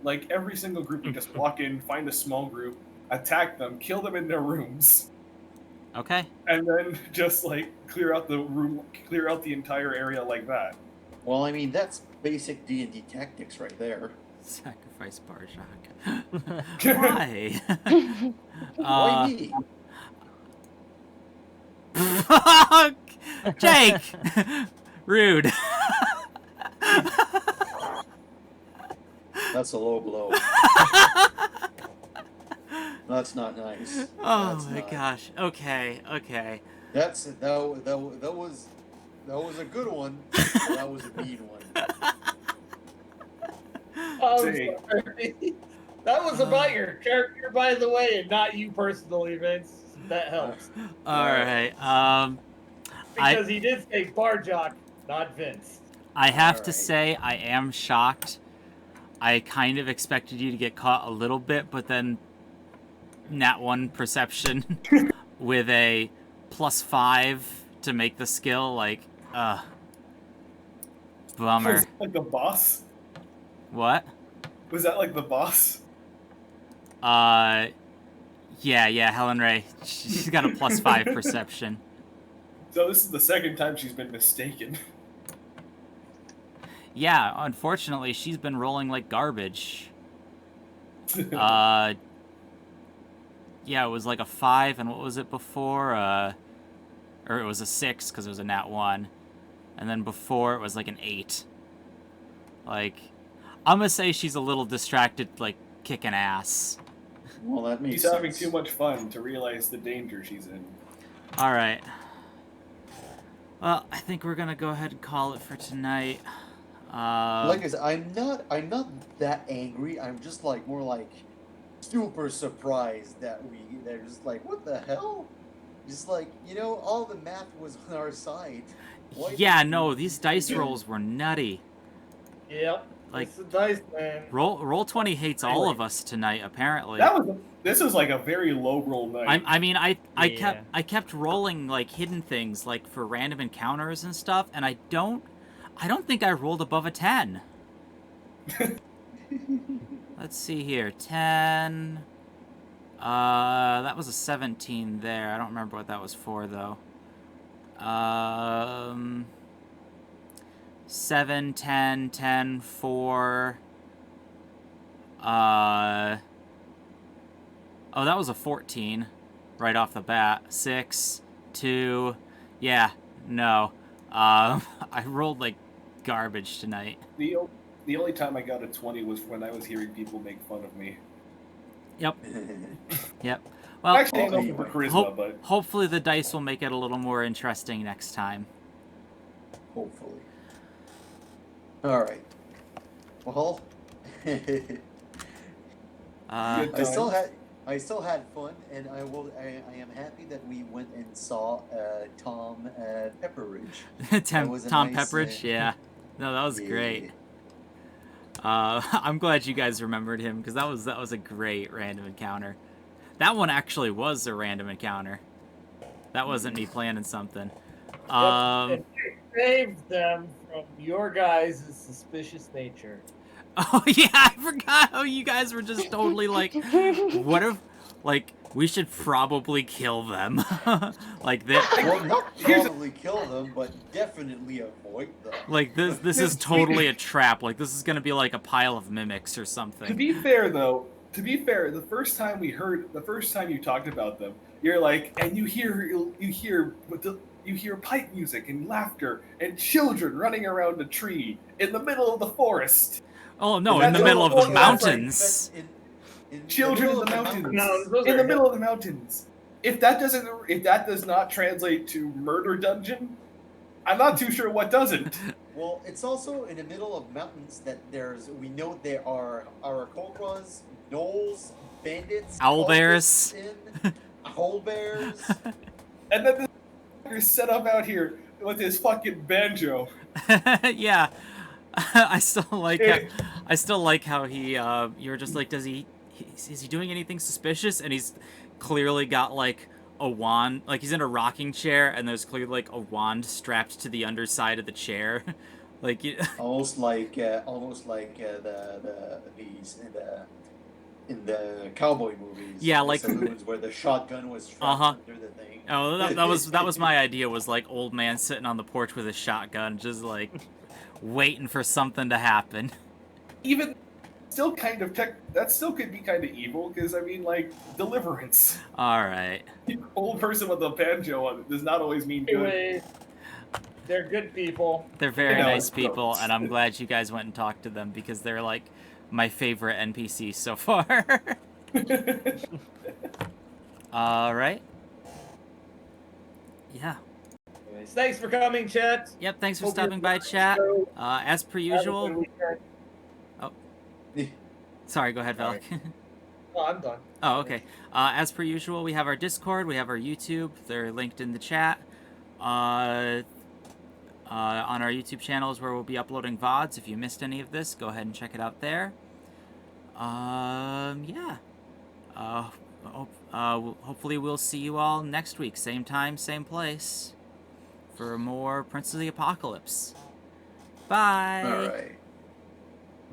Like every single group, we just walk in, find a small group, attack them, kill them in their rooms, Okay. and then just like clear out the room, clear out the entire area like that. Well, I mean that's basic D&D tactics right there. Sacrifice Barjak. Why? Why me? Jake! Rude. That's a low blow. That's not nice. Oh That's my not. gosh. Okay. That was a good one. But that was a mean one. Say. That was about your character, by the way, and not you personally, Vince. That helps. All right. Because he did say Barjak, not Vince. I have to Alright. say I am shocked. I kind of expected you to get caught a little bit, but then nat 1 perception with a +5 to make the skill, like, bummer. Was that like the boss? What? Was that like the boss? Yeah, Helen Ray. She's got a +5 perception. So this is the second time she's been mistaken. Yeah, unfortunately, she's been rolling like garbage. Yeah, it was like a 5, and what was it before? Or it was a 6 because it was a nat 1, and then before it was like an 8. Like, I'm gonna say she's a little distracted, like kicking ass. Well, that makes She's sense. having too much fun to realize the danger she's in. All right. Well, I think we're gonna go ahead and call it for tonight. Like I said, I'm not that angry. I'm just like more like super surprised that they're just like, what the hell? Just like, all the math was on our side. Why Yeah, did no, you- these dice rolls were nutty. Yep. Like, It's the dice, man. Roll 20 hates all of us tonight, apparently. This was like a very low roll night. I mean, I Yeah. kept rolling like hidden things, like for random encounters and stuff, and I don't think I rolled above a 10. Let's see here, 10. That was a 17 there. I don't remember what that was for though. 7, 10, 10, 4. Oh, that was a 14 right off the bat. 6, 2. Yeah, no. I rolled like garbage tonight. The only time I got a 20 was when I was hearing people make fun of me. Yep. Well, Actually, I know anyway. for charisma, but hopefully the dice will make it a little more interesting next time. Hopefully. All right. Well, Uh, Good. I still had fun, and I am happy that we went and saw Tom Pepperidge. Tom was a Tom nice, Pepperidge, yeah. No, that was Yeah. great. I'm glad you guys remembered him because that was a great random encounter. That one actually was a random encounter. That wasn't me planning something. And you saved them from your guys' suspicious nature. Oh yeah, I forgot how you guys were just totally like, what if, like, we should probably kill them, like that. Well, not Here's a- probably kill them, but definitely avoid them. Like this is totally a trap. Like this is gonna be like a pile of mimics or to something. be fair, the first time you talked about them, you're like, and you hear pipe music and laughter and children running around a tree in the middle of the forest. Oh no, Is in the that middle of the the- mountains. Children in the middle of mountains. No, those In are the middle of the mountains. If that does not translate to murder dungeon, I'm not too sure what doesn't. Well, it's also in the middle of mountains that we know there are Aarakocras, gnolls, bandits, Owlbears. owlbears. And then this fucker set up out here with his fucking banjo. Yeah. I still like how he you're just like, is he doing anything suspicious? And he's clearly got like a wand, like he's in a rocking chair and there's clearly like a wand strapped to the underside of the chair. Like almost like these in the cowboy movies. Yeah, the like- saloons where the shotgun was strapped Uh-huh. under the thing. Oh, that was my idea, was like old man sitting on the porch with a shotgun, just like waiting for something to happen. Even still kind of that still could be kind of evil, because I mean, like, deliverance. All right. Old person with a banjo on it does not always mean good. Anyways, they're good people. They're very You know, nice it's people, gross. and I'm glad you guys went and talked to them because they're like my favorite NPCs so far. All right. Yeah. Anyways, thanks for coming, chat. Yep. Thanks for Hope stopping you're by, chat. so- As per Have a good usual. weekend. Sorry. Go ahead, Valak. Oh, I'm done. Oh, okay. As per usual, we have our Discord, we have our YouTube. They're linked in the chat. On our YouTube channels where we'll be uploading VODs. If you missed any of this, go ahead and check it out there. Yeah. Hopefully we'll see you all next week. Same time, same place. For more Prince of the Apocalypse. Bye! All right.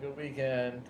Good weekend.